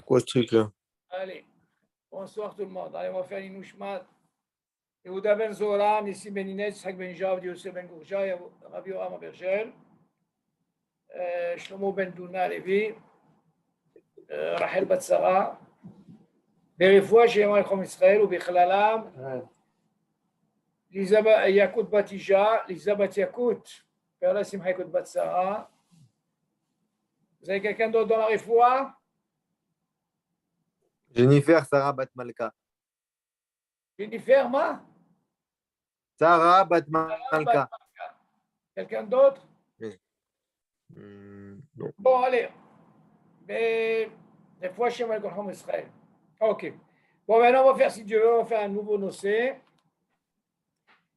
quoi ce truc-là? Allez, bonsoir tout le monde. Allez, on va faire l'inouchmat. Yehuda ben Zora, Nissim ben Inès, Yitzhak ben Jav, Yosef ben Gourja, Rabbi Yoram Abergel, Shlomo ben Duna Levi, Rachel bat Sarah, ברפואה שיאמר לחום ישראל ובכללם ליזה יקות בת אישה, ליזה בת יקות, פרלה שמחה יקות בת שרה. Vous avez quelqu'un d'autre dans la refoua? Jennifer Sarah Bat Malka. Jennifer, ma? Sarah Bat Bat Malka. Malka. Quelqu'un d'autre? Non. Bon, allez. Mais des fois, chez moi, le Israël. Ok. Bon, maintenant, on va faire, si Dieu veut, on va faire un nouveau nocé.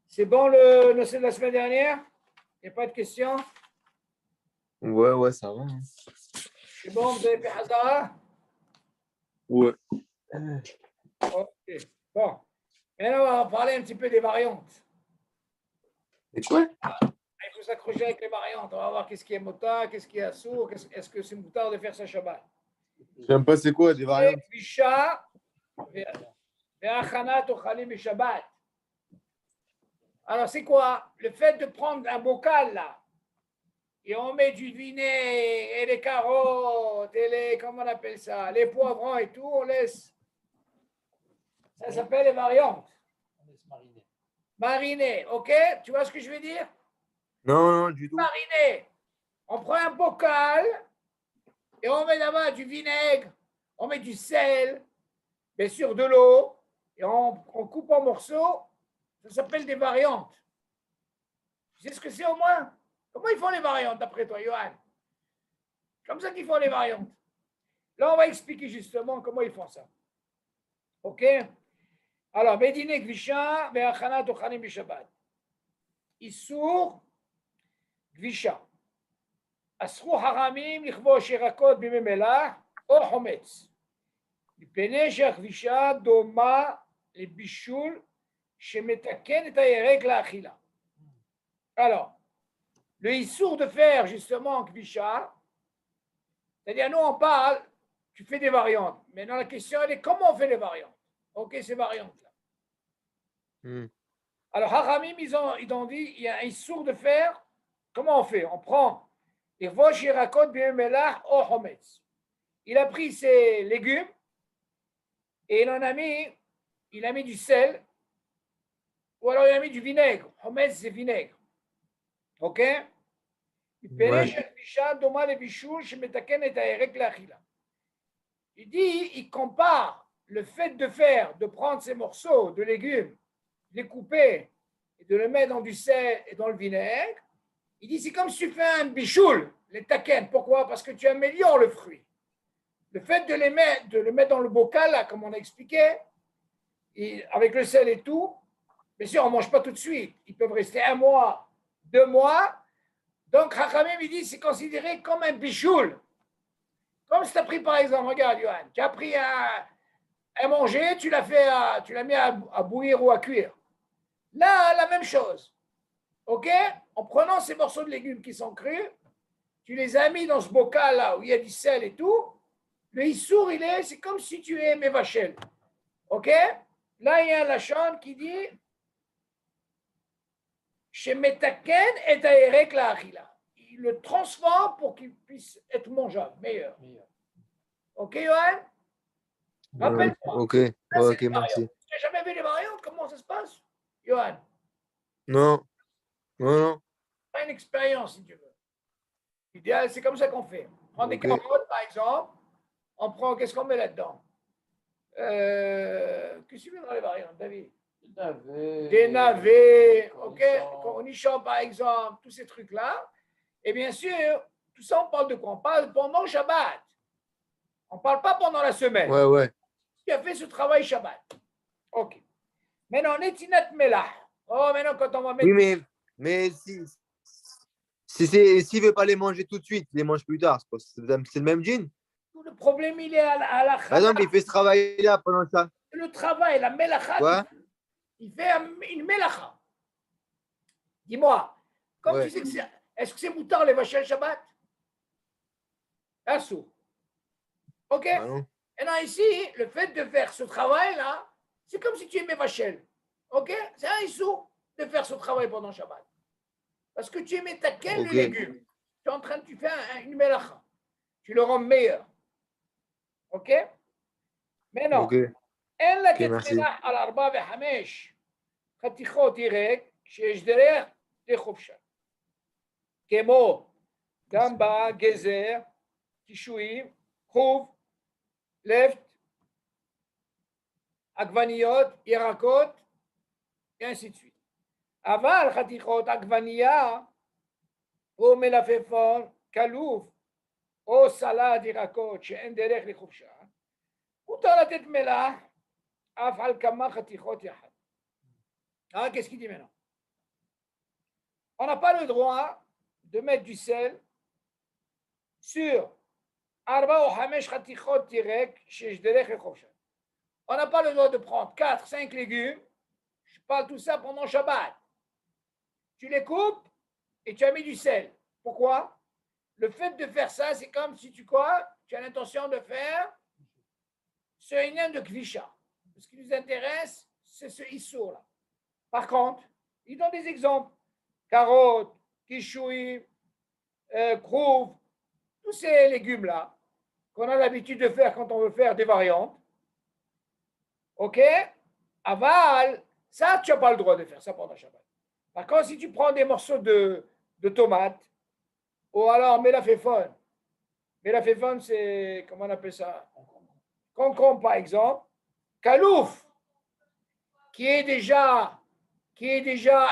C'est bon le nocé de la semaine dernière? Il n'y a pas de questions? Ouais, ça va. Hein. C'est bon, vous avez fait Hazara? Ouais. Ok. Bon. Maintenant, on va parler un petit peu des variantes. Et quoi? Il faut s'accrocher avec les variantes. On va voir qu'est-ce qui est motard, qu'est-ce qui est assourd, est-ce que c'est motard de faire sa Shabbat. J'aime pas c'est quoi des variantes. Alors, c'est quoi? Le fait de prendre un bocal là, et on met du vinaigre et les carottes et les, comment on appelle ça, les poivrons et tout, on laisse. Ça s'appelle les variantes. On laisse mariner. Mariner, ok? Tu vois ce que je veux dire? Non, du tout. Mariner. On prend un bocal et on met là-bas du vinaigre, on met du sel, bien sûr de l'eau, et on coupe en morceaux. Ça s'appelle des variantes. Tu sais ce que c'est au moins? Comment ils font les variantes d'après toi, Johan? Comme ça qu'ils font les variantes. Là, on va expliquer justement comment ils font ça. Ok? Alors, Medine Gvisha, Be'achanat Ochanim B'Shabbat. Issour Gvisha. אסרו חכמים לכבוש ירקות בימי מלח או חומץ, מפני שהכבישה דומה לבישול שמתקן את הירק לאכילה. Alors, le issour de faire justement kvisha, c'est-à-dire nous on parle, tu fais des variantes. Maintenant la question elle est comment on fait les variantes? Ok, ces variantes-là. Alors, Hachamim, ils ont dit, il y a un issour de faire, comment on fait? On prend il a pris ses légumes et il a mis du sel ou alors il a mis du vinaigre. Hometz, c'est vinaigre. Ok? Il dit, il compare le fait de prendre ces morceaux de légumes, de les couper et de les mettre dans du sel et dans le vinaigre. Il dit, c'est comme si tu fais un bichoul, les taken. Pourquoi? Parce que tu améliores le fruit. Le fait de le mettre dans le bocal, là, comme on a expliqué, et avec le sel et tout, bien sûr, on ne mange pas tout de suite. Ils peuvent rester 1 mois, 2 mois. Donc, Hachamim, il dit, c'est considéré comme un bichoul. Comme si tu as pris, par exemple, regarde, Johan, tu as pris à manger, tu l'as mis à bouillir ou à cuire. Là, la même chose. Ok? En prenant ces morceaux de légumes qui sont crus, tu les as mis dans ce bocal-là où il y a du sel et tout. Le issour, c'est comme si tu es mévachel. Ok? Là, il y a un lachon qui dit chez Metaken et Aerek la Achila. Il le transforme pour qu'il puisse être mangeable, meilleur. Ok, Johan? Rappelle-toi. Ok, merci. Tu n'as jamais vu les variantes? Comment ça se passe, Johan? Non. Pas une expérience, si tu veux. L'idéal, c'est comme ça qu'on fait. On prend des carottes, par exemple. On prend, qu'est-ce qu'on met là-dedans? Qu'est-ce que tu veux dans les variantes, David? Des navets, ok? Cornichons, par exemple, tous ces trucs-là. Et bien sûr, tout ça, on parle de quoi? On parle pendant le Shabbat. On ne parle pas pendant la semaine. Ouais. Qui a fait ce travail Shabbat. Ok. Maintenant, Netinat Melah. Oh, maintenant, quand on va mettre. Oui, mais s'il ne veut pas les manger tout de suite, il les mange plus tard. C'est le même jean. Le problème, il est à la Par exemple, il fait ce travail-là pendant ça. Le travail, la melacha. Quoi? Il fait une melacha. Dis-moi, comme tu sais que est-ce que c'est moutard les vachers Shabbat? Assou. Ok? Et là, ici, le fait de faire ce travail-là, c'est comme si tu aimais vachel. OK? C'est un issou de faire ce travail pendant Shabbat. Parce que tu aimais ta quel Ok. le légume. Tu es en train de faire une melacha. Tu le rends meilleur. OK? Mais non. Ok. אין לתת Merci. מלח על 4 ו-5 חתיכות ירק שיש דרך לחופשה. כמו גמבה, גזר, קישואים, חוב, לפט, עגבניות, ירקות, et ainsi de suite. אבל חתיכות עגבנייה או מלפפון, כלוף או סלט ירקות שאין דרך לחופשה, מותר לתת מלח אף על כמה חתיכות יחד. Qu'est-ce qu'il dit maintenant? On n'a pas le droit de mettre du sel sur Arba ou Hamesh Khatichot Tirek chez Jderech et Khoshan. On n'a pas le droit de prendre 4, 5 légumes. Je parle tout ça pendant Shabbat. Tu les coupes et tu as mis du sel. Pourquoi? Le fait de faire ça, c'est comme si tu quoi? Tu as l'intention de faire ce Inyan de Kvisha. Ce qui nous intéresse, c'est ce Issour-là. Par contre, il donne des exemples. Carottes, kishouim, crouve, tous ces légumes-là qu'on a l'habitude de faire quand on veut faire des variantes. OK? Aval, ça, tu n'as pas le droit de faire ça pendant Shabbat. Par contre, si tu prends des morceaux de tomates, ou alors mélaféphone, c'est, comment on appelle ça? Concombre, par exemple. Kalouf, qui est déjà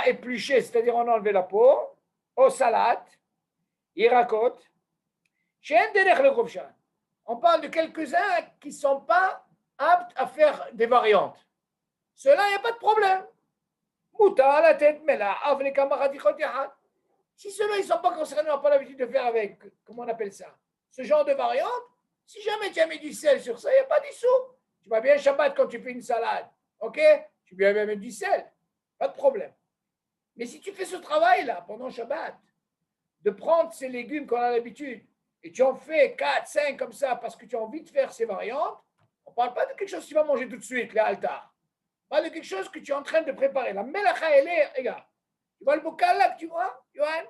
épluché, c'est-à-dire on a enlevé la peau, au salade, irakote, on parle de quelques-uns qui ne sont pas aptes à faire des variantes. Ceux-là, il n'y a pas de problème. Mouta, la tête, mais là, si ceux-là, ils ne sont pas concernés, on n'a pas l'habitude de faire avec, comment on appelle ça? Ce genre de variante, si jamais tu as mis du sel sur ça, il n'y a pas d'issue. Tu vas bien Shabbat quand tu fais une salade, ok? Tu vas bien mettre du sel. Pas de problème. Mais si tu fais ce travail-là pendant Shabbat, de prendre ces légumes qu'on a l'habitude, et tu en fais 4, 5 comme ça parce que tu as envie de faire ces variantes, on ne parle pas de quelque chose que tu vas manger tout de suite, les altar. On parle de quelque chose que tu es en train de préparer. La melacha, elle est, regarde, tu vois le bocal là que tu vois, Johan?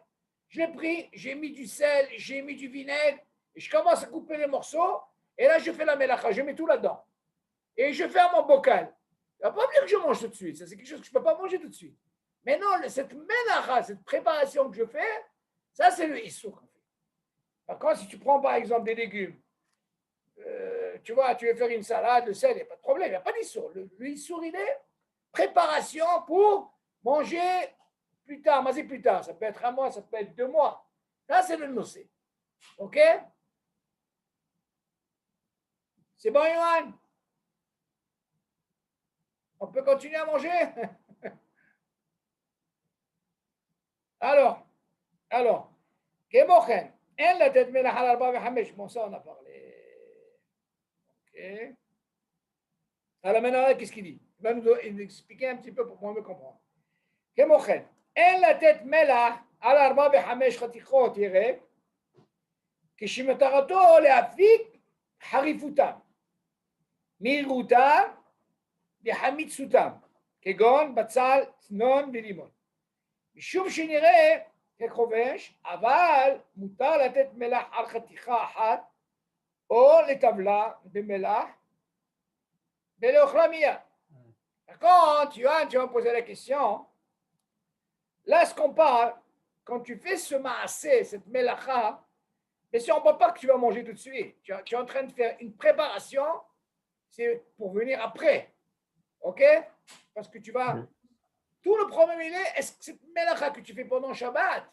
Je l'ai pris, j'ai mis du sel, j'ai mis du vinaigre, et je commence à couper les morceaux, et là je fais la melacha, je mets tout là-dedans. Et je ferme mon bocal. Ça ne va pas me dire que je mange tout de suite. Ça, c'est quelque chose que je ne peux pas manger tout de suite. Mais non, cette melacha, cette préparation que je fais, ça, c'est le issour. Par contre, si tu prends par exemple des légumes, tu vois, tu veux faire une salade, le sel, il n'y a pas de problème, il n'y a pas d'issour. Le issour, il est préparation pour manger plus tard, mais c'est plus tard. Ça peut être 1 mois, ça peut être 2 mois. Ça, c'est le nocé. OK? C'est bon, Yohan? On peut continuer à manger? alors, Kemochen, en la tête melach al 4 ו-5, bon ça on a parlé. Ok. Alors maintenant, qu'est-ce qu'il dit? Il va nous expliquer un petit peu pour qu'on me comprenne. Kemochen, en la tête melach al 4 ו-5 חתיכות ירק, כשמטרתו להפיק חריפותם, מהירותם וחמיצותם, כגון בצל, צנון ולימון. משום שנראה כחובש, אבל מותר לתת מלח על חתיכה אחת, או לטבלה במלח, ולאוכלה מיד. Par contre, Yohan, tu vas me poser la question. Là, ce qu'on parle, quand tu fais ce maasé, cette melacha, mais si on ne parle pas que tu vas manger tout de suite, tu es en train de faire une préparation, c'est pour venir après. OK? Parce que tu vas. Tout le problème, il est-ce que cette melacha que tu fais pendant Shabbat,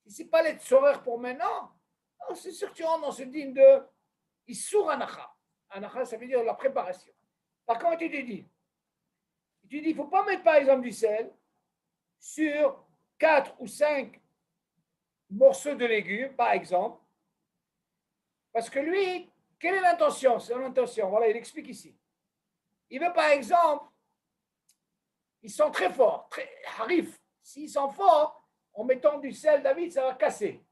si ce n'est pas les tsorers pour maintenant, c'est sûr que tu rentres dans ce digne de Issour Anacha. Anacha, ça veut dire la préparation. Par contre, il te dit, il ne faut pas mettre par exemple du sel sur 4 ou 5 morceaux de légumes, par exemple, parce que lui, quelle est l'intention? C'est l'intention, voilà, il explique ici. Il veut par exemple, ils sont très forts, très harif. S'ils sont forts, en mettant du sel, David, ça va casser.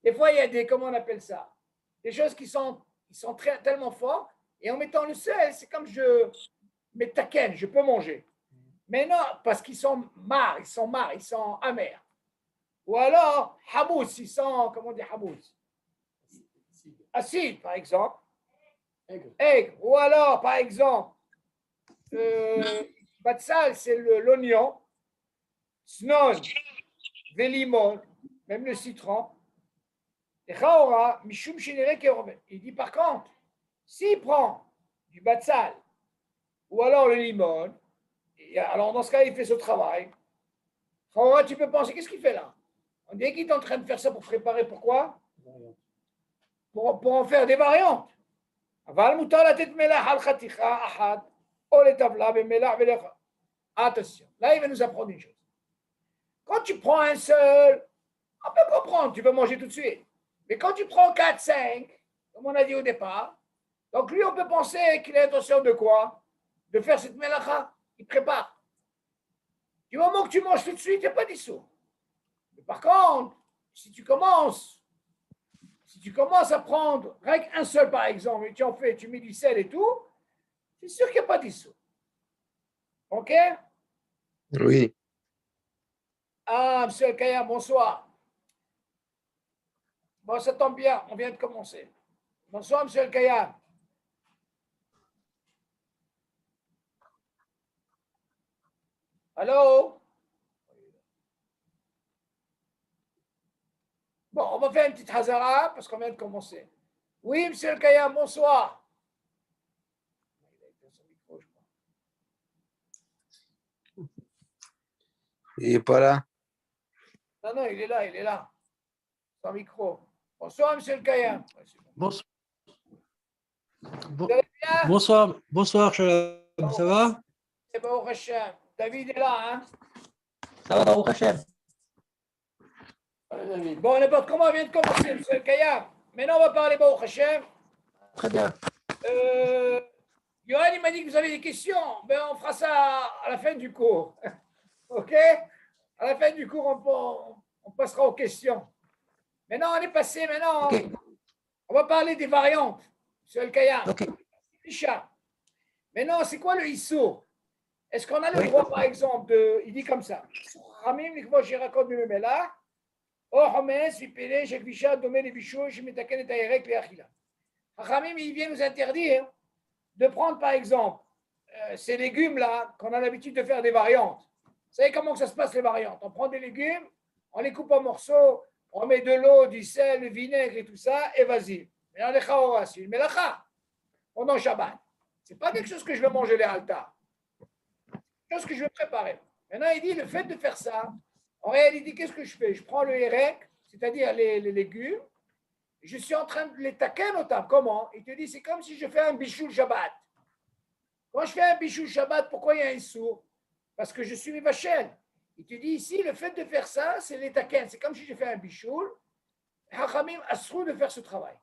Des fois, il y a des, comment on appelle ça? Des choses qui sont ils sont tellement forts. Et en mettant le sel, c'est comme je mets taken, je peux manger. Mais non, parce qu'ils sont marres, ils sont amers. Ou alors, hamous, ils sont, comment on dit hamous? Acide, par exemple. Aigre. Ou alors, par exemple, batsal, c'est l'oignon. Snon, limon, même le citron. Et chaora, mishum shinere keroben. Il dit par contre, s'il prend du batsal ou alors le limon, alors dans ce cas, il fait ce travail. Chaora, tu peux penser, qu'est-ce qu'il fait là? On dirait qu'il est en train de faire ça pour préparer pourquoi? Pour en faire des variantes. Attention, là il va nous apprendre une chose. Quand tu prends un seul, on peut comprendre, tu peux manger tout de suite. Mais quand tu prends 4, 5, comme on a dit au départ, donc lui on peut penser qu'il a l'intention de quoi? De faire cette mélacha, il prépare. Du moment que tu manges tout de suite, il n'y a pas d'issue. Mais par contre, si tu commences à prendre rien qu'un seul par exemple, et tu mets du sel et tout, c'est sûr qu'il n'y a pas d'issue. Ok? Oui. Ah, monsieur El-Kaya, bonsoir. Bon, ça tombe bien, on vient de commencer. Bonsoir, monsieur El-Kaya. Allô? Bon, on va faire une petite hazara parce qu'on vient de commencer. Oui, monsieur El-Kaya, bonsoir. Il n'est pas là. Non, il est là. Sans micro. Bonsoir, monsieur El-Kaya. Bonsoir. Vous allez bien? Bonsoir, Shalom. Ça va? C'est bon, Hachem. David est là, hein? Ça va, Hachem. Bon, n'importe comment, on vient de commencer, monsieur El-Kaya. Maintenant, on va parler Baruch Hashem. Très bien. Johan, il m'a dit que vous avez des questions. Ben, on fera ça à la fin du cours. OK? À la fin du cours, on passera aux questions. Maintenant, on est passé. Maintenant, Okay. on va parler des variantes. Monsieur El-Kaya. Ok. Maintenant, c'est quoi le Issour? Est-ce qu'on a le Oui. droit, par exemple, il dit comme ça. Ramim, likvo shirakot mimemela, o homes, vipele, shekvisha, domé les bichos, shemetaken et ayerek le achila. Ramim, il vient nous interdire de prendre, par exemple, ces légumes-là, qu'on a l'habitude de faire des variantes. Vous savez comment ça se passe, les variantes? On prend des légumes, on les coupe en morceaux, on met de l'eau, du sel, du vinaigre et tout ça, et vas-y. Mais on les chaora, c'est une melacha pendant Shabbat. Ce n'est pas quelque chose que je vais manger les haltas. C'est quelque chose que je vais préparer. Maintenant, il dit, le fait de faire ça, en réalité, qu'est-ce que je fais? Je prends le hérec, c'est-à-dire les légumes, je suis en train de les taquer notamment. Comment? Il te dit, c'est comme si je fais un bichou Shabbat. Quand je fais un bichou Shabbat, pourquoi il y a un sourd? Parce que je suis Vachel. Il te dit ici, le fait de faire ça, c'est les taquins. C'est comme si je fais un bichou. Hachamim asrou de faire ce travail.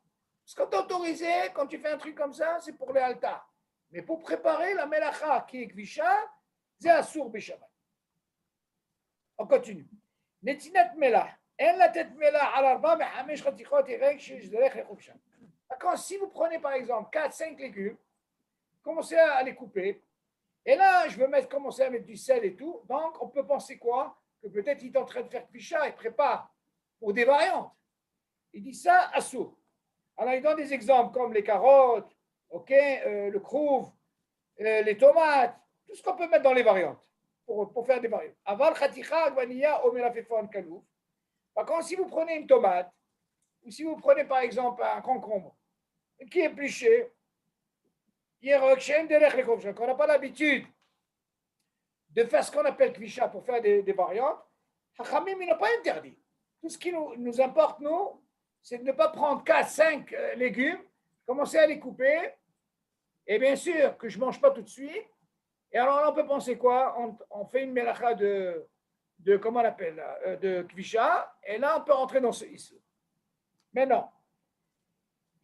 Parce que quand tu es autorisé, quand tu fais un truc comme ça, c'est pour les altas. Mais pour préparer la melacha qui est kvisha, c'est assour bishabat. On continue. Netinat melah. En la tête melah al arba mehamesh chatichot erek shezderech lechupsha. D'accord, si vous prenez par exemple 4-5 légumes, commencez à les couper. Et là, je veux commencer à mettre du sel et tout. Donc, on peut penser quoi? Que peut-être il est en train de faire kvisha et prépare pour des variantes. Il dit ça assour. Alors, il donne des exemples comme les carottes, le crouve, les tomates, tout ce qu'on peut mettre dans les variantes pour faire des variantes. Aval khaticha agvaniya omerafefon kalouf. Par contre, si vous prenez une tomate, ou si vous prenez par exemple un concombre, qui est épluché, qu'on n'a pas l'habitude de faire ce qu'on appelle kvisha pour faire des variantes, Hachamim, il n'a pas interdit. Tout ce qui nous importe, nous, c'est de ne pas prendre 4-5 légumes, commencer à les couper, et bien sûr que je ne mange pas tout de suite. Et alors là, on peut penser quoi? On fait une melacha de comment on appelle, de kvisha, et là, on peut rentrer dans ce issue. Maintenant,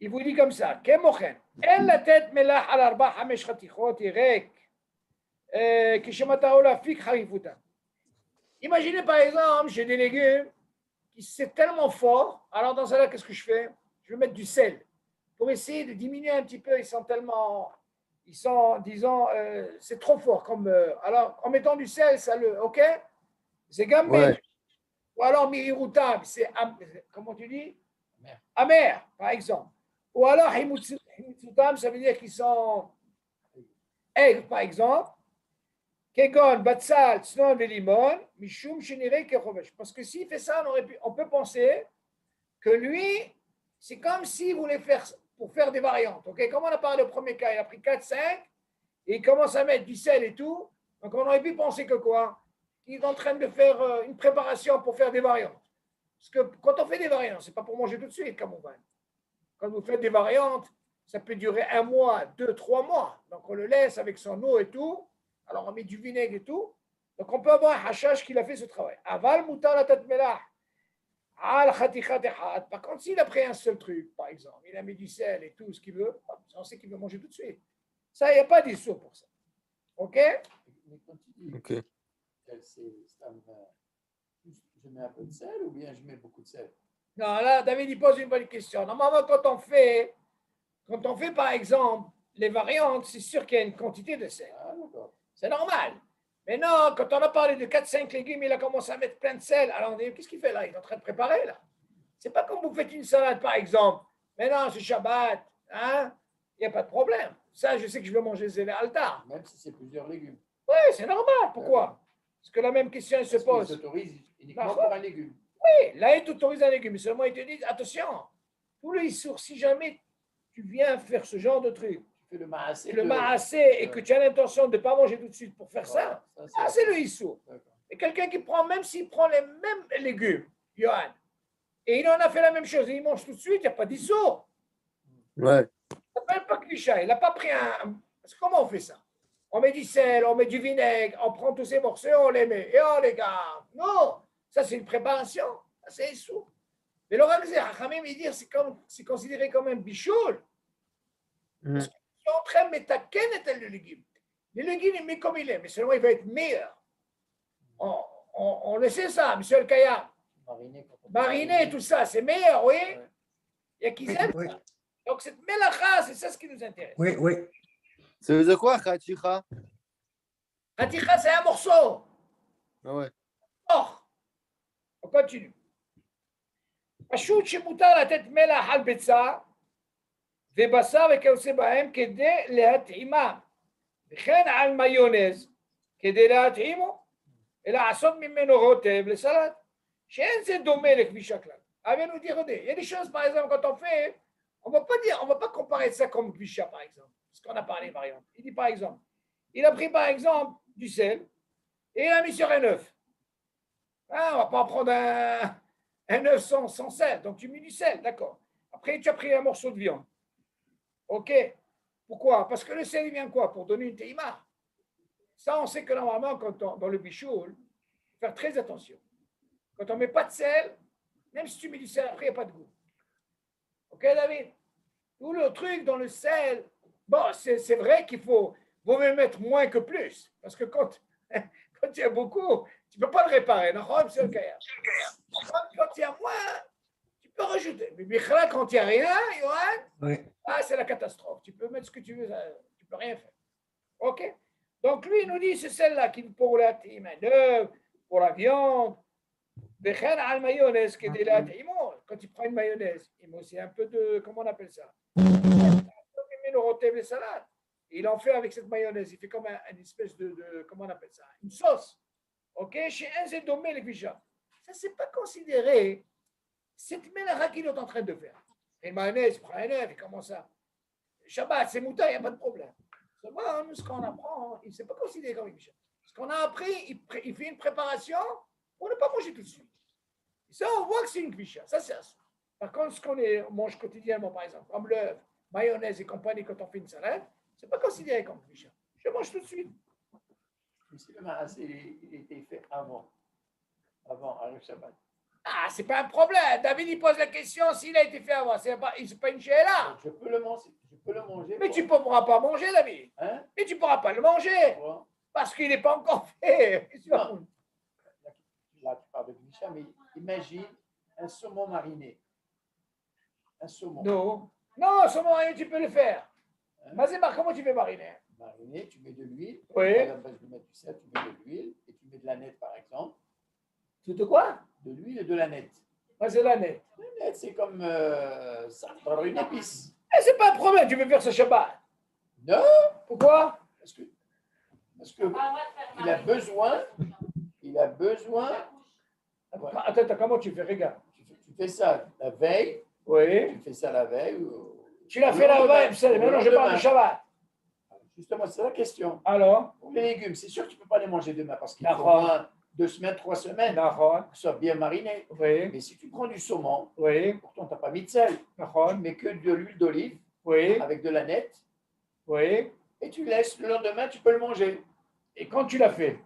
il vous dit comme ça, Kemochen, elle la tête melach al arba hamesh chatichot irek, kishemata ola fik harifuta. Imaginez par exemple, j'ai des légumes qui c'est tellement fort, alors dans ce cas-là, qu'est-ce que je fais? Je vais mettre du sel pour essayer de diminuer un petit peu. Ils sont, disons, c'est trop fort. Alors, en mettant du sel, ça le, ok, c'est gambé. Ouais. Ou alors mirutam, comment tu dis? Amer, par exemple. Ou alors himutsutam, ça veut dire qu'ils sont aigres, par exemple. Kegon, batsal, tsnon et limon, mishum shinire kechovesh. Parce que s'il fait ça, on peut penser que lui, c'est comme s'il voulait faire pour faire des variantes. Okay? Comme on a parlé au premier cas, il a pris 4, 5, et il commence à mettre du sel et tout. Donc on aurait pu penser que quoi? Qu'il est en train de faire une préparation pour faire des variantes. Parce que quand on fait des variantes, ce n'est pas pour manger tout de suite, comme on va. Quand vous faites des variantes, ça peut durer 1 mois, 2, 3 mois. Donc on le laisse avec son eau et tout. Alors on met du vinaigre et tout. Donc on peut avoir un hachach qui a fait ce travail. Aval mutar la tête melah. Par contre, s'il a pris un seul truc, par exemple, il a mis du sel et tout ce qu'il veut, on sait qu'il veut manger tout de suite. Ça, il n'y a pas d'issue pour ça. OK? Mais quand tu dis Ok. je mets un peu de sel ou bien je mets beaucoup de sel? Non, là, David, il pose une bonne question. Normalement, quand on fait par exemple, les variantes, c'est sûr qu'il y a une quantité de sel. Ah, d'accord. C'est normal. Mais non, quand on a parlé de 4-5 légumes, il a commencé à mettre plein de sel. Alors on dit, qu'est-ce qu'il fait là? Il est en train de préparer là. C'est pas comme vous faites une salade, par exemple. Mais non, c'est Shabbat. Hein? Il n'y a pas de problème. Ça, je sais que je vais manger zélé altar. Même si c'est plusieurs légumes. Oui, c'est normal. Pourquoi? Parce que la même question elle se Parce qu'ils pose. s'autorisent uniquement Non. pour un légume. Oui, là, il t'autorise un légume. Seulement, ils te disent, attention, tous les sourds, si jamais tu viens faire ce genre de truc, Tu fais le maassé. le maassé et que tu as l'intention de ne pas manger tout de suite pour faire ça, Ça, c'est le issour. D'accord. Et quelqu'un qui prend, même s'il prend les mêmes légumes, Johan, et il en a fait la même chose et il mange tout de suite, il n'y a pas d'issour. Ouais. Ça s'appelle pas Kvisha. Il n'a pas pris un. Parce que comment on fait ça? On met du sel, on met du vinaigre, on prend tous ces morceaux, on les met et on les garde. Non, ça c'est une préparation. Ça, c'est issour. Mais le Ragzé, Hachamim, il dit c'est considéré comme un bichoul. Parce qu'ils sont en train de mettre le légume. Le légume, il met comme il est, mais seulement il va être meilleur. On le sait ça, monsieur le Kaya. Mariner, tout ça, c'est meilleur, oui. Il y a qui aiment Oui. ça. Donc cette mélacha, c'est ça ce qui nous intéresse. Oui, oui. Ça veut dire quoi, Khachicha? Haticha, c'est un morceau. Ah ouais. Or, on continue. פשוט שמותר לתת מלח על ביצה ובשר וכיוצא בהם כדי להתאימם, וכן על מיונז כדי להתאימו, ולעשות ממנו רוטב לסלט, שאין זה דומה לכבישה כלל. אבל nous dire, il y a des choses, par exemple, quand on fait, on va pas comparer ça comme kvisha, par exemple, parce qu'on a parlé, par exemple. Il dit, par exemple, il a pris, par exemple, du sel, et il a mis sur un œuf. Ah, on va pas en prendre un œuf sans sel, donc tu mets du sel, d'accord. Après, tu as pris un morceau de viande. OK. Pourquoi? Parce que le sel, il vient quoi? Pour donner une teima. Ça, on sait que normalement, dans le bichoul, il faut faire très attention. Quand on ne met pas de sel, même si tu mets du sel, après, il n'y a pas de goût. OK, David? Tout le truc dans le sel, bon, c'est vrai qu'il vaut mieux mettre moins que plus. Parce que quand il y a beaucoup, tu ne peux pas le réparer. Non, c'est le cas. Quand il y a moins, tu peux rajouter. Mais quand il n'y a rien, Yohan, Oui. c'est la catastrophe. Tu peux mettre ce que tu veux, tu ne peux rien faire. OK? Donc, lui, il nous dit, c'est celle-là qui pour la main-d'œuvre, pour la viande. Quand il prend une mayonnaise, il met aussi un peu de, comment on appelle ça? Il met le rotem et salade. Il en fait avec cette mayonnaise. Il fait comme une espèce de comment on appelle ça? Une sauce. OK? Chez un zédomé, les bijams. Ça, ce n'est pas considéré cette mélacha qu'il est en train de faire. Et une mayonnaise, il prend un œuf, il commence à. Shabbat, c'est mouton, il n'y a pas de problème. Seulement, nous, ce qu'on apprend, il ne s'est pas considéré comme une bijam. Ce qu'on a appris, il fait une préparation pour ne pas manger tout de suite. Et ça, on voit que c'est une kvisha. Ça, c'est ça. Par contre, ce qu'on mange quotidiennement, par exemple, comme l'œuf, mayonnaise et compagnie, quand on fait une salade, ce n'est pas considéré comme kvisha. Je mange tout de suite. Mais si le maassé, il était fait avant Arif Shabbat. Ah, c'est pas un problème. David, il pose la question s'il a été fait avant. C'est pas une chéla. Donc, je peux le manger. Mais tu ne pourras pas manger, David. Hein? Mais tu ne pourras pas le manger. Pourquoi? Parce qu'il n'est pas encore fait. Non. Là, tu parles de Glisha, mais imagine un saumon mariné. Un saumon. Non. Non, saumon mariné, tu peux le faire. Vas-y, Marc, comment tu fais mariner? Mariner, tu mets de l'huile. Oui. À la base de mettre du sel, tu mets de l'huile et tu mets de la nette, par exemple. Tout de quoi? De l'huile et de la nette. Moi, c'est l'année. La nette, c'est comme ça, dans une épice. Eh, c'est pas un problème, tu peux faire ce Shabbat. Non, Pourquoi? parce que il a besoin. Attends, comment tu fais? Regarde. Tu fais ça la veille. Oui. Tu fais ça la veille. Tu l'as fait la veille, maintenant je parle de Shabbat. Justement, c'est la question. Alors? Pour les légumes, c'est sûr que tu ne peux pas les manger demain parce qu'il faut D'accord. au moins 2 semaines, 3 semaines D'accord. pour que ce soit bien mariné. Oui. Mais si tu prends du saumon, Oui. pourtant tu n'as pas mis de sel, tu D'accord. mets que de l'huile d'olive Oui. avec de la nette Oui. et tu laisses le lendemain, tu peux le manger. Et quand tu l'as fait?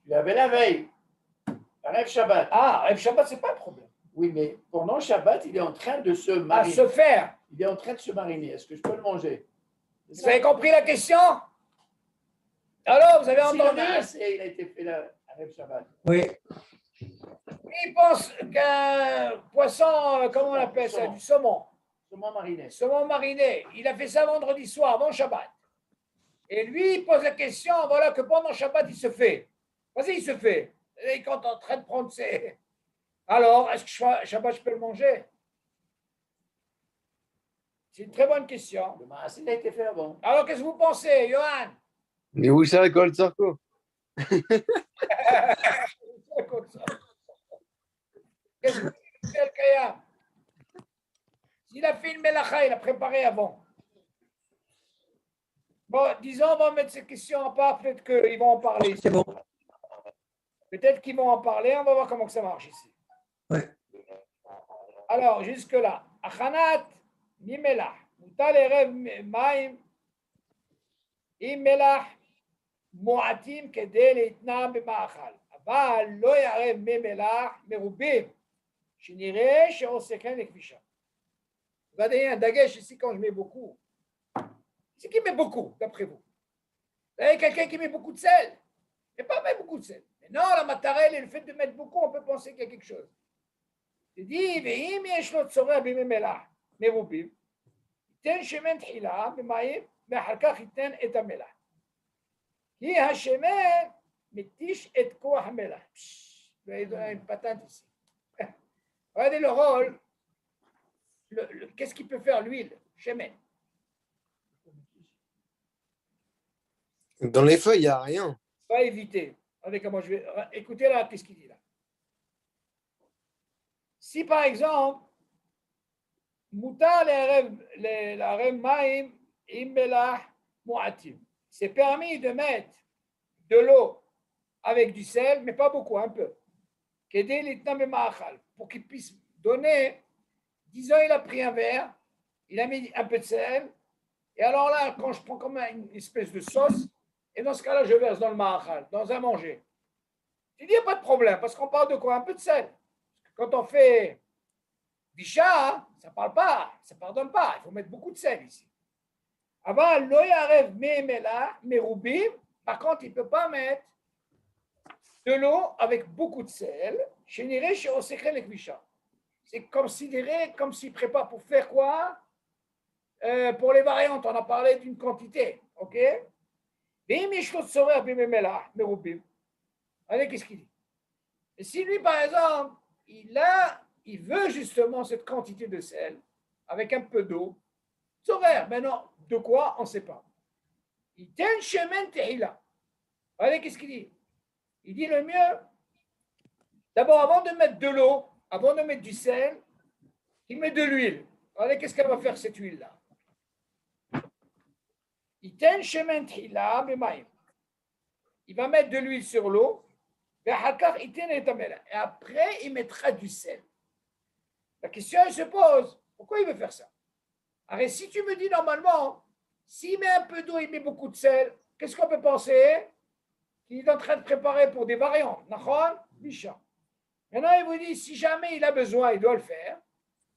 Tu l'avais la veille, Rêve Shabbat. Ah, Rêve Shabbat, c'est pas un problème. Oui, mais pendant Shabbat, il est en train de se À mariner. se faire. Il est en train de se mariner. Est-ce que je peux le manger? Vous avez compris la question? Alors, vous avez Si entendu? il a été fait la Rêve Shabbat. Oui. Il pense qu'un poisson, comment on appelle ça? Du saumon. Saumon mariné. Saumon mariné. Il a fait ça vendredi soir, avant Shabbat. Et lui, il pose la question, voilà, que pendant Shabbat, il se fait. Vas-y, il se fait. Et quand on est en train de prendre ses... Alors, est-ce que Shabbat, je peux le manger? C'est une très bonne question. Le maaser a été fait avant. Alors, qu'est-ce que vous pensez, Johan? Mais où ça, l'école de Sarko? Qu'est-ce que vous fait, Kaya? S'il a fait une melacha, il a préparé avant. Bon, disons, on va mettre ces questions à part, peut-être qu'ils vont en parler. C'est bon. Peut-être qu'ils vont en parler, on va voir comment ça marche ici. Ouais. Alors, jusque-là. Achanat mimelah. Mutal erev maim imelah mu'atim kedei leitnam b'ma'achal. אבל לא יערב מי מלח מרובים, שנראה שעושה לכבישה. Regardez, un dagèche ici quand je mets beaucoup. C'est qui met beaucoup, d'après vous? Vous avez quelqu'un qui met beaucoup de sel? Il n'y a pas mettre beaucoup de sel. Mais non, la matarelle et le fait de mettre beaucoup, on peut penser qu'il y a quelque chose. Il dit, ואם יש לו צורע בימי מלח מרובים, ייתן שמן תחילה במים, ואחר כך ייתן את המלח. כי השמן מתיש את כוח המלח. Il y a une patente ici. Regardez le rôle. Qu'est-ce qu'il peut faire l'huile? Shemen. Dans les feuilles, il n'y a rien. Pas éviter. Regardez comment je vais. Écoutez là, qu'est-ce qu'il dit là. Si par exemple, Moutar la rem maim imbelah mu'atim, c'est permis de mettre de l'eau avec du sel, mais pas beaucoup, un peu. Pour qu'il puisse donner, disons, il a pris un verre, il a mis un peu de sel, et alors là, quand je prends comme une espèce de sauce, et dans ce cas-là, je verse dans le ma'achal, dans un manger. Tu dis, il n'y a pas de problème, parce qu'on parle de quoi? Un peu de sel. Quand on fait Bicha, ça ne parle pas, ça ne pardonne pas, il faut mettre beaucoup de sel ici. Avant, l'oyarev me'emela, merubim, par contre, il ne peut pas mettre de l'eau avec beaucoup de sel. C'est considéré comme s'il prépare pour faire quoi? Pour les variantes, on a parlé d'une quantité. Ok? Allez, qu'est-ce qu'il dit? Et si lui, par exemple, il veut justement cette quantité de sel avec un peu d'eau, maintenant, de quoi? On ne sait pas. Il tient chemin tehila. Allez, qu'est-ce qu'il dit? Il dit le mieux, d'abord, avant de mettre de l'eau, avant de mettre du sel, il met de l'huile. Regardez, qu'est-ce qu'elle va faire, cette huile-là? Il tient chemin tehila, il va mettre de l'huile sur l'eau, et après, il mettra du sel. La question, elle se pose, pourquoi il veut faire ça? Alors, si tu me dis normalement, s'il met un peu d'eau, il met beaucoup de sel, qu'est-ce qu'on peut penser? Qu'il est en train de préparer pour des variantes. Nachon, Bisha. Maintenant, il vous dit, si jamais il a besoin, il doit le faire.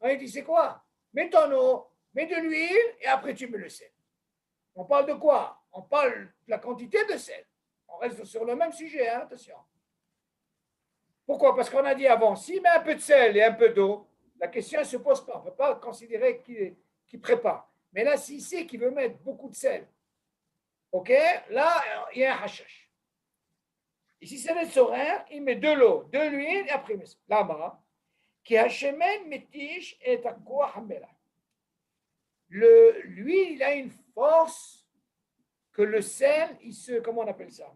Alors, il dit, c'est quoi? Mets ton eau, mets de l'huile, et après tu mets le sel. On parle de quoi? On parle de la quantité de sel. On reste sur le même sujet, hein, attention. Pourquoi? Parce qu'on a dit avant, s'il met un peu de sel et un peu d'eau, la question ne se pose pas. On ne peut pas considérer qu'il qui prépare. Mais là, s'il sait qu'il veut mettre beaucoup de sel, ok, là, il y a un hashash. Et si c'est le soraire, il met de l'eau, de l'huile, et après il met ça. Là-bas, qui hashemen metish et akwa hamela. L'huile, il a une force que le sel, comment on appelle ça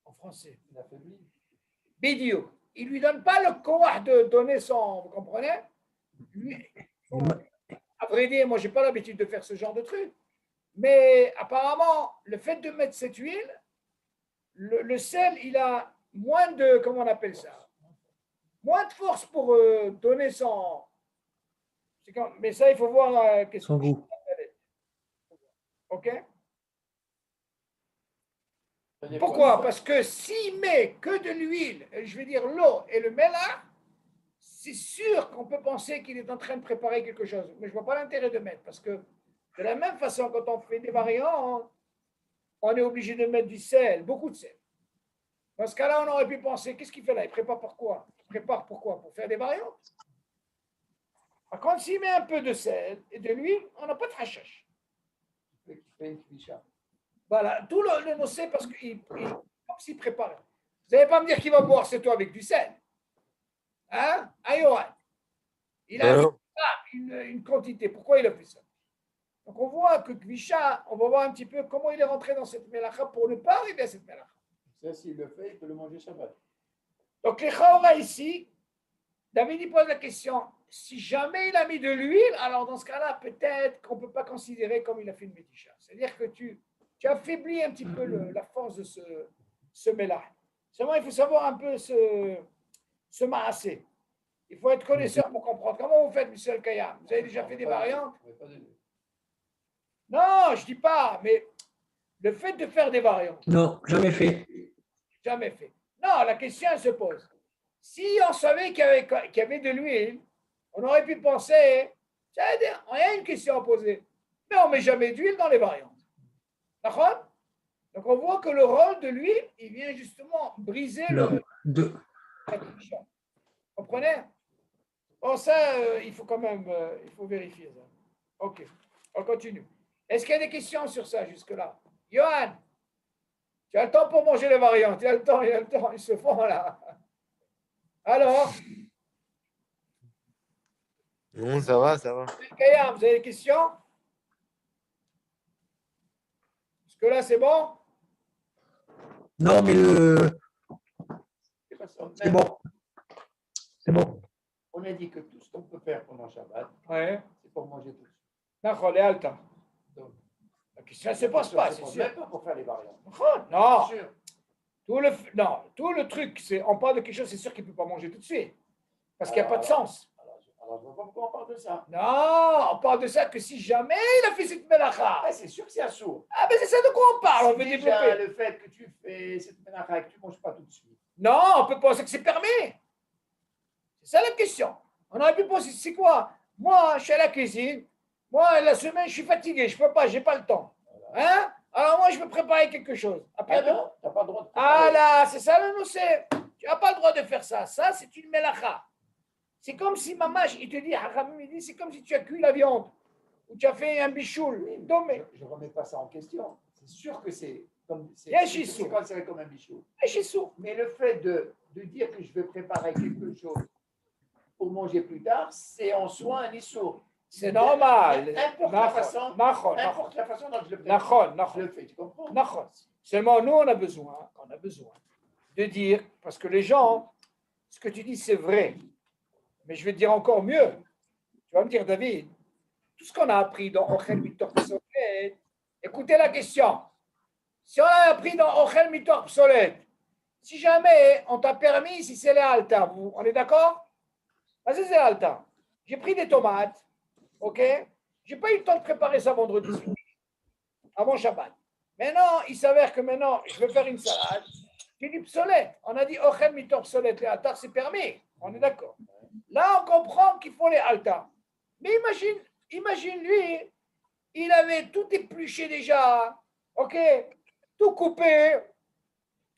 en français? Il affaiblit. Bidio. Il ne lui donne pas le koah de donner son, vous comprenez? À vrai dire, moi, je n'ai pas l'habitude de faire ce genre de truc. Mais apparemment, le fait de mettre cette huile, le sel, il a moins de, comment on appelle ça? Moins de force pour donner son... mais ça, il faut voir qu'est-ce Son goût. OK? Pourquoi? Parce que s'il met que de l'huile, je vais dire l'eau et le mélange, c'est sûr qu'on peut penser qu'il est en train de préparer quelque chose. Mais je ne vois pas l'intérêt de mettre. Parce que de la même façon, quand on fait des variantes, on est obligé de mettre du sel, beaucoup de sel. Dans ce cas-là, on aurait pu penser, qu'est-ce qu'il fait là? Il prépare pourquoi? Il prépare pourquoi? Pour faire des variantes. Par contre, s'il met un peu de sel et de l'huile, on n'a pas de hashash. Il fait une kvisha. Voilà, tout le nocé parce qu'il comme s'il prépare. Vous n'allez pas me dire qu'il va boire cette eau avec du sel. Hein? Ayohan. Il a une quantité. Pourquoi il a fait ça? Donc on voit que Kvisha, on va voir un petit peu comment il est rentré dans cette mélacha pour ne pas arriver à cette mélacha. Ça, s'il le fait, il peut le manger Shabbat. Donc les Chaora ici, David il pose la question, si jamais il a mis de l'huile, alors dans ce cas-là, peut-être qu'on ne peut pas considérer comme il a fait une métisha. C'est-à-dire que tu affaiblis un petit peu la force de ce mélange. Seulement, il faut savoir un peu se maasser. Il faut être connaisseur pour comprendre. Comment vous faites, M. Kayam? Vous avez déjà fait des variantes? Non, je ne dis pas, mais le fait de faire des variantes. Non, jamais fait. Jamais fait. Non, la question elle se pose. Si on savait qu'il y avait de l'huile, on aurait pu penser, c'est-à-dire, il y a une question à poser, mais on ne met jamais d'huile dans les variantes. D'accord? Donc on voit que le rôle de l'huile, il vient justement briser Non, Vous comprenez? Bon, ça, il faut quand même il faut vérifier ça. OK, on continue. Est-ce qu'il y a des questions sur ça jusque-là? Johan, tu as le temps pour manger les variantes. Il y a le temps, ils se font là. Alors? Non, ça va, ça va. Kayam, vous avez des questions? Jusque-là, c'est bon? Non, mais c'est bon. C'est bon. On a dit que tout ce qu'on peut faire pendant Shabbat, Ouais. c'est pour manger tout de suite. D'accord, les alta. Donc, La question ne se pose pas, c'est sûr. Même pas pour faire les variantes. Non. Sûr. Tout le truc, c'est on parle de quelque chose, c'est sûr qu'il ne peut pas manger tout de suite. Parce qu'il n'y a pas de sens. Alors, je ne vois pas pourquoi on parle de ça. Non, on parle de ça que si jamais il a fait cette mélacha. Ah, c'est sûr que c'est assourd. Ah, ben c'est ça de quoi on parle, on veut Déjà, développer. le fait que tu fais cette mélacha et que tu ne manges pas tout de suite. Non, on peut penser que c'est permis. C'est ça la question. On aurait pu penser, c'est quoi? Moi, je suis à la cuisine. Moi, la semaine, je suis fatigué. Je ne peux pas, je n'ai pas le temps. Hein? Alors moi, je veux préparer quelque chose. Après, Ah non, tu n'as pas le droit de ah là, c'est ça le nocé. Tu n'as pas le droit de faire ça. Ça, c'est une mélacha. C'est comme si Mamash, il te dit, Haramim, il dit, c'est comme si tu as cuit la viande ou tu as fait un bichoul. Je ne remets pas ça en question. C'est sûr que c'est comme c'est considéré comme un bichou. Mais le fait de dire que je vais préparer quelque chose pour manger plus tard, c'est en soi un issour. C'est normal. N'importe la façon dont je le prépare, je le fais. Tu comprends? Seulement, nous, on a besoin de dire, parce que les gens, ce que tu dis, c'est vrai. Mais je vais te dire encore mieux. Tu vas me dire, David, tout ce qu'on a appris dans Ochel Mitor Psolet, écoutez la question. Si on a appris dans Ochel Mitor Psolet, si jamais on t'a permis, si c'est les alta, on est d'accord? Vas-y, c'est alta. J'ai pris des tomates, ok? Je n'ai pas eu le temps de préparer ça vendredi soir, avant Shabbat. Maintenant, il s'avère que maintenant, je vais faire une salade. J'ai dit psolet. On a dit Ochel Mitor Psolet, les alta, c'est permis. On est d'accord. Là, on comprend qu'il faut les alta. Mais imagine lui, il avait tout épluché déjà, ok, tout coupé.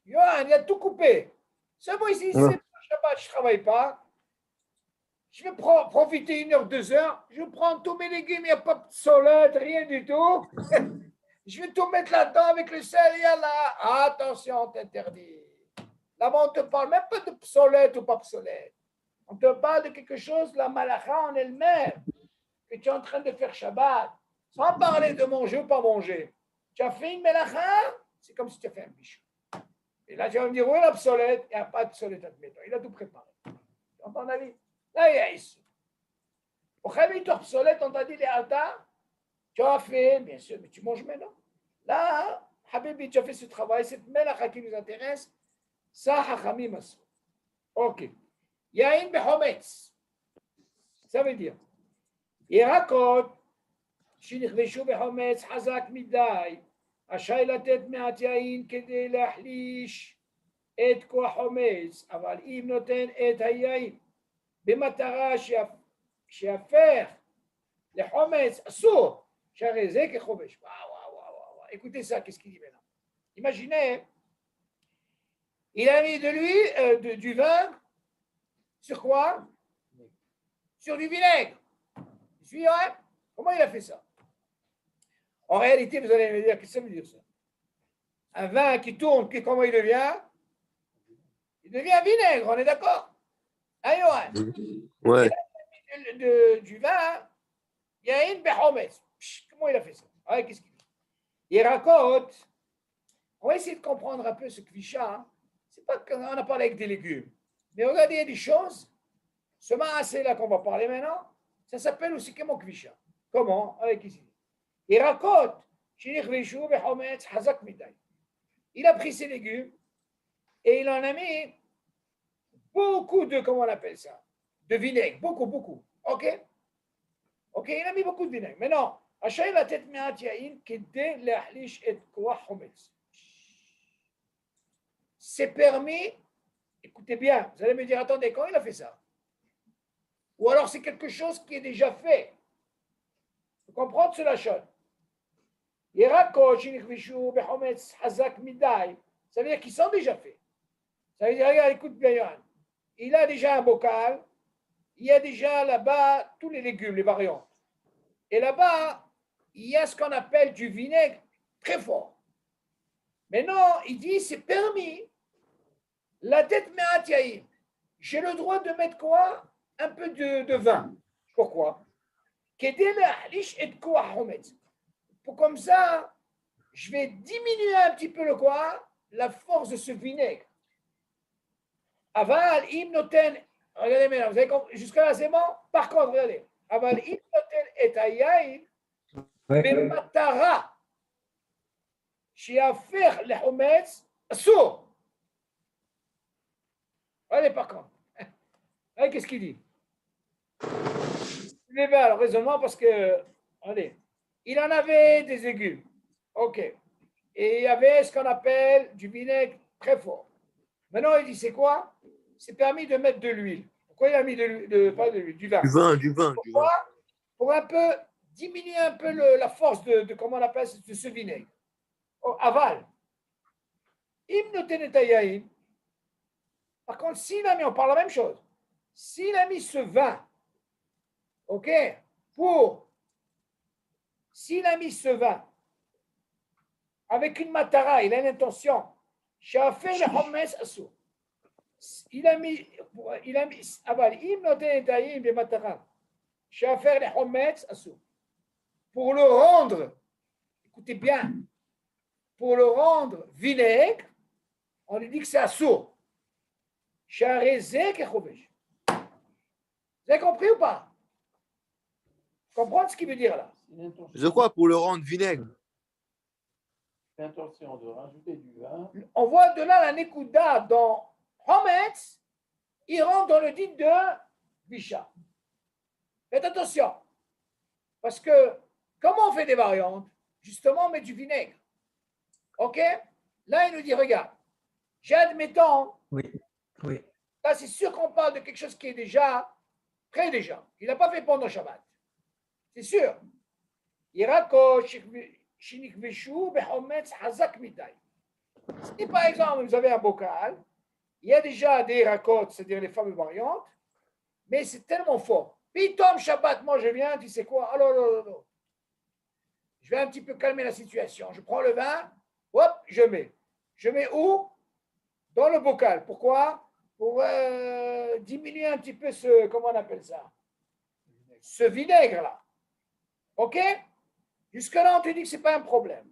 Yohan, il a tout coupé. Seulement ici, c'est Shabbat, je ne travaille pas. je vais profiter 1 heure, 2 heures, je prends tous mes légumes, il n'y a pas de solette, rien du tout. Je vais tout mettre là-dedans avec le sel, et là. Attention, t'interdit. Là-bas, on ne te parle même pas de psolète ou pas psolète. On te parle de quelque chose, la malacha en elle-même, que tu es en train de faire Shabbat, sans parler de manger ou pas manger. Tu as fait une malacha, c'est comme si tu as fait un bichou. Et là, tu vas me dire, où est la psolète? Il n'y a pas de psolète, admettons. Il a tout préparé. À ton avis? Là, il y a ici. Au Khavitor psolète, on t'a dit les altas, tu as fait, bien sûr, mais tu manges maintenant. Là, Habibi, tu as fait ce travail, cette malacha qui nous intéresse, ça, Hachamim asu. Ok. Yain bechometz. Ça veut dire, ירקות שנכבשו בחומץ חזק מדי, רשאי לתת מעט יין כדי להחליש את כוח חומץ, אבל אם נותן את היין במטרה שיהפך לחומץ אסור, שהרי זה כחומש. וואו. Écoutez ça, qu'est-ce qu'il dit maintenant? Imaginez, il a mis de l'huile, du vin, sur quoi? Sur du vinaigre. Hein? Comment il a fait ça? En réalité, vous allez me dire, qu'est-ce que ça veut dire ça? Un vin qui tourne, comment il devient? Il devient vinaigre, on est d'accord? Hein, Yoann? Ouais. Du vin, il y a une bechometz. Comment il a fait ça? Ouais, qu'est-ce qu'il dit? Il raconte, on va essayer de comprendre un peu ce kvisha. Hein? C'est pas qu'on a parlé avec des légumes, mais regardez, il y a des choses, ce maassé là qu'on va parler maintenant, ça s'appelle aussi comme kvisha. Comment? Avec ici. Il raconte, il a pris ses légumes et il en a mis beaucoup de, comment on appelle ça? De vinaigre, beaucoup. Ok, il a mis beaucoup de vinaigre. Mais non, c'est permis, écoutez bien, vous allez me dire, attendez, quand il a fait ça? Ou alors c'est quelque chose qui est déjà fait. Vous comprenez cela, Shon? Ça veut dire qu'ils sont déjà faits. Ça veut dire, regarde, écoute bien, Yohan. Il a déjà un bocal, il y a déjà là-bas tous les légumes, les variantes. Et là-bas, il y a ce qu'on appelle du vinaigre très fort. Mais non, il dit, c'est permis. La tête me'at yaïm. J'ai le droit de mettre quoi? Un peu de vin. Pourquoi? Pour comme ça, je vais diminuer un petit peu le quoi? La force de ce vinaigre. Aval, im noten, regardez maintenant, vous avez compris, jusqu'à là c'est bon? Par contre, regardez. Aval, im noten et ayaïn, bematara, shiafer le hometz, assour. Allez, par contre. Allez, qu'est-ce qu'il dit? Suivez bien le raisonnement parce que, allez, il en avait des légumes. Ok. Et il y avait ce qu'on appelle du vinaigre très fort. Maintenant, il dit, c'est quoi? C'est permis de mettre de l'huile. Pourquoi il a mis pas de l'huile, du vin? Du vin. Pourquoi? Pour un peu diminuer un peu la force de comment on appelle de ce vinaigre. Aval. Par contre, s'il a mis, on parle la même chose. S'il a mis ce vin, ok, s'il a mis ce vin avec une matara, il a une intention, il a mis, pour le rendre, écoutez bien, pour le rendre vinaigre, on lui dit que c'est assour. Vous avez compris ou pas? Comprendre ce qu'il veut dire là? Je crois pour le rendre vinaigre. L'intention de rajouter du vin. On voit de là la Nekuda dans Hometz, il rentre dans le dit de Bisha. Faites attention, parce que comment on fait des variantes? Justement, on met du vinaigre. Ok? Là, il nous dit, regarde, j'admettons. Oui. Là, c'est sûr qu'on parle de quelque chose qui est déjà, très déjà. Il n'a pas fait pendant Shabbat. C'est sûr. Si par exemple, vous avez un bocal, il y a déjà des racotes, c'est-à-dire les fameuses variantes, mais c'est tellement fort. Puis tombe Shabbat, moi je viens, tu sais quoi? Alors, non. Je vais un petit peu calmer la situation. Je prends le vin, hop, je mets. Je mets où? Dans le bocal. Pourquoi? Pour diminuer un petit peu ce, comment on appelle ça? Ce vinaigre-là. OK? Jusque-là, on te dit que ce n'est pas un problème.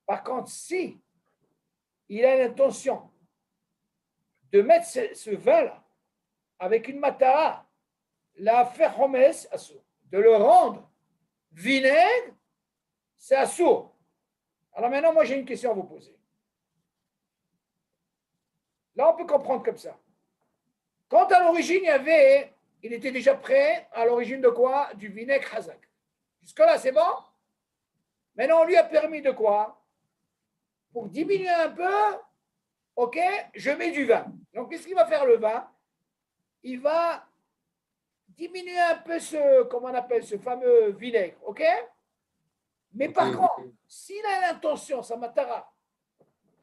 Par contre, si il a l'intention de mettre ce vin-là avec une matara, la faire de le rendre vinaigre, c'est assourd. Alors maintenant, moi, j'ai une question à vous poser. Là, on peut comprendre comme ça. Quand à l'origine, il était déjà prêt à l'origine de quoi? Du vinaigre Hazak. Jusque-là, c'est bon? Maintenant, on lui a permis de quoi? Pour diminuer un peu, ok, je mets du vin. Donc, qu'est-ce qu'il va faire le vin? Il va diminuer un peu comment on appelle, ce fameux vinaigre, ok? Mais par contre, s'il a l'intention, ça m'attara,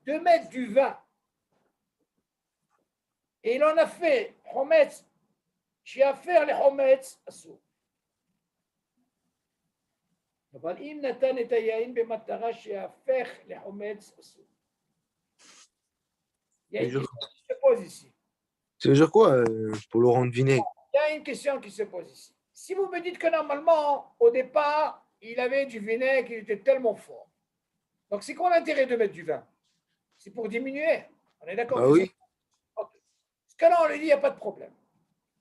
de mettre du vin, et il en a fait Hometz, j'ai à faire les Hometz assour. אבל אם נתן את היין במטרה שהפך לחומץ אסור. Il y a une question qui se pose ici. Ça veut dire quoi pour le rendre vinaigre? Il y a une question qui se pose ici. Si vous me dites que normalement, au départ, il avait du vinaigre, il était tellement fort. Donc, c'est quoi l'intérêt de mettre du vin? C'est pour diminuer. On est d'accord? Bah oui. Okay. Parce que là, on lui dit, il n'y a pas de problème.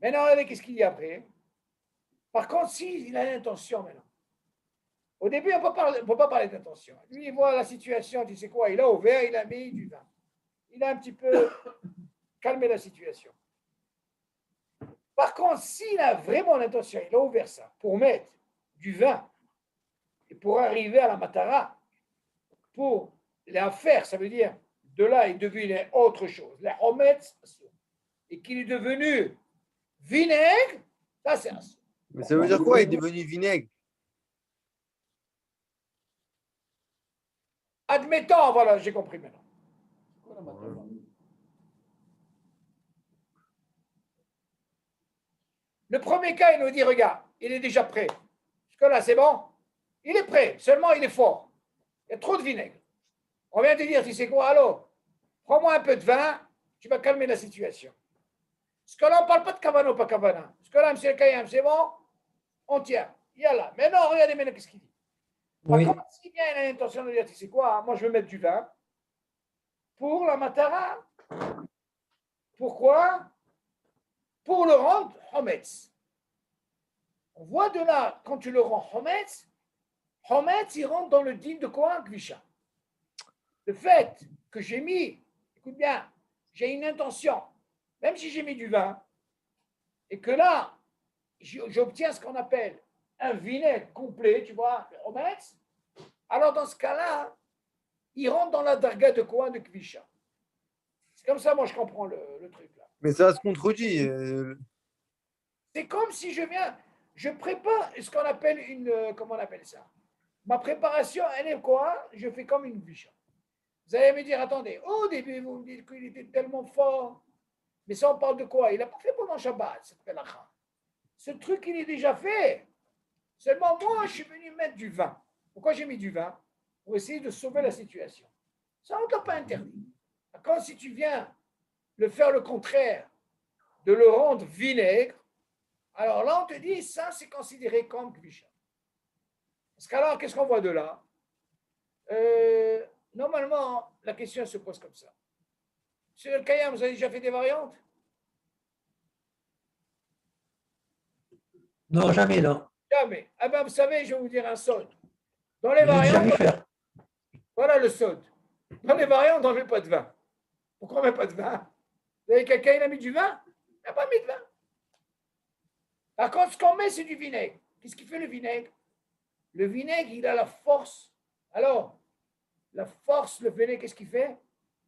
Maintenant, regardez qu'est-ce qu'il y a après. Par contre, s'il a l'intention maintenant. Au début, on ne peut pas parler d'intention. Lui, il voit la situation, tu sais quoi, il a ouvert, il a mis du vin. Il a un petit peu calmé la situation. Par contre, s'il a vraiment l'intention, il a ouvert ça pour mettre du vin et pour arriver à la matara, pour la faire, ça veut dire de là, il devient autre chose, la hometz, et qu'il est devenu vinaigre, ça c'est un. Mais ça veut dire quoi, il est devenu vinaigre? Admettons, voilà, j'ai compris maintenant. Le premier cas, il nous dit, regarde, il est déjà prêt. Parce que là, c'est bon. Il est prêt, seulement il est fort. Il y a trop de vinaigre. On vient de dire, tu sais quoi, alors, prends-moi un peu de vin, tu vas calmer la situation. Parce que là, on ne parle pas de kavana ou pas kavana. Parce que là, M. Kayam, c'est bon, on tient. Il y a là. Mais non, regardez maintenant qu'est-ce qu'il dit. Par contre, si bien il a l'intention de dire, tu sais quoi, moi je veux mettre du vin pour la matara. Pourquoi? Pour le rendre hometz. On voit de là, quand tu le rends hometz, il rentre dans le din de quoi? Gvisha. Le fait que j'ai mis, écoute bien, j'ai une intention, même si j'ai mis du vin, et que là, j'obtiens ce qu'on appelle un vinaigre complet, tu vois, hometz, alors dans ce cas-là, il rentre dans la darga de quoi? De Kvisha. C'est comme ça, moi, je comprends le truc là. Mais ça se contredit. C'est comme si je prépare ce qu'on appelle comment on appelle ça? Ma préparation, elle est quoi? Je fais comme une Kvisha. Vous allez me dire, attendez, au début, vous me dites qu'il était tellement fort. Mais ça, on parle de quoi? Il n'a pas fait pendant Shabbat, cette pelacha. Ce truc, il est déjà fait. Seulement, moi, je suis venu mettre du vin. Pourquoi j'ai mis du vin? Pour essayer de sauver la situation. Ça, on ne t'a pas interdit. Quand si tu viens faire le contraire, de le rendre vinaigre, alors là, on te dit, ça, c'est considéré comme kvisha. Parce qu'alors, qu'est-ce qu'on voit de là? Normalement, la question se pose comme ça. Monsieur El Kayam, vous avez déjà fait des variantes? Non, jamais, non. Jamais. Ah ben, vous savez, je vais vous dire un sod. Dans les variantes, voilà le sod. Dans les variantes, on ne met pas de vin. Pourquoi on ne met pas de vin? Vous avez quelqu'un qui a mis du vin? Il n'a pas mis de vin. Par contre, ce qu'on met, c'est du vinaigre. Qu'est-ce qui fait le vinaigre? Le vinaigre, il a la force. Alors, la force, le vinaigre, qu'est-ce qu'il fait?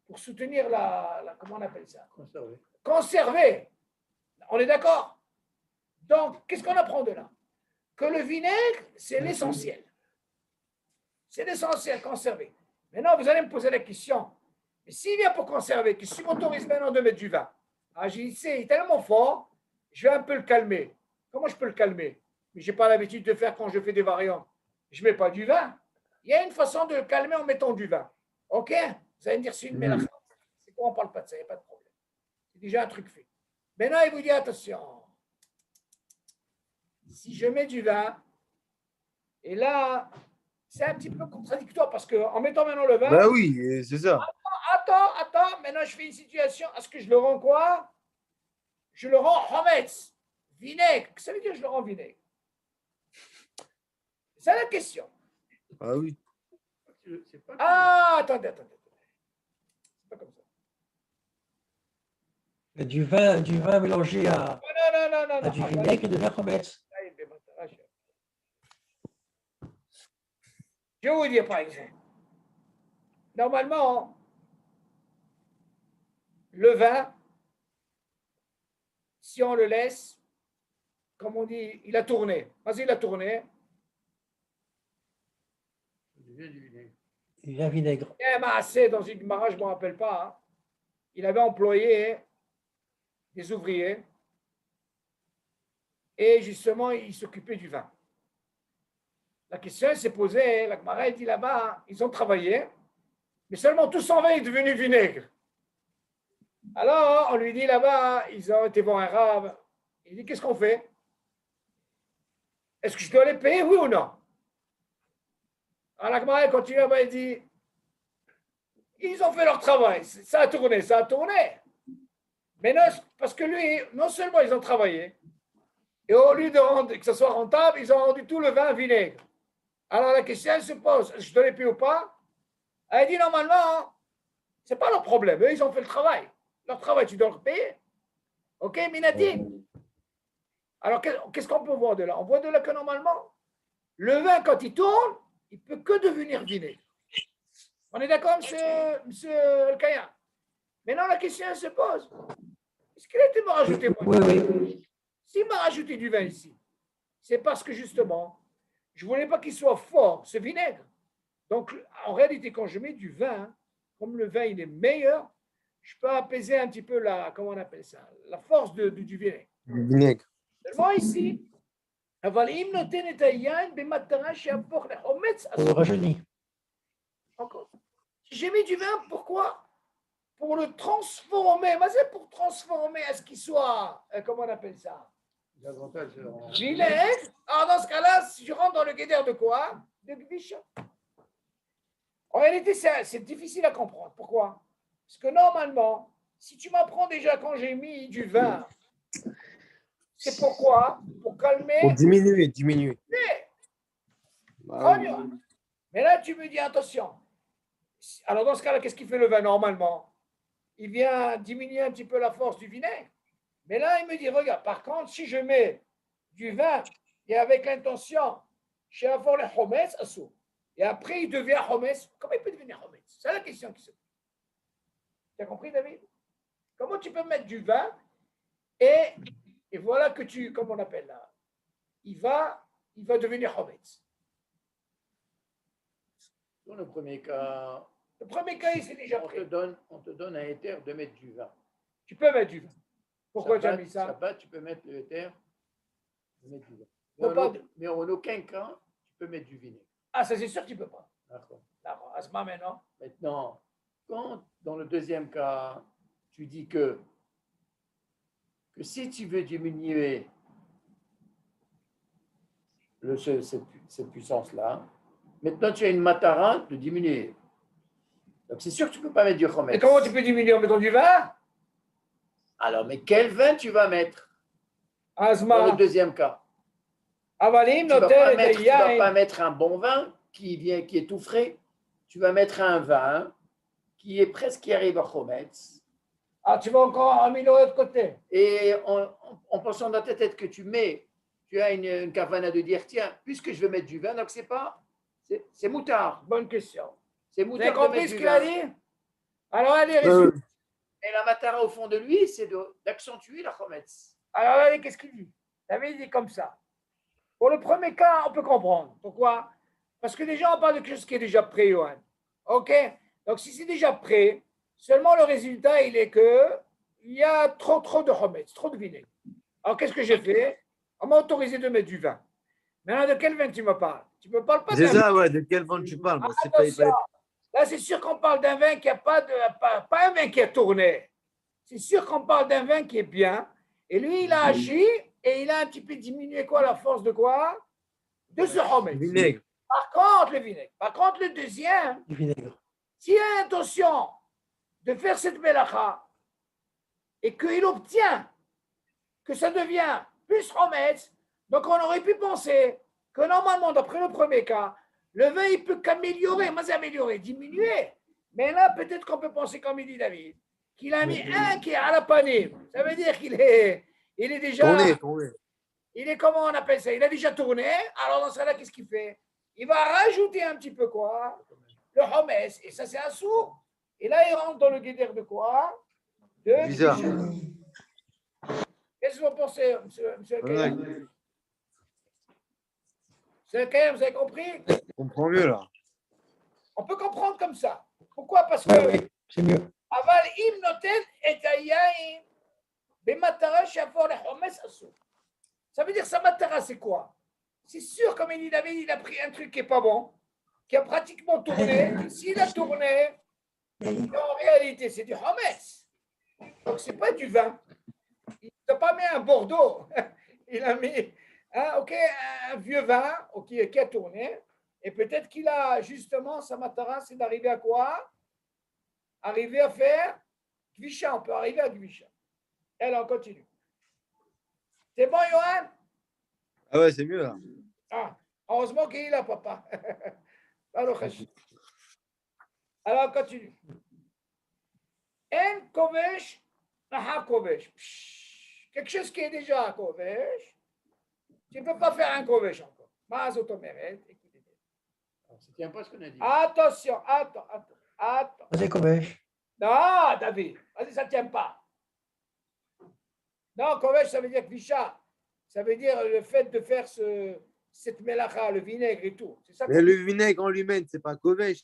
Pour soutenir comment on appelle ça? Conserver. On est d'accord? Donc, qu'est-ce qu'on apprend de là? Que le vinaigre, c'est l'essentiel. C'est l'essentiel, conserver. Maintenant, vous allez me poser la question. Mais s'il vient pour conserver, que si je m'autorise maintenant de mettre du vin, j'ai dit, c'est tellement fort, je vais un peu le calmer. Comment je peux le calmer? Mais je n'ai pas l'habitude de faire quand je fais des variantes. Je ne mets pas du vin. Il y a une façon de le calmer en mettant du vin. OK? Vous allez me dire, c'est une mélacha. C'est quoi, on ne parle pas de ça, il n'y a pas de problème. C'est déjà un truc fait. Maintenant, il vous dit, attention, si je mets du vin, et là, c'est un petit peu contradictoire parce qu'en mettant maintenant le vin. Bah oui, c'est ça. Attends, maintenant je fais une situation. Est-ce que je le rends quoi? Je le rends chometz, vinaigre. Qu'est-ce que ça veut dire je le rends vinaigre? C'est la question. Ah oui. Attendez. C'est pas comme ça. Du vin mélangé à du vinaigre de la chometz. Je vais vous dire par exemple. Normalement, le vin, si on le laisse, comme on dit, il a tourné. Vas-y, il a tourné. Il devient vinaigre. Il y a un assez dans une Gemara, je ne me rappelle pas. Hein. Il avait employé des ouvriers et justement, il s'occupait du vin. La question s'est posée, la Gemara dit là-bas, ils ont travaillé, mais seulement tout son vin est devenu vinaigre. Alors, on lui dit là-bas, ils ont été voir un rave. Il dit, qu'est-ce qu'on fait? Est-ce que je dois les payer, oui ou non? Alors, la Gemara continue là-bas, il dit, ils ont fait leur travail, ça a tourné. Mais non, parce que lui, non seulement ils ont travaillé, et au lieu de rendre que ce soit rentable, ils ont rendu tout le vin vinaigre. Alors la question elle se pose, est-ce que je dois les payer ou pas? Elle dit normalement, ce n'est pas leur problème, eux ils ont fait le travail. Leur travail, tu dois le payer. Ok, Minati? Alors qu'est-ce qu'on peut voir de là? On voit de là que normalement, le vin quand il tourne, il ne peut que devenir vinaigre. On est d'accord, monsieur El-Kaya? Maintenant la question elle se pose. Est-ce qu'il a été m'a rajouté Oui. S'il m'a rajouté du vin ici, c'est parce que justement, je ne voulais pas qu'il soit fort, ce vinaigre. Donc, en réalité, quand je mets du vin, comme le vin il est meilleur, je peux apaiser un petit peu comment on appelle ça, la force du vinaigre. Du vinaigre. Seulement ici, On le rajeunit. encore. Si j'ai mis du vin, pourquoi? Pour le transformer. Mais c'est pour transformer à ce qu'il soit, comment on appelle ça? Vinaigre. Alors dans ce cas-là, si je rentre dans le guédère de quoi? De Gvisha. En réalité, c'est difficile à comprendre. Pourquoi? Parce que normalement, si tu m'apprends déjà quand j'ai mis du vin, c'est pourquoi? Pour calmer. Pour diminuer. Ah, oui. Mais là, tu me dis, attention. Alors dans ce cas-là, qu'est-ce qu'il fait le vin normalement? Il vient diminuer un petit peu la force du vinaigre. Mais là, il me dit, regarde, par contre, si je mets du vin et avec l'intention, je vais avoir le chometz assou. Et après, il devient chometz. Comment il peut devenir chometz? C'est la question qui se pose. Tu as compris, David? Comment tu peux mettre du vin et voilà que comment on appelle là? Il va devenir chometz. Dans le premier cas, il s'est déjà pris. On te donne un éther de mettre du vin. Tu peux mettre du vin. Pourquoi tu as mis ça? Shabbat, tu peux mettre le éther de mettre du vin. Mais en aucun cas, tu peux mettre du vinaigre. Ah, ça c'est sûr que tu ne peux pas. D'accord. Asma maintenant. Maintenant, quand dans le deuxième cas, tu dis que si tu veux diminuer cette puissance-là, maintenant tu as une matara de diminuer. Donc c'est sûr que tu ne peux pas mettre du chometz. Et comment tu peux diminuer en mettant du vin? Alors, mais quel vin tu vas mettre Asma. Dans le deuxième cas. Avalim, Tu ne vas pas mettre un bon vin qui est tout frais. Tu vas mettre un vin qui arrive à chometz. Ah, tu vas encore améliorer de côté. Et en pensant dans ta tête que tu as une kavana de dire, tiens, puisque je vais mettre du vin, donc c'est moutard. Bonne question. C'est moutard. Vous avez compris ce qu'il a dit? Alors, allez, résume. Et la matara au fond de lui, c'est d'accentuer la chometz. Alors, allez, qu'est-ce qu'il dit? David dit comme ça. Pour le premier cas, on peut comprendre. Pourquoi? Parce que déjà, on parle de quelque chose qui est déjà prêt, Johan. OK? Donc, si c'est déjà prêt, Seulement, le résultat, il est que il y a trop de chometz, trop de vinaigre. Alors, qu'est-ce que j'ai fait? On m'a autorisé de mettre du vin. Maintenant, de quel vin tu me parles? Tu me parles pas C'est d'un ça, ouais, de quel vin tu parles? Moi, c'est pas, attention. Là, c'est sûr qu'on parle d'un vin qui n'a pas un vin qui a tourné. C'est sûr qu'on parle d'un vin qui est bien. Et lui, il a agi et il a un petit peu diminué quoi, la force de quoi? De ce chometz. vinaigre. Par contre, le vinaigre. Par contre, le deuxième, Du vinaigre. s'il a l'intention de faire cette melacha et qu'il obtient que ça devient plus chometz, donc on aurait pu penser que normalement, d'après le premier cas, le vin, il peut qu'améliorer, mais améliorer, diminuer. Mais là, peut-être qu'on peut penser, comme il dit David, qu'il a mis un qui est à la panim. Ça veut dire qu'il est, déjà... Tourné. Il est, comment on appelle ça? Il a déjà tourné. Alors, dans ce cas-là, qu'est-ce qu'il fait? Il va rajouter un petit peu quoi? Le chometz. Et ça, c'est un sourd. Et là, il rentre dans le guédère de quoi? De Bizarre. Qu'est-ce que vous pensez, monsieur Kayam? Monsieur Kayam, vous avez compris? On comprend mieux, là. On peut comprendre comme ça. Pourquoi? Parce que Oui, c'est mieux. Aval im noten et ayaim bematara shafor le chometz asur. Ça veut dire sa matara, c'est quoi? C'est sûr, comme il dit David, il a pris un truc qui n'est pas bon, qui a pratiquement tourné. S'il a tourné, en réalité, c'est du chometz. Donc, ce n'est pas du vin. Il n'a pas mis un Bordeaux. Il a mis un vieux vin qui a tourné. Et peut-être qu'il a justement, sa matara, c'est d'arriver à quoi? Arriver à faire Gvisha. On peut arriver à Gvisha. Elle, on continue. C'est bon, Johan? Ah ouais, c'est mieux, là. Ah, heureusement qu'il est là, papa. Alors, on continue. En kovesh, naha kovesh. Quelque chose qui est déjà un kovesh, tu ne peux pas faire un kovesh encore. Maz otomeret, écoutez bien. Ça ne tient pas ce qu'on a dit. Attention, attends. Vas-y, Kovesh. Non, David, vas-y, ça ne tient pas. Non, kovesh, ça veut dire kvisha. Ça veut dire le fait de faire cette melacha, le vinaigre et tout. C'est ça. Mais le vinaigre en lui-même, c'est pas kovesh.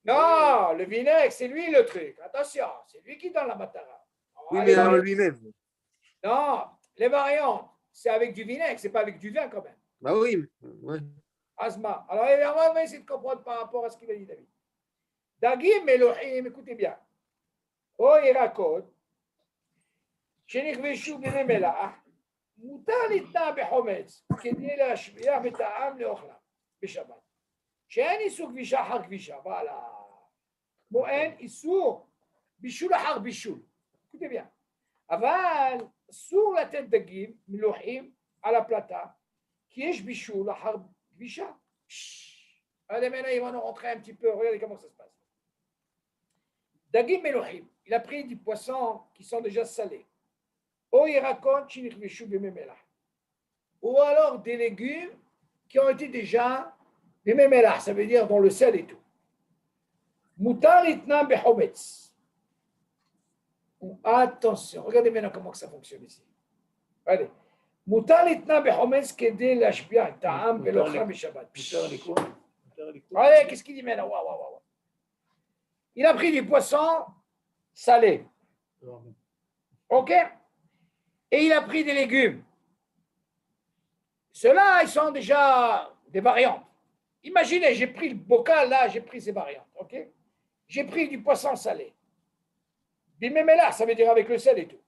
Non, le vinaigre, c'est lui le truc. Attention, c'est lui qui donne la matara. Oui, mais en lui-même. Non, les variantes, c'est avec du vinaigre, c'est pas avec du vin quand même. Bah oui, ouais. Asma. Alors, on va essayer de comprendre par rapport à ce qu'il a dit David. Dagim Elohim, écoutez bien. O Irakot, שנכבשו בימי מלח, מותר ניתנה בחומץ כדי להשביח בטעם לאוכלם בשבת. שאין איסור כבישה אחר כבישה, וואלה. כמו אין איסור בישול אחר בישול. écoutez bien. אבל אסור לתת דגים מלוחים על הפלטה, כי יש בישול אחר כבישה. Allez, maintenant, ils vont nous rentrer un petit peu. Regardez comment ça se passe. Dagim Elohim, il a pris du poisson qui sont déjà salés. Ou alors des légumes qui ont été déjà bememelah, ça veut dire dans le sel et tout. Mutar itna behometz. Attention, regardez maintenant comment ça fonctionne ici. Allez. Mutar itna behometz kedé lashbiah ta'am velocham beshabbat. Allez, qu'est-ce qu'il dit maintenant? Waouh. Il a pris du poisson salé. OK? Et il a pris des légumes. Ceux-là, ils sont déjà des variantes. Imaginez, j'ai pris le bocal, là, j'ai pris ces variantes. OK? J'ai pris du poisson salé. Bimemela, ça veut dire avec le sel et tout.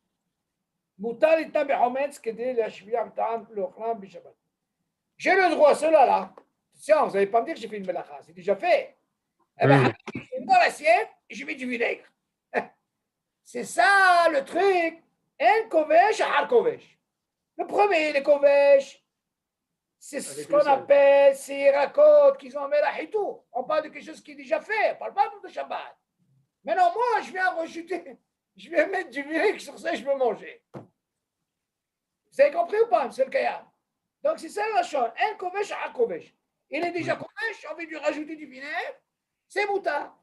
J'ai le droit, ceux-là, là. Tiens, vous n'allez pas me dire que j'ai fait une melacha, c'est déjà fait. Eh bien, dans l'assiette, je mets du vinaigre. C'est ça le truc. Un kovesh, un kovesh. Le premier, les kovesh, c'est ce qu'on appelle ces racotes qu'ils ont mélangé et tout. On parle de quelque chose qui est déjà fait. On ne parle pas de Shabbat. Maintenant, moi, je viens rajouter, je vais mettre du vinaigre sur ça et je vais manger. Vous avez compris ou pas, M. Kayam? Donc, c'est ça la chose. Un kovesh, un kovesh. Il est déjà kovesh, j'ai envie de lui rajouter du vinaigre. C'est mouta.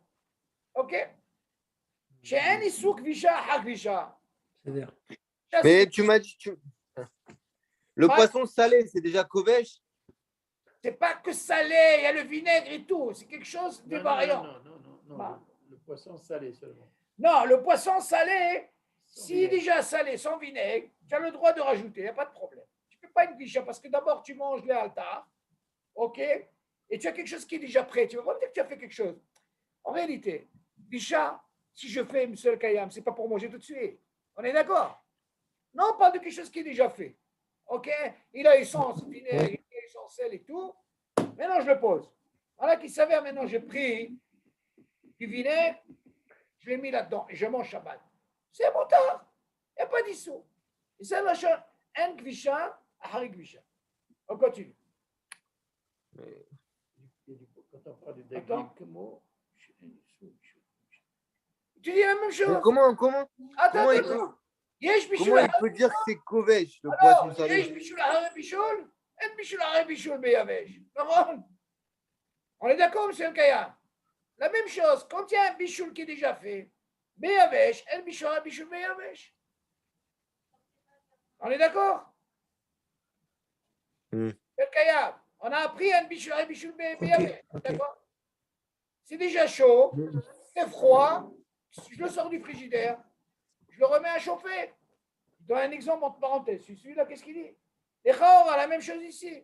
OK? J'ai un issouk visha, hak visha. C'est-à-dire. Mais tu m'as dit, le poisson salé, c'est déjà kovesh? C'est pas que salé, il y a le vinaigre et tout. C'est quelque chose de variant. Non. Le poisson salé seulement. Non, le poisson salé, s'il est déjà salé sans vinaigre, tu as le droit de rajouter, il n'y a pas de problème. Tu ne fais pas une bicha parce que d'abord tu manges les altar, ok, et tu as quelque chose qui est déjà prêt. Tu ne vas pas me dire que tu as fait quelque chose. En réalité, bicha, si je fais une seule kayam, ce n'est pas pour manger tout de suite. On est d'accord? Non, on parle de quelque chose qui est déjà fait. Ok, il a essence, vinaigre, il a essence, sel et tout. Maintenant, je le pose. Voilà qu'il s'avère, maintenant, j'ai pris du vinaigre, je l'ai mis là-dedans et je mange Shabbat. C'est moutard. Il n'y a pas d'issue. Et ça, la chose, un kvisha, ahari kvisha. On continue. Quand on parle de Attends, dagim, que mot. Tu dis la même chose. Comment Attends, il attends. comment il peut dire que c'est kovesh, le poisson salé? יש בישול אחרי בישול? אין בישול אחרי בישול ביבש, נכון? On est d'accord, monsieur Kaya? La même chose, quand il y a un bichoul qui est déjà fait, ביבש, אין בישול אחרי בישול ביבש. On est d'accord? Monsieur Kaya, on a appris un bichoul אחרי בישול ביבש, d'accord? C'est déjà chaud, c'est froid, je le sors du frigidaire, je le remets à chauffer. Je donne un exemple entre parenthèses. Celui-là, qu'est-ce qu'il dit? Les Chaor, la même chose ici.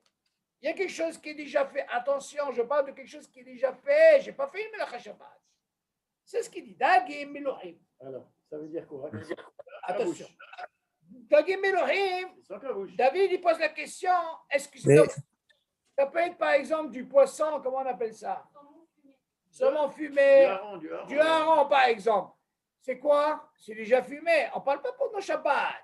Il y a quelque chose qui est déjà fait. Attention, je parle de quelque chose qui est déjà fait. Je n'ai pas fait une Melacha Shabbat. C'est ce qu'il dit. Dagim Melohim. alors, ça veut dire quoi? Attention. Dagim Melohim. David, il pose la question, est-ce que ça peut être par exemple du poisson, comment on appelle ça? Saumon fumé. Du hareng, par exemple. C'est quoi? C'est déjà fumé. On ne parle pas pour nos Shabbat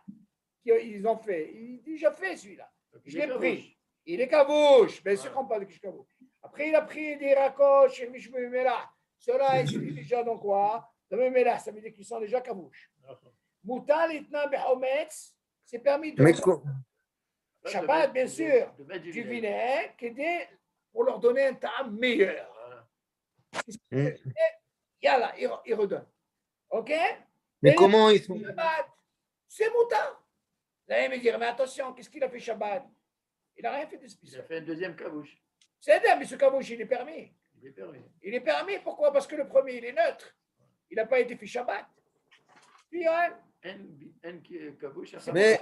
qu'ils ont fait. Il est déjà fait celui-là. Je l'ai pris. Il est kavouche. Bien sûr qu'on parle de kavouche. Après, il a pris des rakosh et mishmemela. Ceux-là, ils sont déjà dans quoi? Dans le méla, ça veut dire qu'ils sont déjà kavouche. Moutal itna behometz, c'est permis de Shabbat, bien sûr, du vinaigre pour leur donner un temps meilleur. Yalla, il redonne. OK? Mais comment ils sont? Shabbat, c'est moutard. Vous allez me dire, mais attention, qu'est-ce qu'il a fait Shabbat? Il n'a rien fait de spécial. Il a fait un deuxième kavouche. C'est bien, mais ce kavouche, il est permis. Il est permis. Il est permis, pourquoi? Parce que le premier, il est neutre. Il n'a pas été fait Shabbat. Puis, hein? Un kavouche. Mais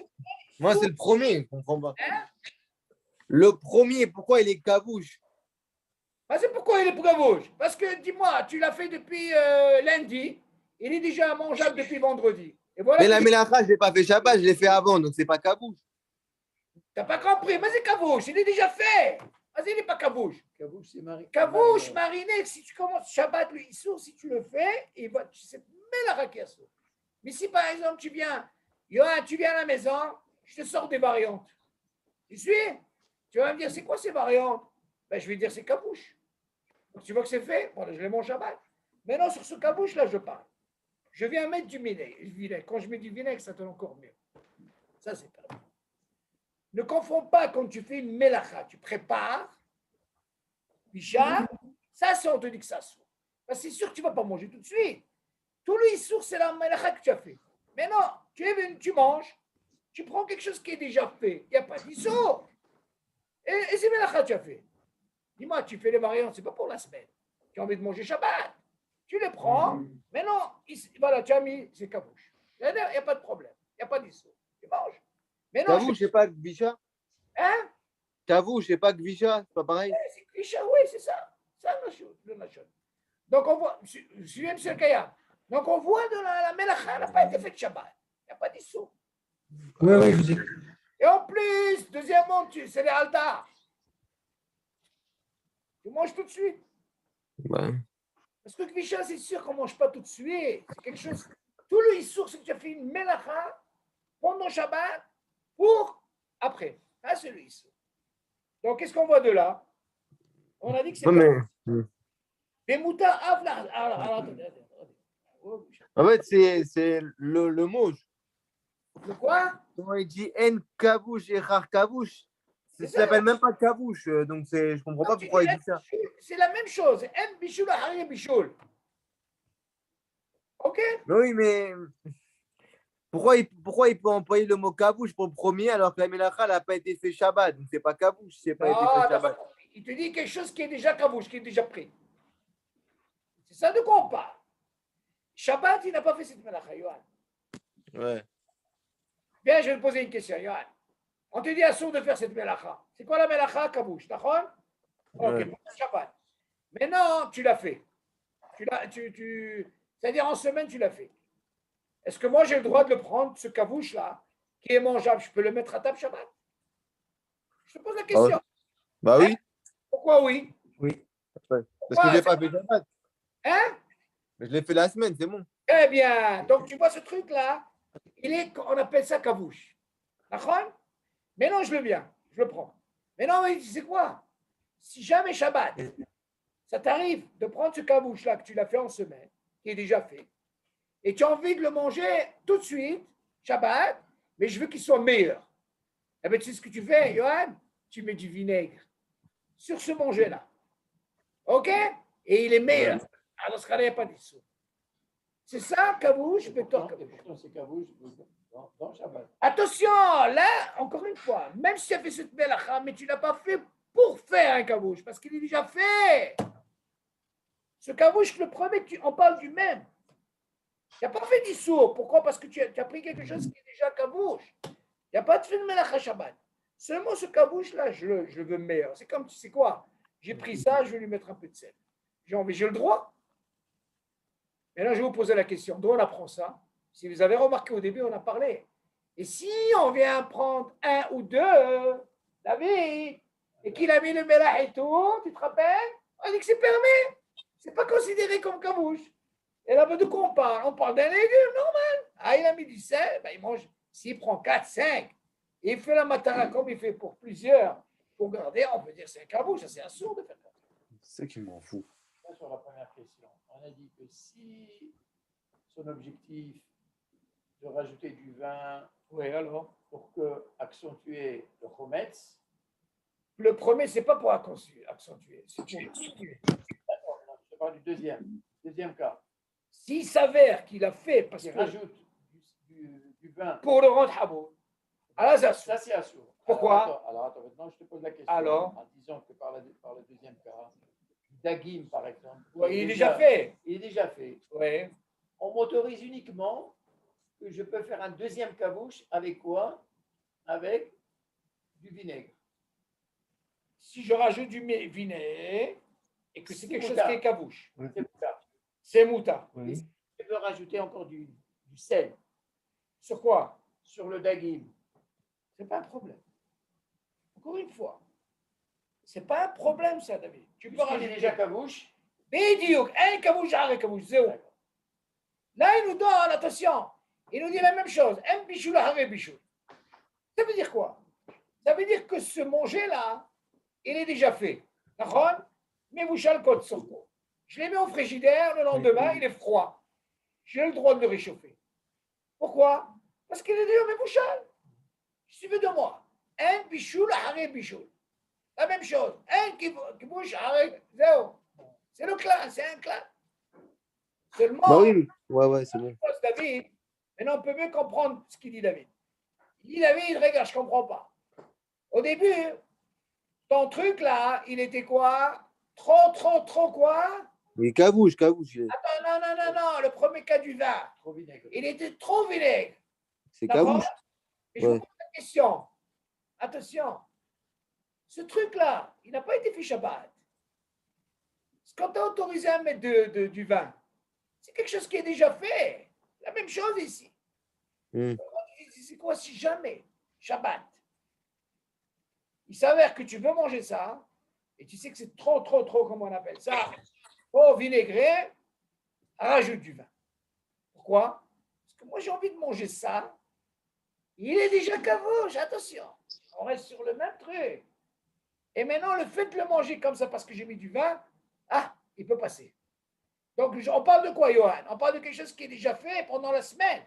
moi, c'est le premier, je ne comprends pas. Hein? Le premier, pourquoi il est kavouche? C'est pourquoi il est kavouche? Parce que, dis-moi, tu l'as fait depuis lundi. Il est déjà mangeable depuis vendredi. Et voilà. Mais la mélacha, je ne l'ai pas fait Shabbat, je l'ai fait avant, donc ce n'est pas kabouche. Tu n'as pas compris, mais c'est kavouche, il est déjà fait. Vas-y, il n'est pas kavouche. Kavouche, c'est mariné. Kavouche, mariné, si tu commences Shabbat, le issour, si tu le fais, c'est mélacha qui est. Mais si par exemple tu viens, Yoann, tu viens à la maison, je te sors des variantes. Tu suis? Tu vas me dire, c'est quoi ces variantes? Ben, je vais dire, c'est kavouche. Donc tu vois que c'est fait? Bon, je les mange Shabbat. Maintenant, sur ce kavouche, là, je parle. Je viens mettre du vinaigre. Quand je mets du vinaigre, ça donne encore mieux. Ça, c'est pas. Ne confonds pas quand tu fais une mélacha. Tu prépares, Bicha, ça, c'est on te dit que ça sort. Parce que c'est sûr que tu ne vas pas manger tout de suite. Tout le issour, c'est la mélacha que tu as fait. Mais non, tu es venu, tu manges, tu prends quelque chose qui est déjà fait. Il n'y a pas d'issour. Et c'est mélacha que tu as fait. Dis-moi, tu fais les variantes, ce n'est pas pour la semaine. Tu as envie de manger Shabbat. Tu les prends, mais non, voilà, tu as mis, c'est kabouche. Il n'y a pas de problème, il n'y a pas d'issue. Tu manges. Kabouche, c'est pas Gvisha? Hein? Kabouche, c'est pas Gvisha, c'est pas pareil? C'est Gvisha, oui, c'est ça. Ça, le nation. Donc, on voit, suivez M. Kaya. Donc, on voit de la mélacha, elle n'a pas été faite Shabbat. Il n'y a pas d'issue. Oui, je vous écoute. Et en plus, deuxièmement, c'est les altars. Tu manges tout de suite. Ouais. Parce que Gvisha, c'est sûr qu'on ne mange pas tout de suite. C'est quelque chose. Tout le issour, c'est que tu as fait une mélacha pendant Shabbat pour après. Ah, c'est le issour. Donc, qu'est-ce qu'on voit de là? On a dit que c'est. Des moutons en fait, c'est le mot. Le quoi? Comment il dit en kabouche et rare kabouche? Ça ne s'appelle même pas kabouche. Donc, je ne comprends pas pourquoi il dit ça. C'est la même chose. En bichoul, hari bichoul. OK? Oui, mais pourquoi il peut employer le mot kabouche pour le premier alors que la mélacha n'a pas été fait Shabbat? Donc, ce n'est pas kabouche, c'est pas été fait Shabbat. Il te dit quelque chose qui est déjà kabouche, qui est déjà pris. C'est ça de quoi on parle. Shabbat, il n'a pas fait cette melacha, Yohan. Ouais. Bien, je vais te poser une question, Yohan. On te dit assour de faire cette melacha. C'est quoi la melacha, kabouche, d'accord? Ok, pour le Shabbat. Maintenant, tu l'as fait. C'est-à-dire en semaine, tu l'as fait. Est-ce que moi, j'ai le droit de le prendre, ce kabouche-là, qui est mangeable, je peux le mettre à table Shabbat? Je te pose la question. Bah oui. Pourquoi oui? Oui. Parce que je l'ai pas fait Shabbat. Hein? Mais je l'ai fait la semaine, c'est bon. Très bien. Donc, tu vois ce truc-là, on appelle ça kabouche. D'accord? Maintenant, je le viens. Je le prends. Maintenant, tu sais quoi? Si jamais Shabbat, ça t'arrive de prendre ce kabouche-là que tu l'as fait en semaine, qui est déjà fait, et tu as envie de le manger tout de suite, Shabbat, mais je veux qu'il soit meilleur. Eh bien, tu sais ce que tu fais, Johan? Tu mets du vinaigre sur ce manger-là. OK? Et il est meilleur. Alors, ce cas-là, il n'y a pas d'issue. C'est ça, kabouche, mais toi, pourtant, c'est kabouche dans Shabbat. Attention, là, encore une fois, même si tu as fait cette melacha, mais tu ne l'as pas fait pour faire un kabouche, parce qu'il est déjà fait. Ce kabouche, le premier, on parle du même. Tu n'as pas fait d'issour. Pourquoi? Parce que tu as pris quelque chose qui est déjà kabouche. Il n'y a pas de fait de melacha Shabbat. Seulement ce kabouche-là, je le veux meilleur. C'est comme, tu sais quoi? J'ai pris ça, je vais lui mettre un peu de sel. J'ai le droit. Maintenant, je vais vous poser la question. D'où on apprend ça? Si vous avez remarqué au début, on a parlé. Et si on vient prendre un ou deux, David, et qu'il a mis le mélange et tout, tu te rappelles? On dit que c'est permis. Ce n'est pas considéré comme kabouche. Et là, de quoi on parle? On parle d'un légume normal. Ah, il a mis du sel, ben, il mange. S'il prend 4, 5, et il fait la matara comme il fait pour plusieurs, pour garder, on peut dire que c'est un kabouche. Ça, c'est absurde de faire ça. C'est ça qui m'en fout. Sur la première question, on a dit que si son objectif de rajouter du vin, oui, alors, pour que accentuer le chometz, le premier, c'est pas pour accentuer, c'est pour continuer. D'accord, je parle du deuxième cas. S'il s'avère qu'il a fait parce qu'il rajoute du vin pour le rendre habou, alors ça c'est assourd. Pourquoi? Alors attends, maintenant je te pose la question. Alors, en disant que par le deuxième cas, Dagim par exemple. Ouais, il est déjà fait. Il est déjà fait. Ouais. On m'autorise uniquement que je peux faire un deuxième kabouche avec quoi? Avec du vinaigre. Si je rajoute du vinaigre et que c'est quelque chose qui est kabouche, c'est mouta. C'est mouta. Oui. Si je veux rajouter encore du sel. Sur quoi? Sur le dagim. C'est pas un problème. Encore une fois. C'est pas un problème, ça, David. Tu peux rajouter déjà kabouche. Bidiouk, un kabouche, un kabouche, zéro. Là, il nous donne, attention, il nous dit la même chose. Un bichoul, un bichoul. Ça veut dire quoi? Ça veut dire que ce manger-là, il est déjà fait. D'accord? Mais vous le code sur quoi? Je l'ai mis au frigidaire, le lendemain, il est froid. J'ai le droit de le réchauffer. Pourquoi? Parce qu'il est déjà mes bouchal. Je veux de moi. Un bichoul, un bichoul. La même chose. Un qui bouge avec zéro. C'est le clan, c'est un clan. Seulement, bah oui. Ouais, c'est bon. David, maintenant on peut mieux comprendre ce qu'il dit David. Il dit David, regarde, je ne comprends pas. Au début, ton truc là, il était quoi? Trop quoi? Mais kabouche. Attends, non, le premier cas du vin. Trop vinaigre. Il était trop vinaigre. C'est kabouche. Et je vous pose la question. Attention. Ce truc-là, il n'a pas été fait Shabbat. Quand tu as autorisé à mettre du vin, c'est quelque chose qui est déjà fait. La même chose ici. C'est quoi si jamais, Shabbat, il s'avère que tu veux manger ça, et tu sais que c'est trop, comment on appelle ça, trop vinaigré, rajoute du vin. Pourquoi? Parce que moi, j'ai envie de manger ça. Il est déjà kabouche, attention. On reste sur le même truc. Et maintenant, le fait de le manger comme ça parce que j'ai mis du vin, il peut passer. Donc, on parle de quoi, Johan? On parle de quelque chose qui est déjà fait pendant la semaine.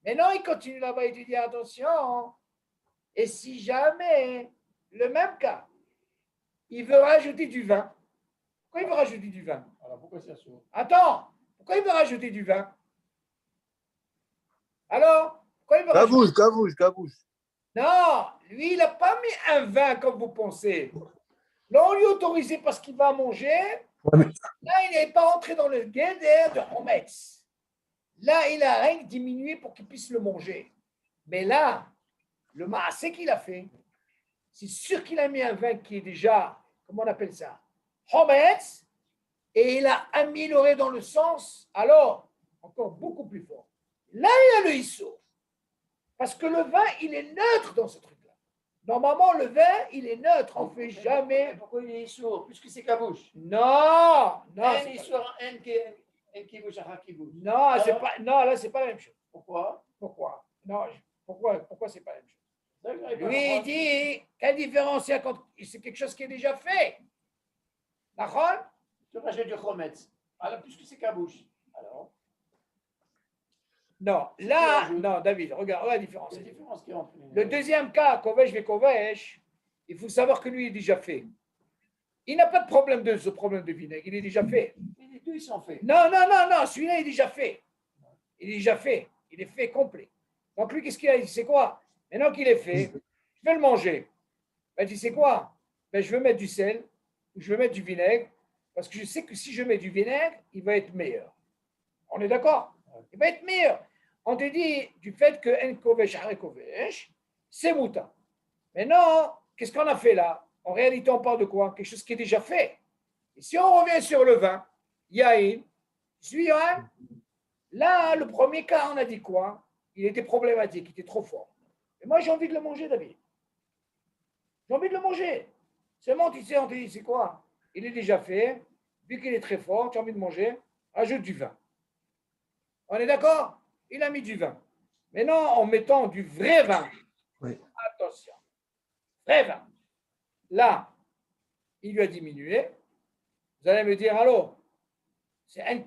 Maintenant, il continue là-bas et tu dis, attention, et si jamais, le même cas, il veut rajouter du vin, pourquoi il veut rajouter du vin? Alors, pourquoi c'est assourd? Attends, pourquoi il veut rajouter du vin? Alors, pourquoi il veut kabouche. Non, lui, il n'a pas mis un vin comme vous pensez. Là, on lui a autorisé parce qu'il va manger Là, il n'est pas entré dans le guéder de Hometz. Là, il a rien diminué pour qu'il puisse le manger. Mais là, le maasé qu'il a fait, c'est sûr qu'il a mis un vin qui est déjà, comment on appelle ça, Hometz, et il a amélioré dans le sens, alors, encore beaucoup plus fort. Là, il y a le Issur. Parce que le vin, il est neutre dans ce truc-là. Normalement, le vin, il est neutre. On ne fait jamais. Pourquoi il est Issur? Puisque c'est Kabouche. Non, non. Un Issur, un Kibouche, un Kibouche. Non, c'est pas, non, là, c'est pas la même chose. Pourquoi? Pourquoi? Non, pourquoi c'est pas la même chose? Lui, il dit. dit, quelle différence il y a quand c'est quelque chose qui est déjà fait? D'accord? Tu rajoutes du Chometz. Alors, puisque c'est Kabouche. Alors? Non, là, non, David, regarde la différence. C'est la différence qui est entre Le deuxième cas, Kovesh Vekovesh, il faut savoir que lui est déjà fait. Il n'a pas de problème de ce problème de vinaigre, il est déjà fait. Les deux, ils sont faits. Non, celui-là est déjà fait. Il est déjà fait. Il est fait complet. Donc lui, qu'est-ce qu'il a dit? C'est quoi? Maintenant qu'il est fait, je vais le manger. Ben, tu sais quoi? Ben, je vais mettre du sel, ou je vais mettre du vinaigre, parce que je sais que si je mets du vinaigre, il va être meilleur. On est d'accord? Il va être meilleur. On te dit du fait que En Kovesh, Hare Kovesh, c'est Mouta. Maintenant, qu'est-ce qu'on a fait là? En réalité, on parle de quoi? Quelque chose qui est déjà fait. Et si on revient sur le vin, Yahin, suis Yohan? Là, le premier cas, on a dit quoi? Il était problématique, il était trop fort. Et moi, j'ai envie de le manger, David. J'ai envie de le manger. Seulement, tu sais, on te dit, c'est quoi? Il est déjà fait. Vu qu'il est très fort, tu as envie de manger, ajoute du vin. On est d'accord? Il a mis du vin. Maintenant, en mettant du vrai vin. Oui. Attention. Vrai vin. Là, il lui a diminué. Vous allez me dire, allô, c'est un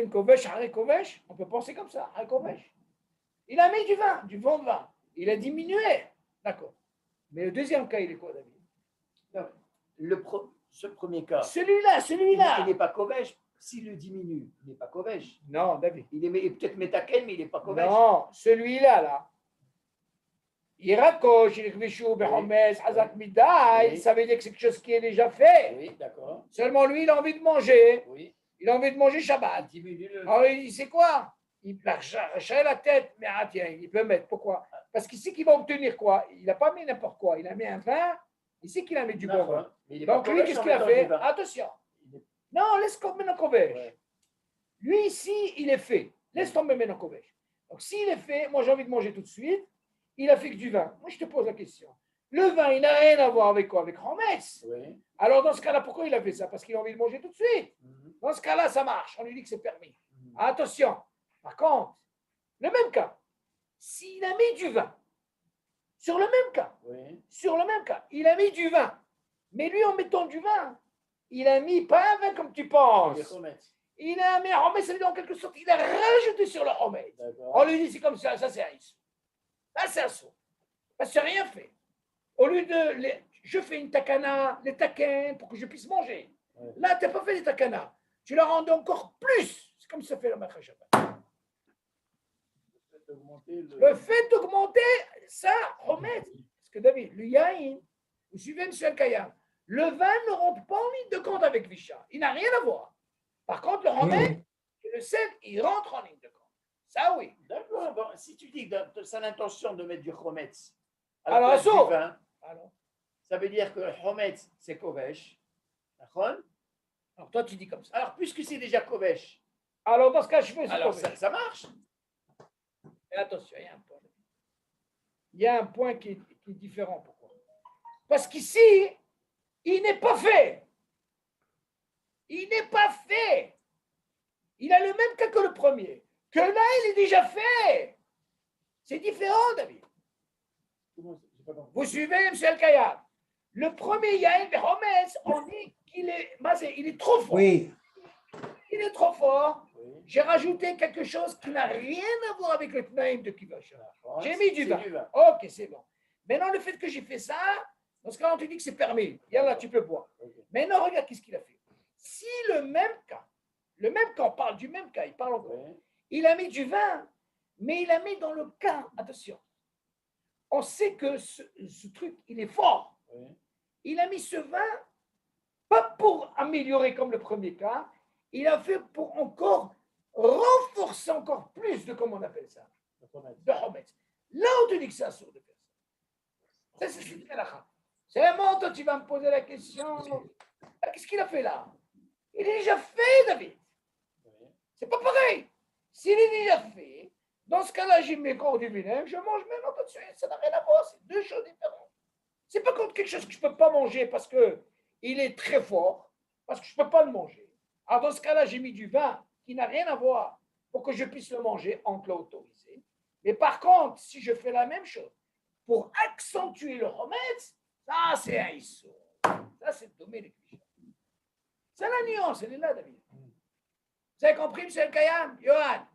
kovesh, un kovesh. On peut penser comme ça, un kovesh. Il a mis du bon vin. Il a diminué. D'accord. Mais le deuxième cas, il est quoi, David? Ce premier cas. Celui-là. Il n'est pas kovesh. S'il le diminue, il n'est pas kovesh. Non, David. Il est peut-être métaken, mais il n'est pas kovesh. Non, celui-là, là. Irakosh, Irkvishu, Behomes, Hazak Midai, ça veut dire que c'est quelque chose qui est déjà fait. Oui, d'accord. Seulement lui, il a envie de manger. Oui. Il a envie de manger Shabbat. Alors il dit, c'est quoi? Il a arraché la tête, mais ah, tiens, il peut mettre. Pourquoi? Parce qu'il sait qu'il va obtenir quoi? Il n'a pas mis n'importe quoi. Il a mis un vin, il sait qu'il a mis du bon vin. Donc lui, qu'est-ce qu'il a fait? Attention. Non, laisse tomber notre Kovesh. Ouais. Lui, ici, il est fait. Laisse tomber maintenant Kovesh. Donc s'il est fait, moi j'ai envie de manger tout de suite. Il a fait que du vin. Moi, je te pose la question. Le vin, il n'a rien à voir avec quoi? Avec Hometz. Oui. Alors, dans ce cas-là, pourquoi il a fait ça? Parce qu'il a envie de manger tout de suite. Dans ce cas-là, ça marche. On lui dit que c'est permis. Attention. Par contre, le même cas, s'il a mis du vin, sur le même cas, il a mis du vin. Mais lui, en mettant du vin, il a mis pas un vin comme tu penses. Il a mis Hometz, ça veut dire en quelque sorte, il a rajouté sur le Hometz. On lui dit, c'est comme ça c'est un issue. Là, c'est un saut. Parce que c'est rien fait. Au lieu de. Je fais une takana, les taquins, pour que je puisse manger. Ouais. Là, tu n'as pas fait les takana. Tu l'as rendu encore plus. C'est comme ça fait le Maître Shabbat. Le fait d'augmenter, ça, remet. Parce que David, le yaïn, vous suivez M. Al-Kayam, le vin ne rentre pas en ligne de compte avec Visha. Il n'a rien à voir. Par contre, le remet, le sel, il rentre en ligne de compte. Ça, oui. D'accord. Bon, si tu dis que c'est l'intention de mettre du chometz, alors, du vin, ça veut dire que le chometz, c'est kovesh. D'accord? Alors, toi, tu dis comme ça. Alors, puisque c'est déjà kovesh, alors dans ce cas, je fais alors ça marche. Et attention, il y a un point. Il y a un point qui est différent. Pourquoi? Parce qu'ici, il n'est pas fait. Il n'est pas fait. Il a le même cas que le premier. Que là, il est déjà fait. C'est différent, David. Vous suivez, M. El-Kayab? Le premier Yael Behomes, on dit qu'il est masé, il est trop fort. Oui. Il est trop fort. Oui. J'ai rajouté quelque chose qui n'a rien à voir avec le Tnaïm de Kivash. J'ai mis du vin. Ok, c'est bon. Maintenant, le fait que j'ai fait ça, dans ce cas, on te dit que c'est permis. Là, tu peux boire. Okay. Maintenant, regarde qu'est-ce qu'il a fait. Si le même cas, on parle du même cas, il parle encore. Oui. Il a mis du vin, mais il a mis dans le cas, attention, on sait que ce truc, il est fort. Oui. Il a mis ce vin Pas pour améliorer comme le premier cas, il a fait pour encore renforcer encore plus de, comment on appelle ça, de Hometz. Là, on te dit que c'est assourd de faire ça. Ça, c'est une halakha. C'est bon, toi, tu vas me poser la question. Qu'est-ce qu'il a fait là? Il est déjà fait, David. C'est pas pareil. S'il est déjà fait, dans ce cas-là, j'ai mes corps du vinaigre, je mange maintenant tout de suite. Ça n'a rien à voir. C'est deux choses différentes. C'est pas contre quelque chose que je ne peux pas manger parce qu'il est très fort, parce que je ne peux pas le manger. Alors, dans ce cas-là, j'ai mis du vin qui n'a rien à voir pour que je puisse le manger en clos autorisé. Mais par contre, si je fais la même chose pour accentuer le hometz, ça, c'est un issou. Ça, c'est dommer les clichés. C'est la nuance, elle est là, David. Vous avez compris, M. Kayam? Johan?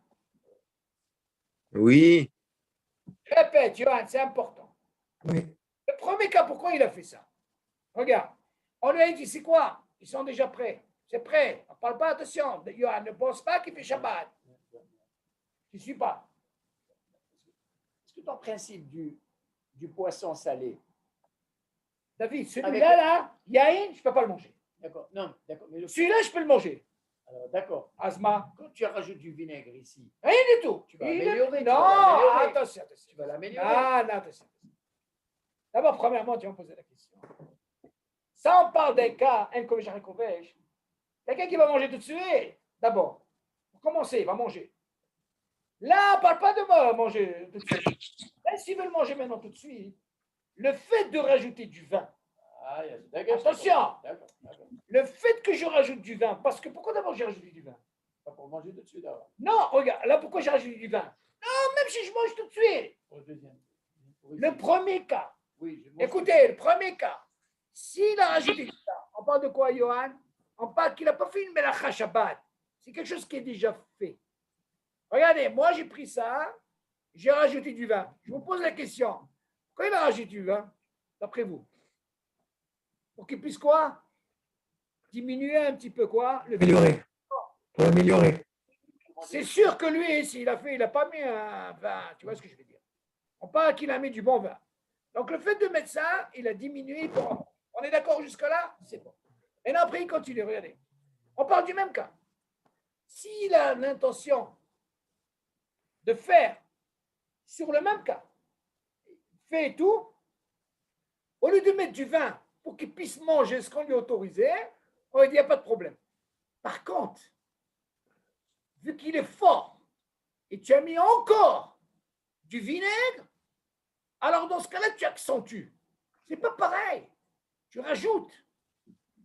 Oui. Je répète, Johan, c'est important. Oui. Le premier cas, pourquoi il a fait ça? Regarde, on lui a dit, c'est quoi? Ils sont déjà prêts. C'est prêt. On ne parle pas, attention. Johan, ne pense pas qu'il fait Shabbat. Je ne suis pas. Est-ce que ton principe du poisson salé, David, celui-là, là, Yahin, je ne peux pas le manger. d'accord, non, d'accord. Mais Celui-là, je peux le manger. alors, d'accord. Asma. Quand tu rajoutes du vinaigre ici, Rien du tout. tu vas améliorer. Non, attention. Tu vas l'améliorer. Ah, non, attention. D'abord, premièrement, tu vas me poser la question. Ça, on parle d'un cas, un Kovesh, quelqu'un qui va manger tout de suite. D'abord, pour commencer, il va manger. Là, on ne parle pas de manger tout de suite. Là, s'il veut le manger maintenant tout de suite, le fait de rajouter du vin, attention, le fait que je rajoute du vin, parce que pourquoi d'abord j'ai rajouté du vin? Pas pour manger tout de suite alors. Non, regarde, là pourquoi j'ai rajouté du vin? Non, même si je mange tout de suite. Pour le deuxième. Le premier cas, Oui, écoutez, le premier cas, s'il a rajouté du vin, on parle de quoi, Johan? On parle qu'il n'a pas fait une melacha Shabbat. C'est quelque chose qui est déjà fait. Regardez, moi j'ai pris ça, j'ai rajouté du vin. Je vous pose la question. Pourquoi il a rajouté du vin, d'après vous? Pour qu'il puisse quoi? Diminuer un petit peu quoi? Améliorer. Pour améliorer. C'est sûr que lui, s'il a fait, il n'a pas mis un vin. Tu vois ce que je veux dire? On parle qu'il a mis du bon vin. Donc le fait de mettre ça, il a diminué. On est d'accord jusque-là? C'est bon. Et là, après, il continue. Regardez. On parle du même cas. S'il a l'intention de faire sur le même cas, fait tout, au lieu de mettre du vin pour qu'il puisse manger ce qu'on lui a autorisé, on lui dit, il n'y a pas de problème. Par contre, vu qu'il est fort, et tu as mis encore du vinaigre, alors dans ce cas-là, tu accentues. C'est pas pareil. Tu rajoutes.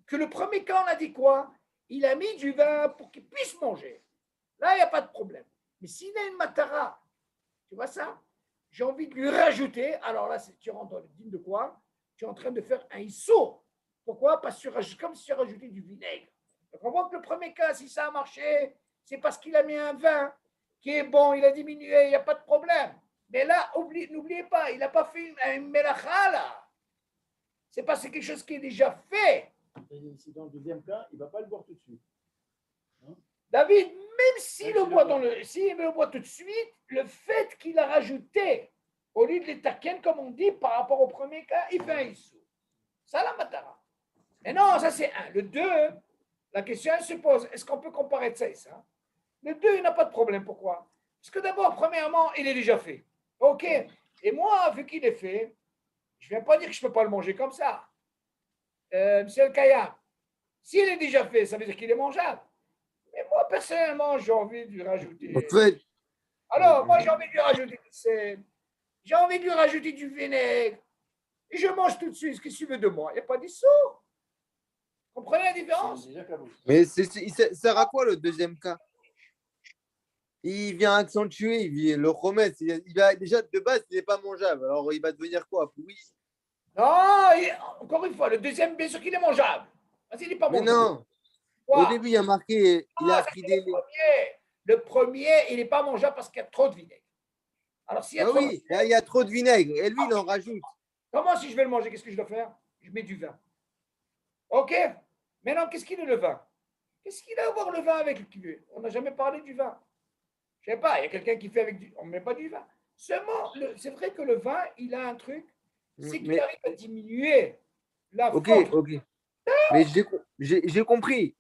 Que le premier cas, on a dit quoi? Il a mis du vin pour qu'il puisse manger. Là, il n'y a pas de problème. Mais s'il a une matara, tu vois ça? J'ai envie de lui rajouter. Alors là, tu rentres dans le dîme de quoi? Tu es en train de faire un issour. Pourquoi? Parce que comme si tu as rajouté du vinaigre. Donc on voit que le premier cas, si ça a marché, c'est parce qu'il a mis un vin qui est bon, il a diminué, il n'y a pas de problème. Mais là, n'oubliez pas, il n'a pas fait une melacha là. C'est parce que c'est quelque chose qui est déjà fait. Si dans le deuxième cas, il ne va pas le boire tout de suite. Non? David, même s'il le boit tout de suite, le fait qu'il a rajouté, au lieu de l'étaken, comme on dit, par rapport au premier cas, il fait un issou. Ça, la matara. Et non, ça c'est un. Le 2, la question se pose, est-ce qu'on peut comparer ça et ça? Le 2, il n'a pas de problème. Pourquoi? Parce que d'abord, premièrement, il est déjà fait. OK. Et moi, vu qu'il est fait, je ne viens pas dire que je ne peux pas le manger comme ça. Monsieur le Kayam, s'il est déjà fait, ça veut dire qu'il est mangeable. Mais moi, personnellement, j'ai envie de lui rajouter. En fait, alors, moi, j'ai envie de lui rajouter du sel. J'ai envie de lui rajouter du vinaigre. Et je mange tout de suite ce que tu veux de moi. Il n'y a pas d'issou. Comprenez la différence? Mais il sert à quoi le deuxième cas? Il vient accentuer, le remet. Déjà, de base, il n'est pas mangeable. Alors, il va devenir quoi? Pourri? Non, encore une fois, le deuxième, bien sûr qu'il est mangeable. Parce qu'il n'est pas Mais mangeable. non. Au début, il y a marqué, il a pris des... Le premier, il n'est pas mangeable parce qu'il y a trop de vinaigre. Alors, s'il y a trop oui, là, il y a trop de vinaigre. Et lui, il en rajoute. Comment, si je vais le manger, qu'est-ce que je dois faire? Je mets du vin. OK? Maintenant, qu'est-ce qu'il est le vin? Qu'est-ce qu'il a à voir le vin avec le kiwi? On n'a jamais parlé du vin. Je ne sais pas, il y a quelqu'un qui fait avec du... On ne met pas du vin. Seulement, c'est vrai que le vin, il a un truc, c'est qu'il arrive à diminuer la force. OK. Mais j'ai compris.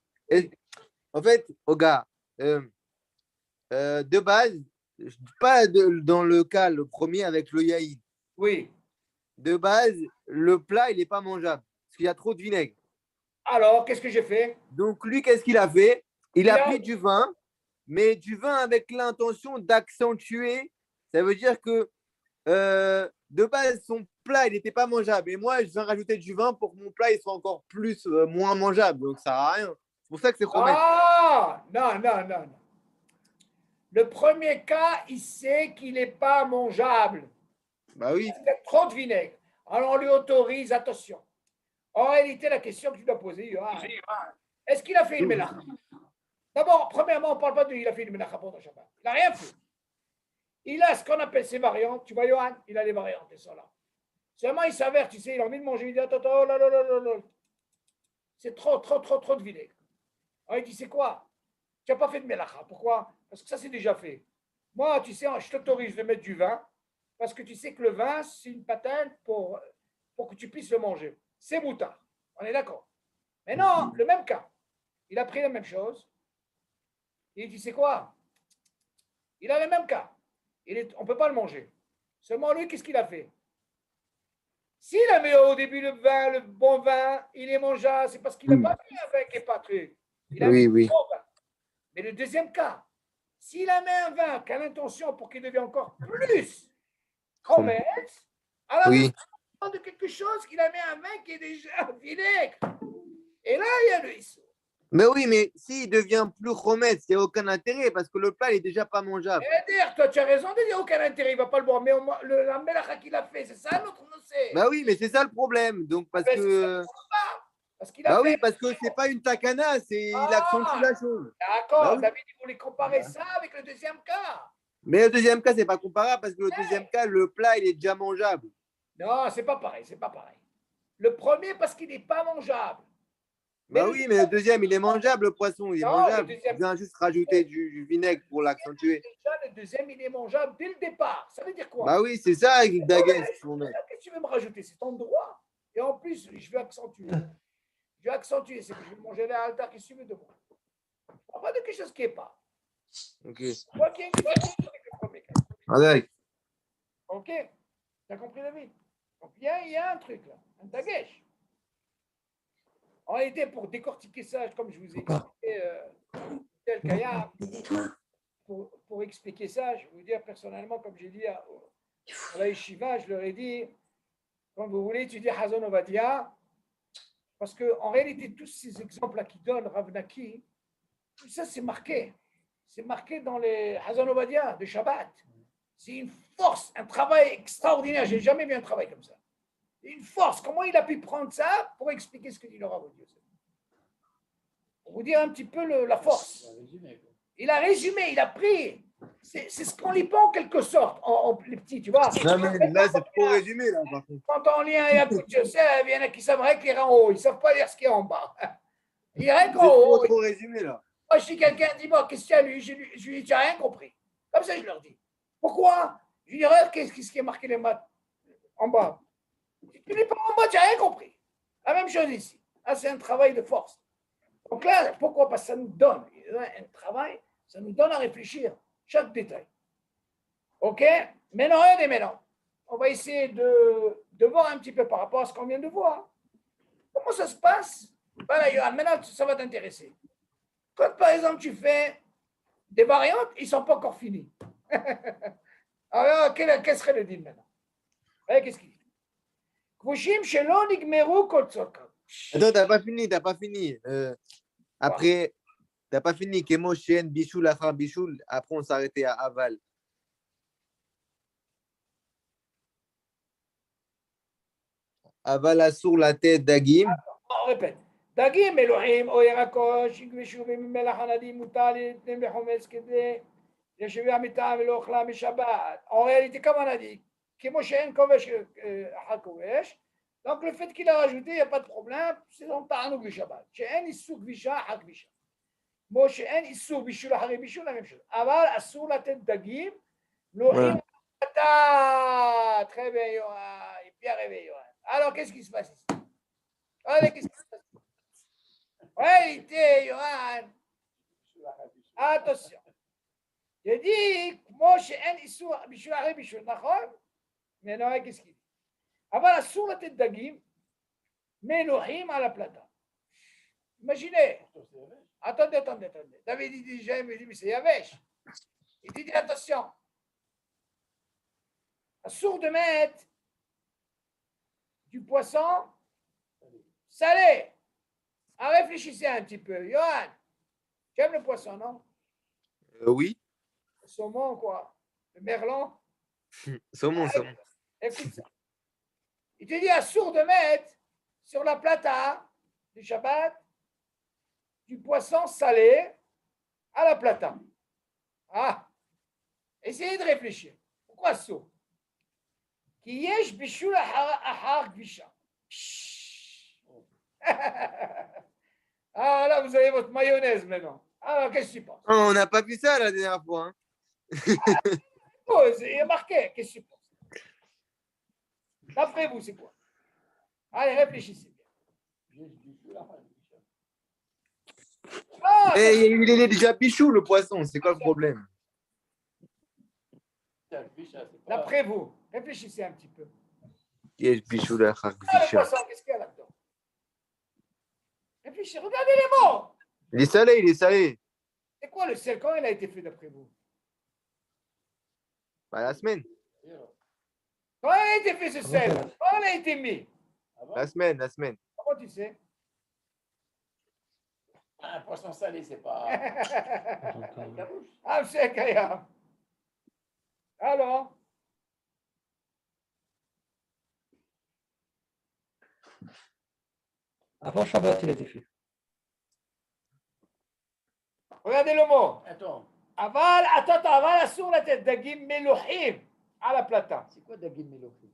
En fait, au gars, de base, pas dans le cas, le premier avec le yaïd. Oui. De base, le plat, il n'est pas mangeable parce qu'il y a trop de vinaigre. Alors, qu'est-ce que j'ai fait? Donc, lui, qu'est-ce qu'il a fait? Il a pris du vin, mais du vin avec l'intention d'accentuer. Ça veut dire que de base, son plat, il n'était pas mangeable. Et moi, je viens rajouter du vin pour que mon plat il soit encore moins mangeable. Donc, ça sert à rien. C'est pour ça que c'est chomet. Ah, non. Le premier cas, il sait qu'il n'est pas mangeable. Bah oui. Il y a trop de vinaigre. Alors, on lui autorise, attention. En réalité, la question que tu dois poser, est-ce qu'il a fait une mélacha? D'abord, premièrement, on ne parle pas de il a fait une mélacha pendant Shabbat. Il n'a rien fait. Il a ce qu'on appelle ses variantes. Tu vois, Johan, il a les variantes, elles sont là. Seulement, il s'avère, tu sais, il a envie de manger. Il dit, attends, oh là là là là là. C'est trop de vinaigre. Alors, il dit, c'est quoi? Tu n'as pas fait de mélacha. Pourquoi? Parce que ça, c'est déjà fait. Moi, tu sais, je t'autorise de mettre du vin parce que tu sais que le vin, c'est une patente pour que tu puisses le manger. C'est moutard. On est d'accord? Mais non, le même cas. Il a pris la même chose. Il dit, c'est quoi? Il a le même cas. On ne peut pas le manger. Seulement lui, qu'est-ce qu'il a fait? S'il a mis au début le vin, le bon vin, il est mangeable, c'est parce qu'il n'a pas mis un vin qui n'est pas truc. Il a mis le bon vin. Mais le deuxième cas, s'il a mis un vin qui a l'intention pour qu'il devienne encore plus chomet, alors il parle de quelque chose qu'il a mis un vin qui est déjà vinaigre. Et là, il y a le issou. Mais oui, mais s'il devient plus chomet, il n'y a aucun intérêt parce que le plat n'est déjà pas mangeable. Toi, tu as raison de dire aucun intérêt, il ne va pas le boire. Mais la mélacha qu'il a fait, c'est ça notre nocé. Bah oui, mais c'est ça le problème. Donc, parce que. Parce qu'il a fait... oui, parce que c'est pas une takana, il accentue la chose. D'accord, bah David, il voulait comparer ça avec le deuxième cas. Mais le deuxième cas, c'est pas comparable parce que le deuxième cas, le plat, il est déjà mangeable. Non, c'est pas pareil, c'est pas pareil. Le premier, parce qu'il n'est pas mangeable. Bah oui, mais le deuxième, il est mangeable, le poisson, il est mangeable. Il vient juste rajouter du vinaigre pour l'accentuer. Déjà, le deuxième, il est mangeable dès le départ. Ça veut dire quoi? Bah oui, c'est ça, avec Dagues. Qu'est-ce que tu veux me rajouter? C'est ton droit. Et en plus, je vais accentuer. C'est que je vais manger à l'altar qui suit de moi. On parle de quelque chose qui n'est pas. Ok. Moi qui ai une avec le premier cas. Allez. Ok. Tu as compris, David? Donc, il y a un truc là, un dagesh. En réalité, pour décortiquer ça, comme je vous ai expliqué, tel Kaya, pour expliquer ça, je vais vous dire personnellement, comme j'ai dit à la yeshiva, je leur ai dit, quand vous voulez étudier Hazon Ovadia, parce qu'en réalité, tous ces exemples-là qui donnent Rav Naki, tout ça, c'est marqué. C'est marqué dans les Hazon Ovadia de Shabbat. C'est une force, un travail extraordinaire. Je n'ai jamais vu un travail comme ça. Une force. Comment il a pu prendre ça pour expliquer ce que dit le Rav Dieu? Pour vous dire un petit peu la force. Il a résumé, il a pris. C'est ce qu'on lit pas en quelque sorte, les petits, tu vois. Non, mais là, c'est trop résumé, là, par contre. Quand on lit un Yacout Yosef, il y en a qui savent rien écrire en haut. Ils ne savent pas lire ce qui est en bas. Il y a rien qu'en haut. C'est trop résumé, là. Moi, si quelqu'un dit, bon, qu'est-ce qu'il y a lui? Je lui dis, tu n'as rien compris. Comme ça, je leur dis. Pourquoi? Je lui dis, regarde, qu'est-ce qui est marqué les maths en bas? Si tu ne lis pas en bas, tu n'as rien compris. La même chose ici. Là, c'est un travail de force. Donc là, pourquoi? Parce que ça nous donne un travail, ça nous donne à réfléchir chaque détail. OK? Maintenant, regardez maintenant. On va essayer de voir un petit peu par rapport à ce qu'on vient de voir. Comment ça se passe? Voilà, Johan, maintenant, ça va t'intéresser. Quand, par exemple, tu fais des variantes, ils ne sont pas encore finis. Alors, quel serait le deal maintenant? Regardez, qu'est-ce qu'il dit? Attends, t'as pas fini. Après, t'as pas fini. Kemo, Chien, Bichoul, Afar, Bichoul. Après, on s'arrêtait à Aval. Aval sur la tête d'Agim. On répète. דגים מלוחים או ירקות שיגבשו במלח הנדים מותר להתנם בחומץ כדי לשביע מטעם ולא אוכלה משבת. En réalité, comme on a dit, כמו שאין כובש אחר כובש, donc le fait qu'il a rajouté, il n'y a pas de problème, c'est dans תענוג בשבת. שאין איסור כבישה אחר כבישה. כמו שאין איסור בישול אחרי בישול, la même chose. אבל אסור לתת דגים מלוחים בטעת. Très bien, Johan. Bien rêvé, Johan. Alors, qu'est-ce qui se passe ici? Allez, qu'est-ce qui se passe? réalité, Yohan, attention. Je dis, moi, chez un Issour, Bishul Aré, Bishul Nachon, mais non, qu'est-ce qu'il dit? Avant la sourde tête d'Agim, Melohim à la plata. Imaginez. Attendez. David dit déjà, il me dit, mais c'est Yavesh. Il dit, attention. La sourde de mettre du poisson salé. Ah, réfléchissez un petit peu. Johan, tu aimes le poisson, non? Oui. Le saumon, quoi? Le merlan? Saumon. Écoute ça. Il te dit, assour de mettre sur la plata du Shabbat du poisson salé à la plata. Ah, essayez de réfléchir. Pourquoi assour? Qui yesh bishul ahar gvisha. Ah, là, vous avez votre mayonnaise maintenant. Alors, qu'est-ce que tu penses? On n'a pas vu ça la dernière fois. Hein. Oh, il y a marqué. Qu'est-ce que tu penses? D'après vous, c'est quoi? Allez, réfléchissez bien. Et il est déjà bichou, le poisson. C'est quoi le problème? D'après vous, réfléchissez un petit peu. Le poisson, qu'est-ce qu'il y a là-dedans? Réfléchissez, regardez les mots. Il est salé. C'est quoi le sel? Quand il a été fait d'après vous? Bah, la semaine. Quand il a été fait ce sel? Quand il a été mis? La semaine. Comment tu sais? Un poisson salé, c'est pas. Ah, c'est Kayam. Alors? Avant Shabbat, il a été fait. Regardez le mot. Attends, Aval sur la tête d'Agim Melohim à la plata. c'est quoi Dagim Melohim?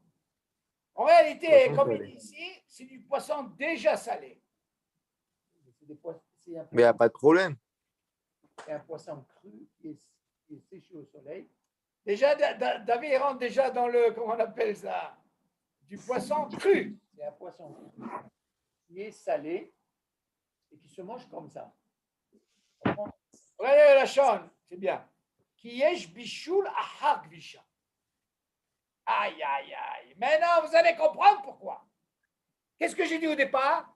En réalité, Poisson comme salé. il dit ici, c'est du poisson déjà salé. C'est un Mais il n'y a pas de problème. un poisson cru qui est séché au soleil. Déjà, David il rentre déjà dans le, comment on appelle ça? Du poisson cru. C'est un poisson cru qui est salé et qui se mange comme ça. Regardez la chaîne, c'est bien. Qui est bishul ahak visha. Aïe. Maintenant, vous allez comprendre pourquoi. Qu'est-ce que j'ai dit au départ?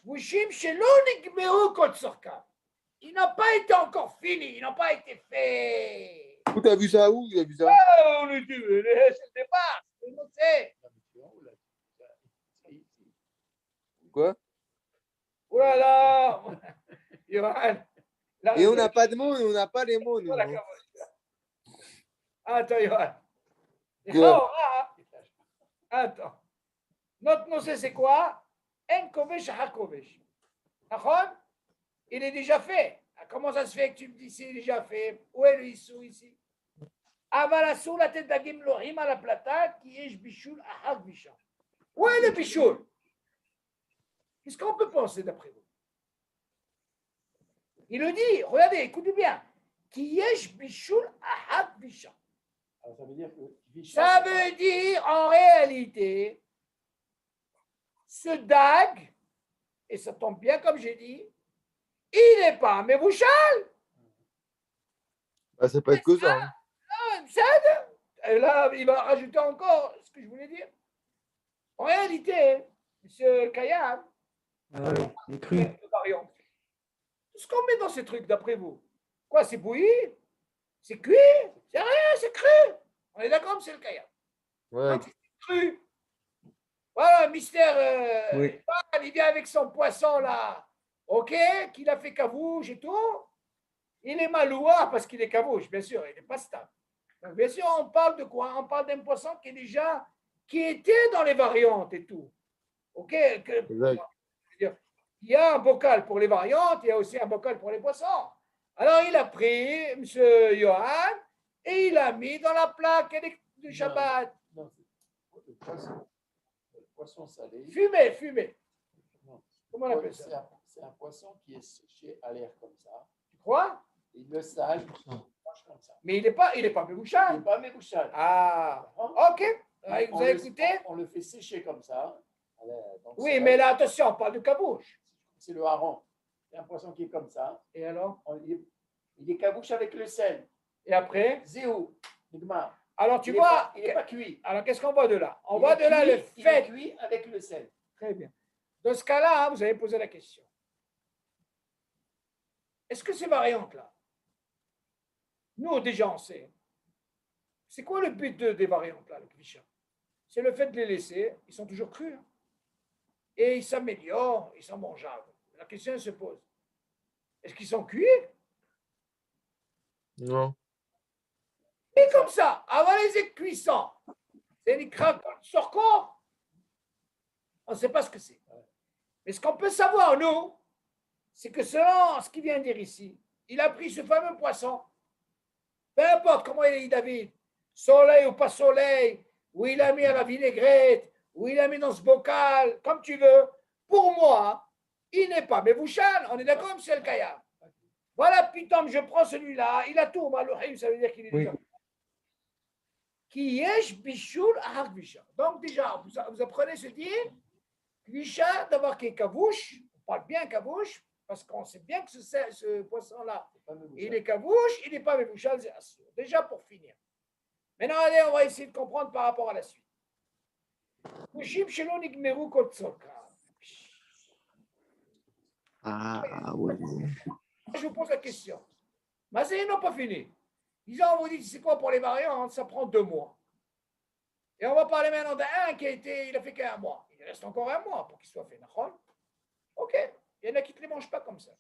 Wushim shelo nigmeru kol tzorka. Il n'a pas été encore fini, il n'a pas été fait. Où t'as vu ça? Où t'as vu ça? Oh, c'est le départ, c'est le sait. Quoi? Oh là là. Yohan. Et on n'a pas de mots, on n'a pas les mots. Nous. Attends, Yohan. Quoi? Attends. Notre nom, c'est quoi? En kovesh hakovesh. D'accord? Il est déjà fait. Comment ça se fait que tu me dis c'est déjà fait? Où est le issou ici? Avalassou la tête d'Agim Lohim à la plata qui est bichoul ahak bisha. Où est le bichoul? Qu'est-ce qu'on peut penser d'après vous? Il le dit, regardez, écoutez bien. Qui est bichoul ahak bisha. Alors, ça veut dire que ça veut dire en réalité, ce dag, et ça tombe bien comme j'ai dit, il n'est pas Mébouchal. Bah, ça peut être que ça. Hein. Et là, il va rajouter encore ce que je voulais dire. En réalité, M. Kayam, Il est cru. tout ce qu'on met dans ces trucs, d'après vous, quoi, c'est bouilli? C'est cuit? C'est rien, c'est cru. On est d'accord, M. Kayam? Ouais. Donc, c'est cru. Voilà, mystère. Oui. Il vient avec son poisson là, ok, qu'il a fait cavouche et tout. Il est maloua parce qu'il est cavouche, bien sûr, il n'est pas stable. Donc, bien sûr, on parle de quoi? On parle d'un poisson qui était dans les variantes et tout. Ok. Il y a un bocal pour les variantes, il y a aussi un bocal pour les poissons. Alors, il a pris M. Johan et il a mis dans la plaque du Shabbat. Non, le poisson salé. Fumé. Non. Comment on appelle ça? C'est un poisson qui est séché à l'air comme ça. Tu crois? Et le sale, il mange comme ça. Mais il n'est pas Il Mébouchal. n'est pas mébouchal. Ah, ok. Vous avez écouté? On le fait sécher comme ça. Oui, mais là, attention, on parle de cabouche. C'est le hareng. C'est un poisson qui est comme ça. Et alors? Il est kabouche avec le sel. Et après? Zéo. Alors tu vois, il n'est pas cuit. Alors qu'est-ce qu'on voit de là? On voit de là le fait. Il est cuit avec le sel. Très bien. Dans ce cas-là, vous avez posé la question. Est-ce que ces variantes-là, nous déjà on sait, c'est quoi le but des variantes-là, le kvisha? C'est le fait de les laisser, ils sont toujours crus. Hein. Et ils s'améliorent, ils sont mangeables. La question se pose. Est-ce qu'ils sont cuits? Non. Et comme ça, avant les cuissants, c'est une craque sur corps. On ne sait pas ce que c'est. Mais ce qu'on peut savoir, nous, c'est que selon ce qu'il vient de dire ici, il a pris ce fameux poisson, peu importe comment il est, David, soleil ou pas soleil, ou il a mis à la vinaigrette, ou il a mis dans ce bocal, comme tu veux. Pour moi, il n'est pas Mevouchal, on est d'accord, M. El Kayam. Voilà, putain, je prends celui-là, il a tout, Malouhim, ça veut dire qu'il est déjà. Qui yesh bichoul ahar kvisha. Donc déjà, vous apprenez ce dire, kvisha, d'abord qui est kavouche, on parle bien kavouche, parce qu'on sait bien que ce poisson-là, il est kavouche, il n'est pas mevouchal, c'est assur. Déjà pour finir. Maintenant, allez, on va essayer de comprendre par rapport à la suite. Ah, ouais. Je vous pose la question. Mais ils n'ont pas fini. Ils ont vous dit, c'est quoi pour les variantes? Ça prend 2 mois. Et on va parler maintenant d'un qui il a fait qu'un mois. Il reste encore un mois pour qu'il soit fait. Ok. Il y en a qui ne les mangent pas comme ça.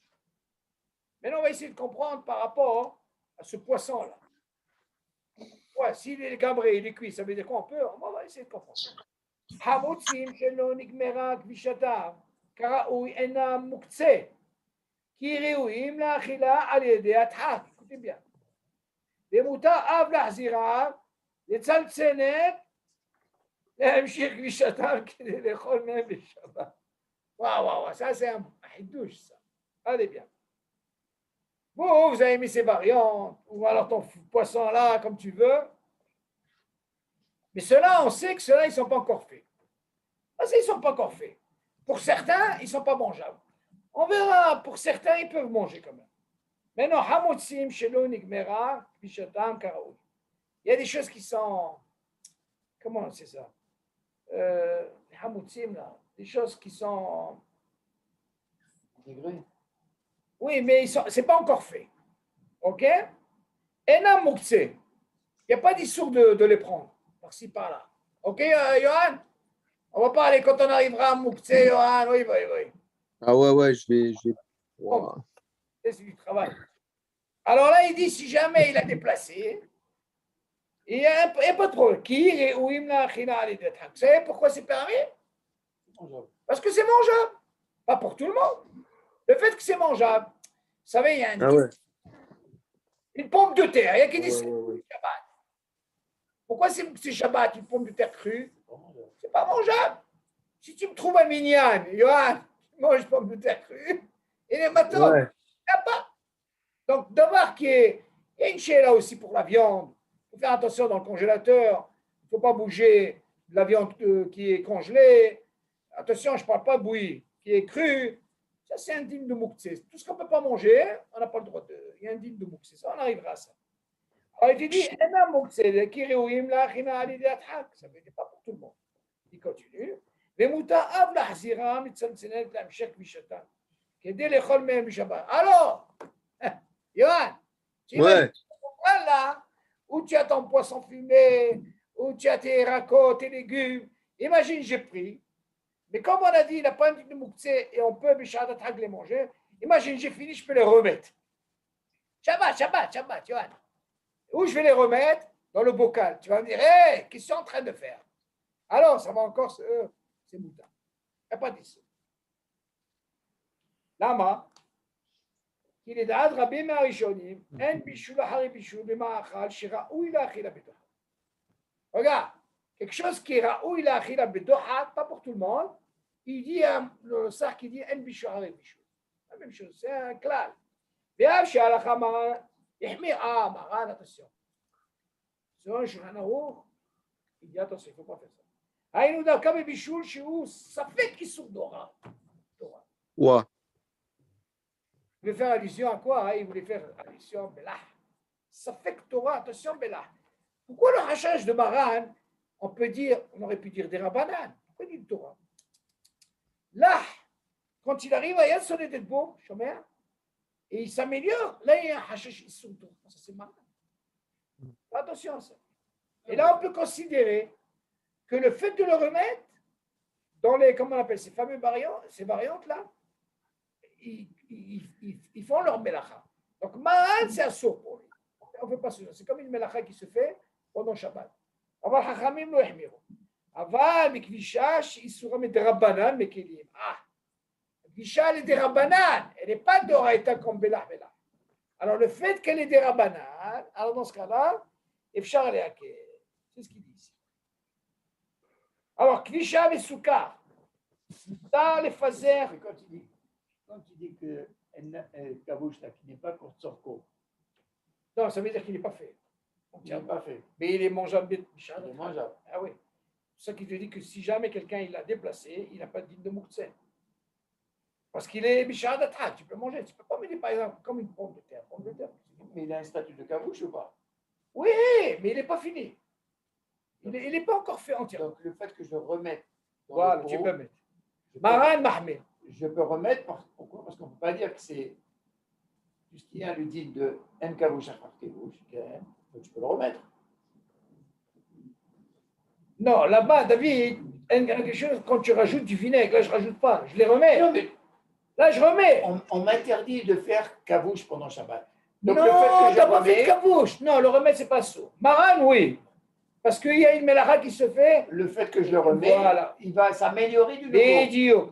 Maintenant, on va essayer de comprendre par rapport à ce poisson-là. Ouais, s'il est gabré, il est cuit, ça veut dire quoi? On va essayer de comprendre. Hamotsim shelo nigmera kvishatam karaoui enam muktzeh ki reouim לאכילה על ידי הדחק. écoutez bien. ומותר אף להחזירם לצנצנת להמשיך כבישתם כדי לאכול מהם בשבת. Waouh, ça c'est un hidouche, ça. Allez bien. Vous avez mis ces variantes, ou alors ton poisson là, comme tu veux. Mais ceux-là, on sait que ceux-là, ils ne sont pas encore faits. Parce qu'ils ne sont pas encore faits. Pour certains, ils ne sont pas mangeables. On verra, pour certains, ils peuvent manger quand même. Maintenant, hamotsim shelo nigmera bishatam karaoui. Il y a des choses qui sont, comment c'est ça? Hamotsim, là, des choses qui sont intégrées. Oui, mais ce n'est pas encore fait. OK? Enam mukse. Il n'y a pas d'issour de les prendre, par-ci, par-là. OK, Johan? On va parler quand on arrivera à Mukse, Johan. Oui. Ah ouais, je vais. Wow. C'est du travail. Alors là, il dit, si jamais il a déplacé, il n'y a pas de problème. Vous savez pourquoi c'est permis? Parce que c'est mangeable. Pas pour tout le monde. Le fait que c'est mangeable, vous savez, il y a une pomme de terre. Il y a qui dit c'est Shabbat. Pourquoi c'est Shabbat, une pomme de terre crue? C'est pas mangeable. Si tu me trouves un minyan, Johan, tu manges pomme de terre crue, et les matins, il n'y a pas. Donc, d'abord, il y a une chéla aussi pour la viande. Il faut faire attention dans le congélateur. Il ne faut pas bouger de la viande qui est congelée. Attention, je ne parle pas bouillie, qui est crue. Ça, c'est indigne de mouktsé. Tout ce qu'on ne peut pas manger, on n'a pas le droit de. Il y a indigne de mouktsé. Ça, on arrivera à ça. Alors, il dit, qui réouim la china alidiathak. Ça ne veut dire pas pour tout le monde. Il continue. ומותר להחזירם מצנצנת להמשך כבישתם, כדי לאכול מהם בשבת. Alors, Johan, tu vas là où tu as ton poisson fumé, où tu as tes racots, tes légumes. Imagine, j'ai pris, mais comme on a dit, il n'a pas de mouktsé et on peut les manger. Imagine, j'ai fini, je peux les remettre. Shabbat, Johan. Où je vais les remettre? Dans le bocal. Tu vas me dire, hé, qu'est-ce que tu es en train de faire? Alors, ça va encore, c'est moutarde. Il n'y a pas d'issue. Lama, כי לדעת רבים מהראשונים, אין בישול אחרי בישול במאכל שראוי לאכילה בדוחק. Regarde, quelque chose qui est ראוי לאכילה בדוחק, pas pour tout le monde, il dit, le sar qui dit, אין בישול אחרי בישול. La même chose, c'est un clal. ואף שההלכה מרן, יחמיר, מרן, attention. Selon le Shulchan Aruch, il dit, attention, il ne faut pas faire ça. היינו דווקא בבישול שהוא ספק איסור תורה. Ouais. voulait faire allusion à quoi, hein? Il voulait faire allusion à Bélah. Ça fait que Torah, attention Bélah. Pourquoi le hachage de Maran, on aurait pu dire des Rabbanan. Pourquoi il dit Torah? Là, quand il arrive à Yad Soledetbo, Shomer, et il s'améliore, là il y a un hachage Issour Torah. Ça c'est Maran. Attention à ça. Et là, on peut considérer que le fait de le remettre dans les, comment on appelle, ces fameux variantes-là, ils font leur melacha. Donc, Maran, c'est un sourd pour lui. On ne fait pas ça. C'est comme une melacha qui se fait pendant Shabbat. אבל חכמים לא החמירו. אבל בכבישה שאיסורה מדרבנן מקלים. הכבישה elle est דרבנן, elle n'est pas d'oraïta comme בלח בלח. Alors le fait qu'elle est דרבנן, alors dans ce cas-là, אפשר להקל. C'est ce qu'il dit ici. Alors, כבישה וסוכה. Ça, les fazer. Quand tu dis que Kavouch, qui n'est pas pour Tzorko. Non, ça veut dire qu'il n'est pas fait. Il n'est pas fait. Mais il est mangeable. Il est mangeable. Ah oui. C'est ça qui te dit que si jamais quelqu'un il l'a déplacé, il n'a pas de digne de Moukhtsen. Parce qu'il est Bishad Atal, tu peux manger. Tu ne peux pas mettre par exemple comme une pomme de terre. Mais il a un statut de Kavouch ou pas? Oui, mais il n'est pas fini. Il n'est pas encore fait entièrement. Donc le fait que je remette. Voilà, tu peux mettre. Maran Mahmed. Je peux remettre, pourquoi? Parce qu'on ne peut pas dire que c'est puisqu'il y a le digne de En Kavouch Achar Kavouch, donc tu peux le remettre. Non, là-bas, David, quelque chose, quand tu rajoutes du vinaigre, là je ne rajoute pas, je les remets. Non, mais là je remets. On m'interdit de faire Kavouch pendant Shabbat. Donc non, le fait que je pas fait Kavouch. Non, le remettre, c'est pas ça. Maran, oui. Parce qu'il y a une melacha qui se fait. Le fait que je le remets, voilà. Il va s'améliorer du nouveau.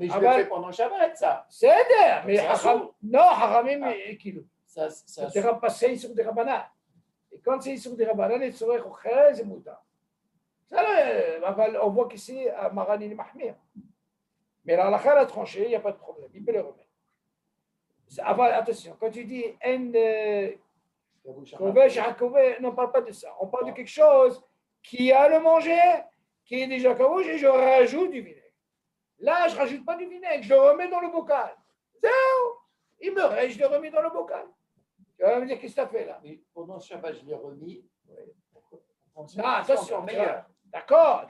Mais je le fais pendant Shabbat, ça. C'est d'air. Mais non, Haramim et Kilo. C'est des rabbins sur des rabbanan. Et quand c'est sur des rabbanan, ils seraient khaz et mouta. Ça, on voit qu'ici, Maran il est mahmir. Mais la halakha a tranché, il n'y a pas de problème. Il peut le remettre. Attention, quand tu dis on ne parle pas de ça. On parle de quelque chose qui a le manger, qui est déjà kavouch, et je rajoute du vinaigre. Là, je ne rajoute pas du vinaigre, je le remets dans le bocal. Il me reste, je le remets dans le bocal. Tu vas me dire, qu'est-ce que tu as fait là? Mais pendant ce Shabbat, je l'ai remis. Non, attention, d'accord.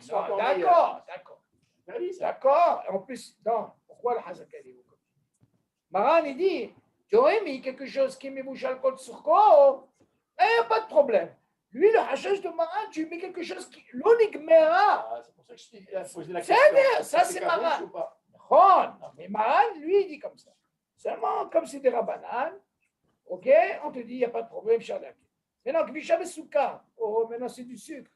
En plus, non, pourquoi le Hazakali? Maran, il dit, tu aurais mis quelque chose qui met bouche alcool sur corps, il n'y a pas de problème. Lui, le hachage de Maran, tu mets quelque chose qui. L'onigmera. C'est pour ça que je t'ai posé la question. Ça, c'est Maran. Non, mais Maran, lui, il dit comme ça. Seulement, comme c'est des rabbanan, ok, on te dit, il n'y a pas de problème, Shalak. Maintenant, Kvisha Souka, oh, maintenant c'est du sucre.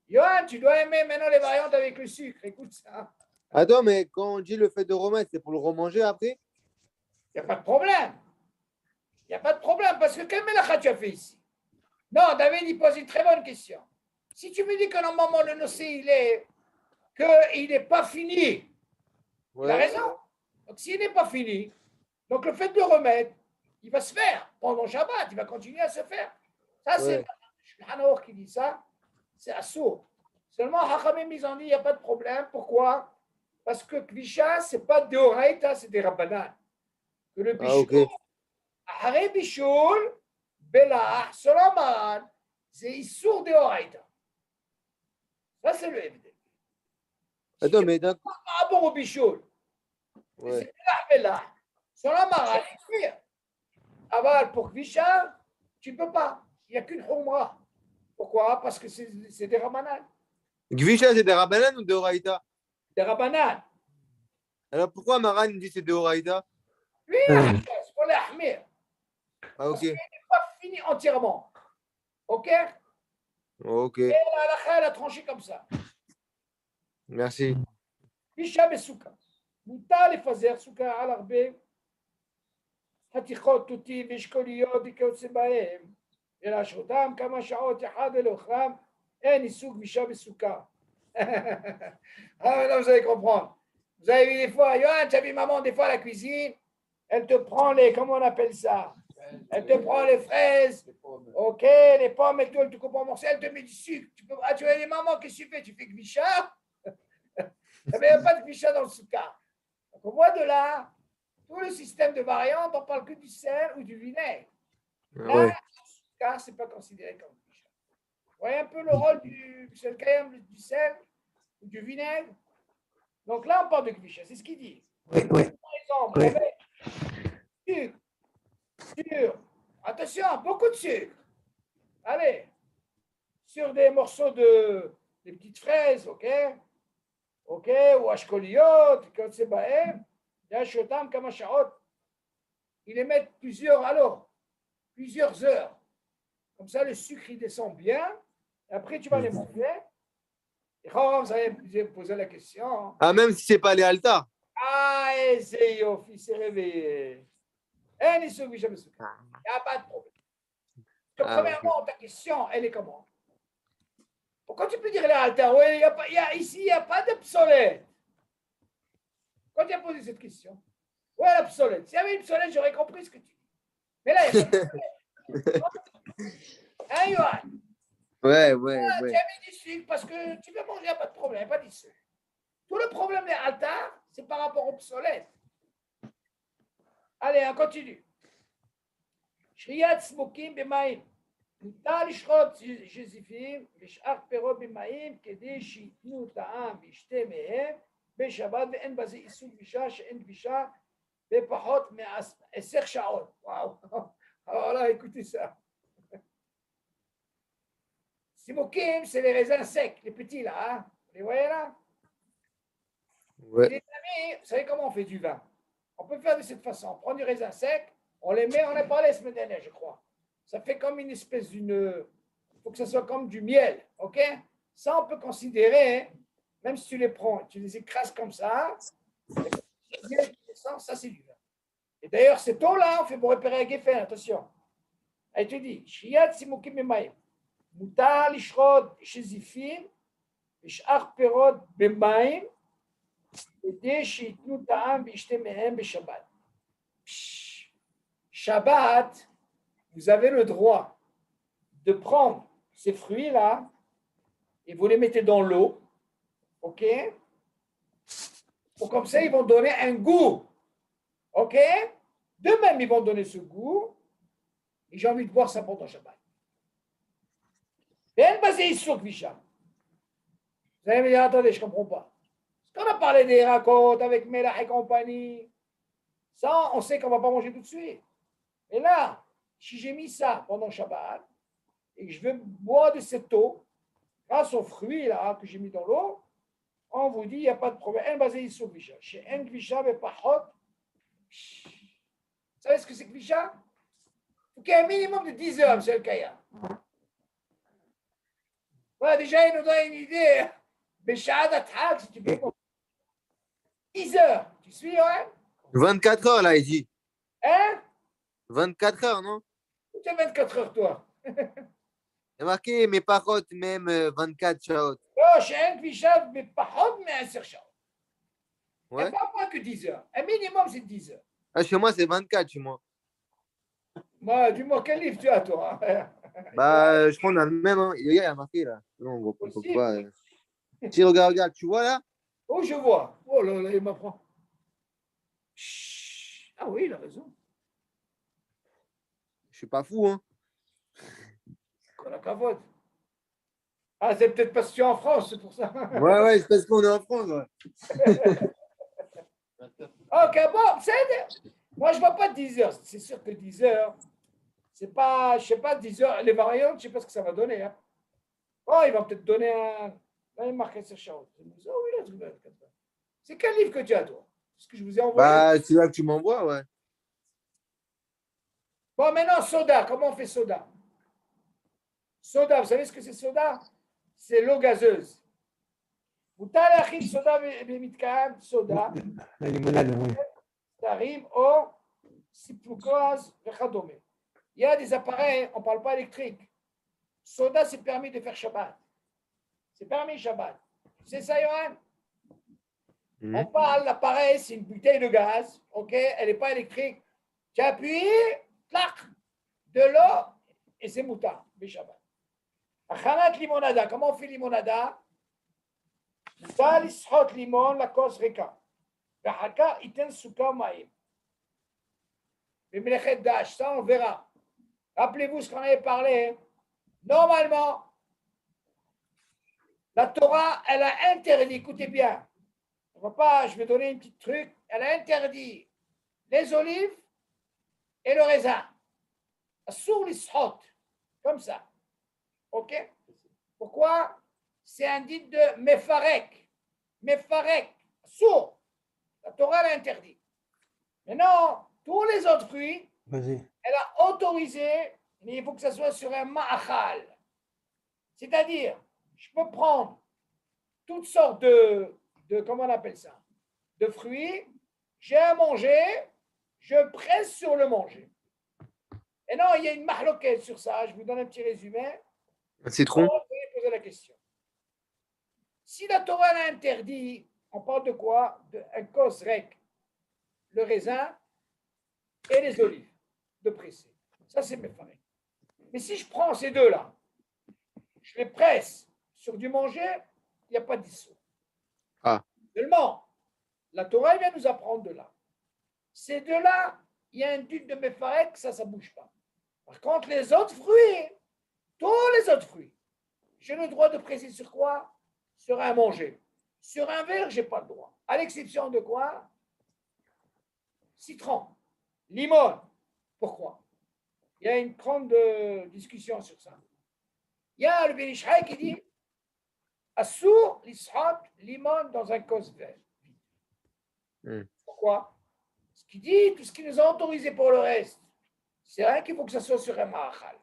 Yohan, tu dois aimer maintenant les variantes avec le sucre, écoute ça. Attends, mais quand on dit le fait de remettre, c'est pour le remanger après? Il n'y a pas de problème. Il n'y a pas de problème, parce que quel mélacha tu as fait ici? Non, David, il pose une très bonne question. Si tu me dis que normalement le nocé, qu'il n'est pas fini, ouais. Il a raison. Donc s'il n'est pas fini, donc le fait de le remettre, il va se faire pendant Shabbat, il va continuer à se faire. Ça, c'est Hanour qui dit ça, c'est assourd. Seulement, Hachamim, ils ont dit, il n'y a pas de problème. Pourquoi? Parce que Kvisha, ce n'est pas des Oraïta, c'est des Rabbanan. Que le Bichoul, Ahare Bichoul, Belah, Solaman, c'est Issour de Oraïta. Ça, c'est le FD. Attends, mais d'accord. Par rapport au Bichoul, c'est Belah, Solaman, c'est Aval pour Kvisha, tu ne peux pas. Il n'y a qu'une Khumra. Pourquoi? Parce que c'est des Rabbanan. Kvisha, c'est des Rabbanan ou des Oraïta? Des Rabbanan. Alors pourquoi Maran dit que c'est des Oraïta? Oui, c'est pour les Ahmir. Ah, ok. Parce qu'il n'est pas fini entièrement. Ok? Ok. Et la a tranché comme ça. Merci. Kvisha et Souka. Mouta les fazer Souka à l'arbe. חתיכות תותים ואשכוליות וכיוצא בהם, ולהשרותם כמה שעות אחד ולאוכלם, אין איסור כבישה בסוכה. Ah, là, vous allez comprendre. Vous avez vu des fois, Yohan, tu as vu maman, des fois à la cuisine, elle te prend les, comment on appelle ça? Elle te prend les fraises, ok, les pommes, elle te coupe en morceaux, elle te met du sucre. Tu as les mamans, qu'est-ce que tu fais? Tu fais kvisha? Il n'y a pas de kvisha dans le soukha. Donc on voit de là, Tout le système de variantes, on parle que du sel ou du vinaigre. Là, Ouais. car ce n'est pas considéré comme kvisha. Vous voyez un peu le rôle du sel ou du vinaigre. Donc là, on parle de kvisha, c'est ce qu'il dit. Oui, oui. Par exemple, Oui. avec sucre, attention, beaucoup de sucre. Allez, sur des morceaux des petites fraises, ok, ou ashkoliot, comme c'est bahem, yashotam kamashahot. Ils les mettent plusieurs heures. Comme ça, le sucre, il descend bien. Et après, tu vas les manger. Et quand vous allez me poser la question. Ah, même si c'est pas les altars. Ah, c'est Yofi, il s'est réveillé. Il n'y a pas de problème. Donc, premièrement, ta question, elle est comment? Pourquoi tu peux dire les altars? Oui, ici, il n'y a pas d'obsolète. Quand tu as posé cette question, où est l'obsolète? S'il y avait une obsolète, j'aurais compris ce que tu dis. Mais là, il n'y a pas d'obsolète. Hein, Yohan? Ouais. Tu as mis du sucre parce que tu veux manger, il n'y a pas de problème, pas du sucre. Tout le problème des altars, c'est par rapport au obsolète. Allez, on continue. שריית סמוקים במים. מותר לשחוט שזיפים ושאר פירות במים כדי שייתנו טעם וישתה מהם בשבת, ואין בזה איסור כבישה שאין כבישה בפחות מ10 שעות. וואו, alors écoutez ça. Simokim, c'est les raisins secs, les petits là, hein? Vous les voyez là? Ouais. Les amis, vous savez comment on fait du vin? On peut faire de cette façon. On prend du raisin sec, on les met, on a parlé la semaine dernière, je crois. Ça fait comme une espèce d'une. Il faut que ça soit comme du miel, ok? Ça, on peut considérer, même si tu les prends, tu les écrases comme ça, le miel qui descend, ça c'est du vin. Et d'ailleurs, cette eau-là, on fait pour repérer à Geffen, attention. Elle te dit, Shiyat Simukim Bemaim, Mutar Lishrod Shezifim, Vishar Perod Bemaim, כדי שייתנו טעם וישתה מהם בשבת. Shabbat, vous avez le droit de prendre ces fruits-là et vous les mettez dans l'eau, ok? Pour comme ça, ils vont donner un goût, ok? De même, ils vont donner ce goût et j'ai envie de boire ça pendant Shabbat. Et elle basée sur Kvisha. Vous allez me dire, attendez, je ne comprends pas. Quand on a parlé des racotes avec Melach et compagnie, ça, on sait qu'on ne va pas manger tout de suite. Et là, si j'ai mis ça pendant Shabbat et que je veux boire de cette eau, grâce aux fruits là, que j'ai mis dans l'eau, on vous dit, il n'y a pas de problème. Un basé sur Kvisha. Chez un Kvisha, mais pas hot. Vous savez ce que c'est Kvisha? Il faut qu'il y ait un minimum de 10 heures, M. Kaya. Voilà, déjà, il nous donne une idée. Béchad, si tu peux. 10 heures. Tu suis, ouais? 24 heures, là, il dit. Hein? 24 heures, non? Tu as 24 heures, toi. Il y a marqué, mais par contre, même 24 shahot. Oh, chez un Kvisha, mais pas hot, mais un serchant. Il n'y a Ouais. pas moins que 10 heures. Un minimum, c'est 10 heures. Ah, chez moi, c'est 24, chez moi. Bah, dis-moi, quel livre tu as, toi? Bah, je crois qu'on a le même. Hein. Il y a marqué, là. Non, on ne peut pas. Si, regarde, tu vois, là? Oh, je vois. Oh là là, il m'apprend. Ah oui, il a raison. Je suis pas fou, hein. Qu'on a cavote. Ah, c'est peut-être parce que tu es en France, c'est pour ça. Ouais, c'est parce qu'on est en France, ouais. Ok, bon, moi, je ne vois pas 10 heures. C'est sûr que 10 heures, c'est pas, je ne sais pas, 10 heures, les variantes, je ne sais pas ce que ça va donner. Hein. Oh, il va peut-être donner un. Là, il marque sur Charles. Oh, oui, là, c'est quel livre que tu as, toi? Ce que je vous ai envoyé. Bah, c'est là que tu m'envoies, ouais. Bon, maintenant, soda. Comment on fait soda? Soda, vous savez ce que c'est soda? C'est l'eau gazeuse. Vous t'allez soda, b'mitkan, soda. La limonade, oui. Tarim, au siploukoaz, vechadome. Il y a des appareils, on ne parle pas électrique. Soda, c'est permis de faire Shabbat. C'est permis Shabbat. C'est ça, Yohan? On parle, l'appareil, c'est une bouteille de gaz, ok? Elle n'est pas électrique. Tu appuies, clac, de l'eau, et c'est mouta, Shabbat. Achanat limonada, comment on fait limonada? Mouta l'ishot limon, la cause reka. V'haka iten souka maïm. Mais Melechet Dash, ça on verra. Rappelez-vous ce qu'on avait parlé. Normalement, la Torah, elle a interdit, écoutez bien, je vais donner un petit truc, elle a interdit les olives et le raisin. Sur les shot, comme ça. OK? Pourquoi? C'est un dit de mefarek. Mefarek, sourd. La Torah l'a interdit. Maintenant, tous les autres fruits, elle a autorisé, mais il faut que ça soit sur un ma'achal. C'est-à-dire, je peux prendre toutes sortes de comment on appelle ça, de fruits, j'ai à manger, je presse sur le manger. Et non, il y a une mahloquette sur ça, je vous donne un petit résumé. Un citron. Vous allez poser la question. Si la Torah l'a interdit, on parle de quoi? Un kosrek, le raisin et les olives, de presser. Ça, c'est mes farines. Mais si je prends ces deux-là, je les presse sur du manger, il n'y a pas d'issue. Ah. Seulement, la Torah vient nous apprendre de là. Ces deux-là, il y a un doute de méfarek, ça ne bouge pas. Par contre, les autres fruits, tous les autres fruits, j'ai le droit de presser sur quoi? Sur un manger. Sur un verre, je n'ai pas le droit. À l'exception de quoi? Citron, limon. Pourquoi? Il y a une grande discussion sur ça. Il y a le Ben Ish Chai qui dit Assour l'ishaq limon dans un cos vert. Pourquoi? Ce qui dit, tout ce qui nous a autorisé pour le reste, c'est rien qu'il faut que ça soit sur un ma'achal.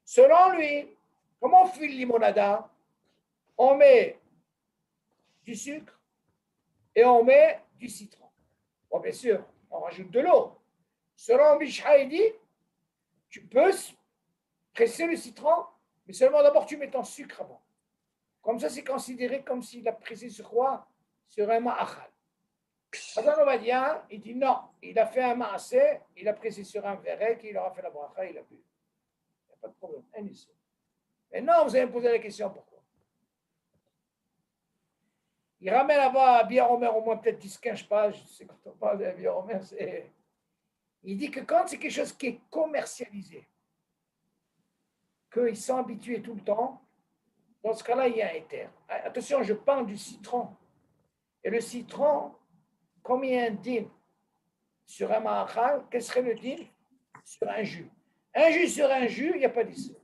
Selon lui, comment on fait le limonada? On met du sucre et on met du citron. Bon, bien sûr, on rajoute de l'eau. Selon Bishra, il dit, tu peux presser le citron, mais seulement d'abord tu mets ton sucre avant. Comme ça, c'est considéré comme s'il a pressé sur quoi? Sur un ma'achal. Hazan Ovadia, il dit non, il a fait un ma'aseh, il a pressé sur un verre, il aura fait la bracha, il a bu. Il n'y a pas de problème. Mais non, vous allez me poser la question pourquoi. Il ramène là-bas à Bia Omer au moins peut-être 10-15 pages, je sais quand on parle de Bia Omer, c'est. Il dit que quand c'est quelque chose qui est commercialisé, qu'ils sont habitués tout le temps, dans ce cas-là, il y a un éther. Attention, je parle du citron. Et le citron, comme il y a un din sur un ma'achal, quel serait le din? Sur un jus. Un jus sur un jus, il n'y a pas d'issue.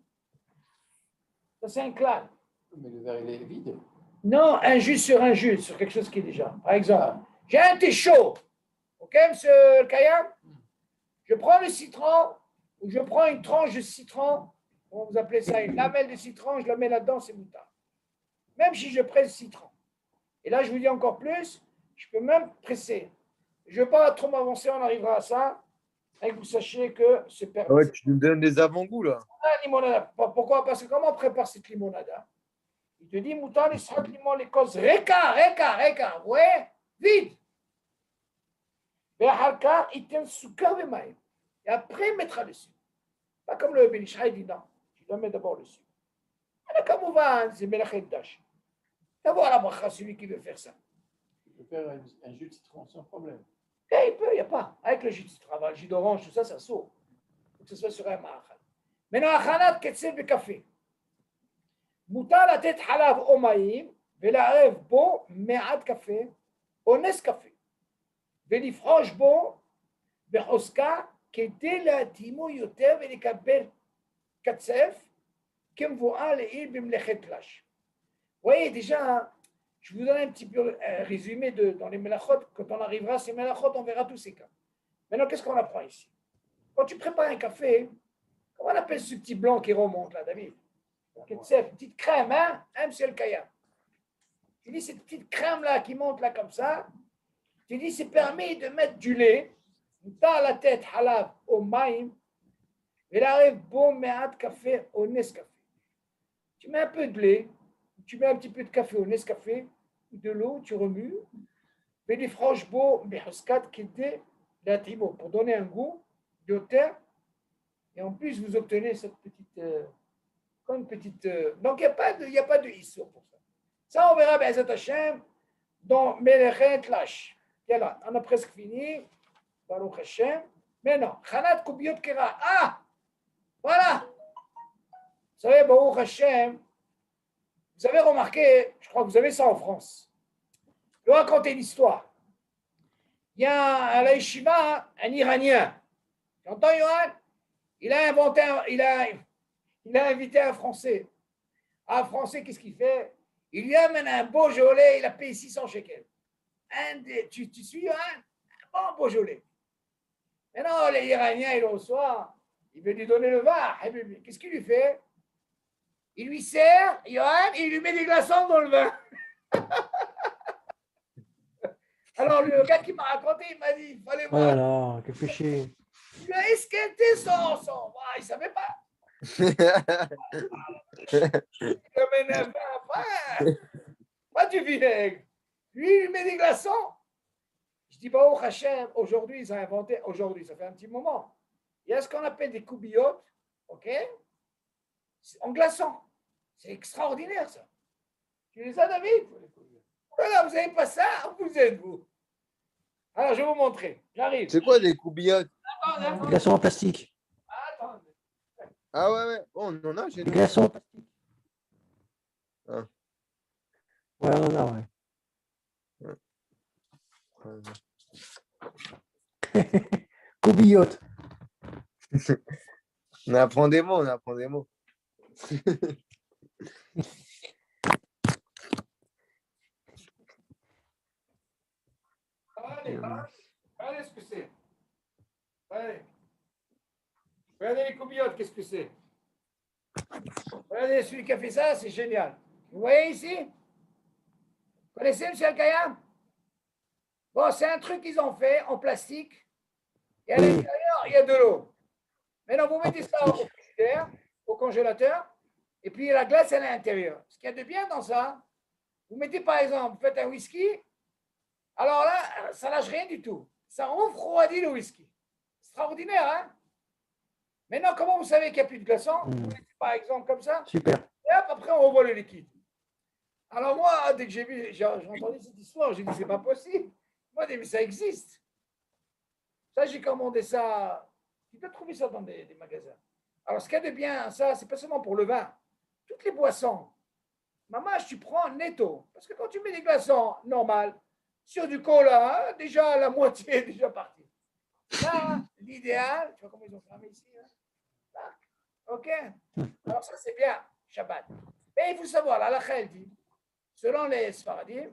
Ça, c'est un clan. Mais le verre, il est vide. Non, un jus, sur quelque chose qui est déjà. Par exemple, j'ai un thé chaud. OK, monsieur le Kayam? Je prends le citron, ou je prends une tranche de citron, comment vous appelez ça, une lamelle de citron, je la mets là-dedans, c'est moutard. Même si je presse citron. Et là, je vous dis encore plus, je peux même presser. Je ne veux pas trop m'avancer, on arrivera à ça, et que vous sachiez que c'est permis. Ouais, tu nous donnes des avant-goûts, là. Limonada. Pourquoi? Parce que comment on prépare cette limonada? Il te dit, mouton, les 5 limons, les causes, reka, ouais, vide. Et après, il mettra le sucre. Pas comme le Ben Ish Chai dit non, tu dois mettre d'abord le sucre. Comme on va, c'est Melechet Dash. D'abord la bracha, celui qui veut faire ça. Il peut faire un jus de citron sans problème. Et il peut, il n'y a pas. Avec le jus de citron, le jus d'orange, tout ça, ça saute. Il faut que ce soit sur un ma'achal. Maintenant, achanat ketsef de café. Moutar la tête halav au maïm, ולערב בו מעט קפה או נס קפה, ולפרוש בו בחוזקה כדי להתאימו יותר ולקבל קצף כמבואר לעיל במלאכת תלש. Vous voyez déjà, je vous donne un petit peu un résumé dans les melachot. Quand on arrivera à ces melachot, on verra tous ces cas. Maintenant, qu'est-ce qu'on apprend ici? Quand tu prépares un café, comment on appelle ce petit blanc qui remonte là, David? Une petite crème, hein, monsieur le Kaya. Tu dis cette petite crème là qui monte là comme ça, tu dis c'est permis de mettre du lait dans la tête halav au maïm et l'arrive bon me'at café au Nescafé. Tu mets un peu de lait, tu mets un petit peu de café au Nescafé, de l'eau, tu remues, et des franches beaux mehuskat qui étaient la timo pour donner un goût de terre. Et en plus vous obtenez cette petite donc il n'y a pas de issue pour ça. Ça, on verra Be'ezat Hashem dans Melechet Lash. Voilà, on a presque fini. Baruch Hashem. Mais non, Khanat Koubiyot Kera. Ah, voilà. Vous savez, Baruch Hashem, vous avez remarqué, je crois que vous avez ça en France. Je vais raconter une histoire. Il y a à la Yeshiva un Iranien. Tu entends, Yohan? Il a invité un Français. Un Français, qu'est-ce qu'il fait? Il lui amène un Beaujolais, il a payé 600 shekels. Tu suis, Yohan? Un bon Beaujolais. Maintenant, l'Iranien, il le reçoit, il veut lui donner le vin. Qu'est-ce qu'il lui fait? Il lui sert, Yohan, et il lui met des glaçons dans le vin. Alors, le gars qui m'a raconté, il m'a dit, il fallait voir. Voilà, quel péché. Il a esquinté son. Il ne savait pas. Il amène un vin, pas du vinaigre. Lui, il lui met des glaçons. Je dis, bah, au Hachem, aujourd'hui, ils ont inventé, aujourd'hui, ça fait un petit moment, il y a ce qu'on appelle des koubiotes, ok, en glaçons. C'est extraordinaire, ça. Tu les as, David? Voilà, vous n'avez pas ça, vous êtes vous. Alors, je vais vous montrer. J'arrive. C'est quoi des coubiotes? Des glaçons en plastique. Attends. Ah ouais. Oh, on en a chez Des nous. glaçons en plastique. Ah. Ouais, on en a, ouais. Coubillotte. On apprend des mots, Allez, ce que c'est. Allez. Regardez les coubiotes, qu'est-ce que c'est? Regardez celui qui a fait ça, c'est génial. Vous voyez ici? Vous connaissez, M. Alkaya? Bon, c'est un truc qu'ils ont fait en plastique. Et à l'intérieur, il y a de l'eau. Maintenant, vous mettez ça au frigidaire, au congélateur, et puis la glace, elle est à l'intérieur. Ce qu'il y a de bien dans ça, vous mettez par exemple, vous faites un whisky, alors là, ça lâche rien du tout. Ça refroidit le whisky. Extraordinaire, hein? Maintenant, comment vous savez qu'il n'y a plus de glaçons? Vous mettez par exemple comme ça. Super. Et hop, après, on revoit le liquide. Alors moi, dès que j'ai entendu cette histoire, j'ai dit, c'est pas possible. Moi, j'ai dit, mais ça existe. Ça, j'ai commandé ça. Tu peux trouver ça dans des magasins. Alors, ce qu'il y a de bien, ça, c'est pas seulement pour le vin. Toutes les boissons. Maman, tu prends netto. Parce que quand tu mets des glaçons normales sur du cola, hein, déjà la moitié est déjà partie. Là, l'idéal, tu vois comment ils ont fermé ici, hein? Là. OK. Alors, ça, c'est bien, Shabbat. Mais il faut savoir, la halakha, elle dit, selon les Sfaradim,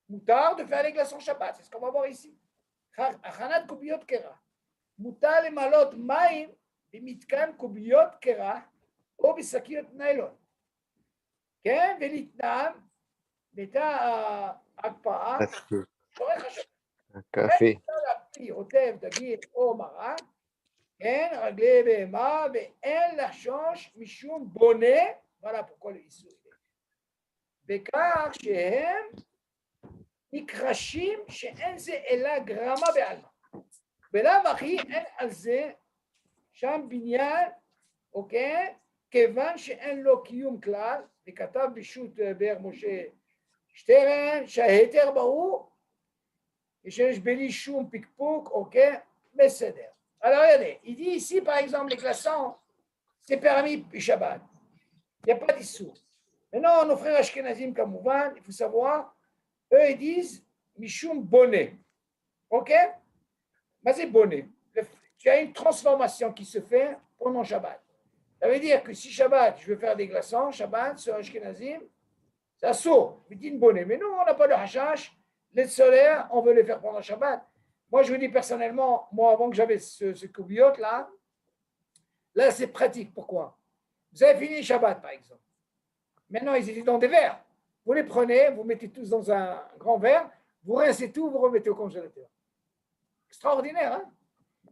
moutard de faire les glaçons Shabbat. C'est ce qu'on va voir ici. Achanat koubiyot kera. Moutar les malot maïm bimitkan koubiyot kera ou bisakiyot nailon. כן, ולתנם, הייתה הקפאה, שורך השבת. Café. אפשר להקפיא רוטב, דגים או מרק, כן, רגלי בהמה, ואין לחשוש משום בונה, voilà pourquoi האיסור. בכך שהם נקרשים שאין זה אלא גרמה בעלמא. בלאו הכי אין על זה שם בניין, אוקיי? כיוון שאין לו קיום כלל, וכתב בשו"ת באר משה שטרן, שההיתר ברור, שיש בלי שום פקפוק, אוקיי? בסדר. Alors regardez, il dit ici par exemple les glaçons, c'est permis Shabbat. Il n'y a pas d'issue. Maintenant, nos frères Ashkenazim, comme il faut savoir, eux ils disent Mishum bonnet. Ok? Mais c'est bonnet. Tu as une transformation qui se fait pendant Shabbat. Ça veut dire que si Shabbat, je veux faire des glaçons, Shabbat, sur Ashkenazim, ça saute, mais dit une bonnet. Mais nous, on n'a pas de hashash, les solaires, on veut les faire pendant Shabbat. Moi, je vous dis personnellement, moi, avant que j'avais ce koubiote là, c'est pratique. Pourquoi? Vous avez fini Shabbat, par exemple. Maintenant, ils étaient dans des verres. Vous les prenez, vous mettez tous dans un grand verre, vous rincez tout, vous remettez au congélateur. Extraordinaire, hein?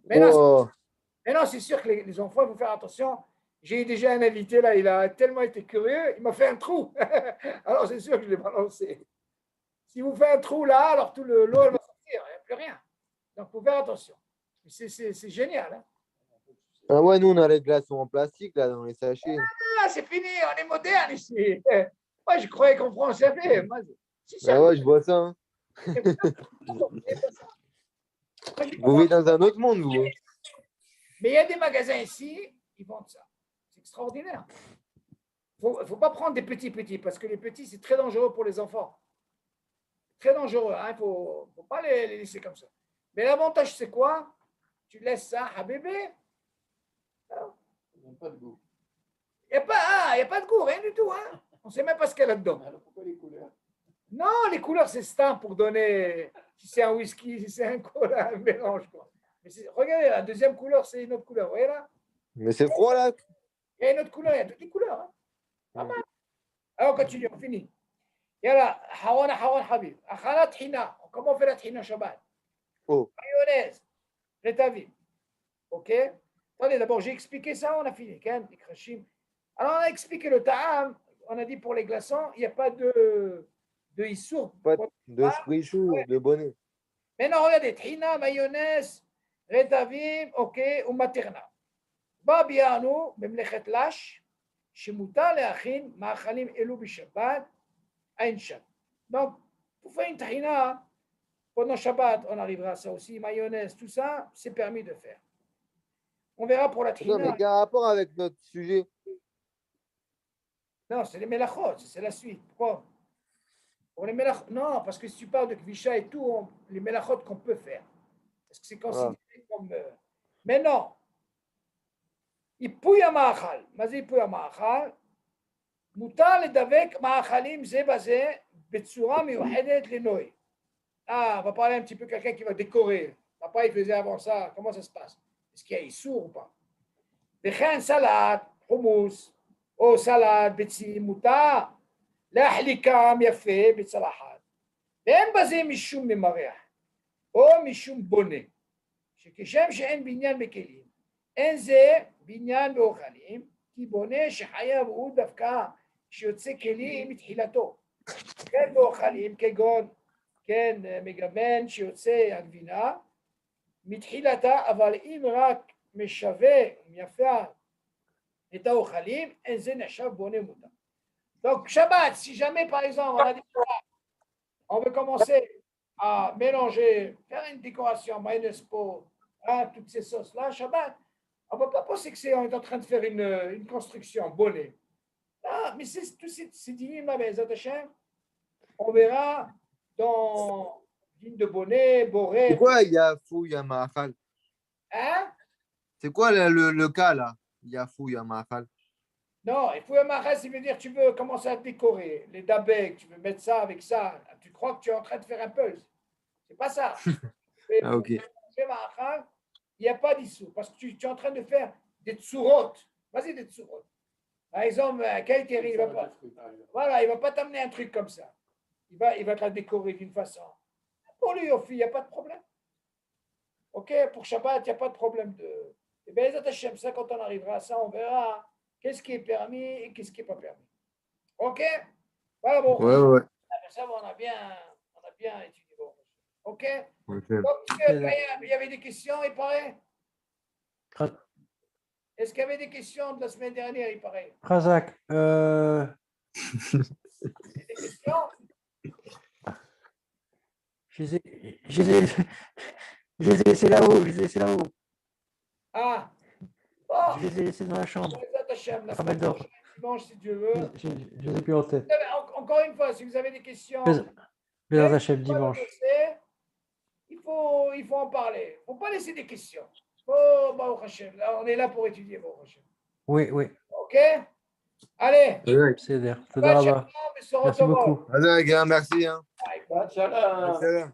Maintenant, c'est sûr que les enfants, il faut faire attention. J'ai déjà un invité là, il a tellement été curieux, il m'a fait un trou. Alors, c'est sûr que je l'ai balancé. Si vous faites un trou là, alors tout l'eau, elle va sortir, il n'y a plus rien. Donc, il faut faire attention. C'est génial. Hein? Ah ouais, nous, on a les glaçons en plastique, là, dans les sachets. Ah, c'est fini, on est moderne ici. Moi, je croyais qu'en France, il y avait. Ah ouais, je vois ça. Hein. Vous vivez dans un autre monde, vous. Mais il y a des magasins ici, ils vendent ça. C'est extraordinaire. Il ne faut pas prendre des petits, parce que les petits, c'est très dangereux pour les enfants. Très dangereux, il ne faut pas les laisser comme ça. Mais l'avantage, c'est quoi? Tu laisses ça à bébé. Il n'y a pas de goût. Il n'y a pas de goût, rien du tout. Hein. On ne sait même pas ce qu'il y a là-dedans. Alors pourquoi les couleurs? Non, les couleurs, c'est ça pour donner, si c'est un whisky, si c'est un cola, un mélange. Quoi. Mais regardez, la deuxième couleur, c'est une autre couleur. Vous voyez là? Mais c'est froid là. Il y a une autre couleur, il y a toutes les couleurs. Hein. Pas mal. Alors, on continue, on finit. Yalla, hawana habib. Akhala tahina. Comment on fait la tahina Shabbat? Oh. Mayonnaise, rétavim. OK? Attendez, d'abord, j'ai expliqué ça, on a fini. Alors, on a expliqué le ta'am. On a dit pour les glaçons, il n'y a pas de issour. Pas de fruits choux, de bonnet. Maintenant, regardez, tahina, mayonnaise, rétavim, OK, ou materna. Babiano, memlechet lash, shimuta leachin, ma'achalim elu bishabbat, ain shat. Donc, pour faire une tahina, pendant Shabbat, on arrivera à ça aussi, mayonnaise, tout ça, c'est permis de faire. On verra pour la tahina. Non, mais quel rapport avec notre sujet? Non, c'est les melachot, c'est la suite. Pourquoi? Pour les melachot, non, parce que si tu parles de kvisha et tout, les melachot qu'on peut faire. Est-ce que c'est considéré comme. Mais non. Ipouya ma'achal. Mazé ipouya ma'achal. Moutar ledavek ma'achalim ze bazé betsura miuchedet lenoé. Ah, on va parler un petit peu de quelqu'un qui va décorer. Papa, il faisait avant ça. Comment ça se passe? Est-ce qu'il y a issour ou pas? Dechen salade, hummus, ou salade, betsi, moutar. להחליקם יפה בצלחת, ואין בזה משום ממרח, או משום בונה, שכשם שאין בניין בכלים, אין זה בניין באוכלים, כי בונה שחייב הוא דווקא שיוצא כלים מתחילתו, כן באוכלים כגון, כן מגוון שיוצא הגבינה, מתחילתה, אבל אם רק משווה יפה את האוכלים, אין זה נחשב בונה מותר. Donc, Shabbat, si jamais, par exemple, on veut commencer à mélanger, faire une décoration, mayonnaise pour toutes ces sauces-là, Shabbat, on ne va pas penser qu'on est en train de faire une construction, bonnet. Ah, mais tout c'est divin, on verra dans ligne de bonnet, boré. C'est quoi Yafou Yamahal? Hein? C'est quoi le cas là? Yafou Yamahal. Non, il faut un marais, ça veut dire que tu veux commencer à décorer les dabek, tu veux mettre ça avec ça. Tu crois que tu es en train de faire un puzzle. C'est pas ça. Ah, ok. Il n'y a pas d'issue parce que tu es en train de faire des tsurotes. Vas-y, des tsurotes. Par exemple, Kaiteri, il ne va pas t'amener un truc comme ça. Il va te la décorer d'une façon. Pour lui, il n'y a pas de problème. OK, pour Shabbat, il n'y a pas de problème de. Eh bien, ça, quand on arrivera à ça, on verra. Qu'est-ce qui est permis et qu'est-ce qui n'est pas permis. OK? Voilà, bon. Ouais. Ça, on a bien étudié. Bon. OK? Okay. Donc, il y avait des questions, il paraît? Est-ce qu'il y avait des questions de la semaine dernière, il paraît? Razak, Des questions? je les ai laissés là-haut. Ah! Bon. Je les ai laissés dans la chambre. La semaine dimanche, si Dieu veut. Je les ai plus en tête. Encore une fois, si vous avez des questions, dimanche. Il faut en parler. Il ne faut pas laisser des questions. Oh, on est là pour étudier. Oui. OK? Allez. C'est d'air. Merci beaucoup. Merci. Hein. Shalom.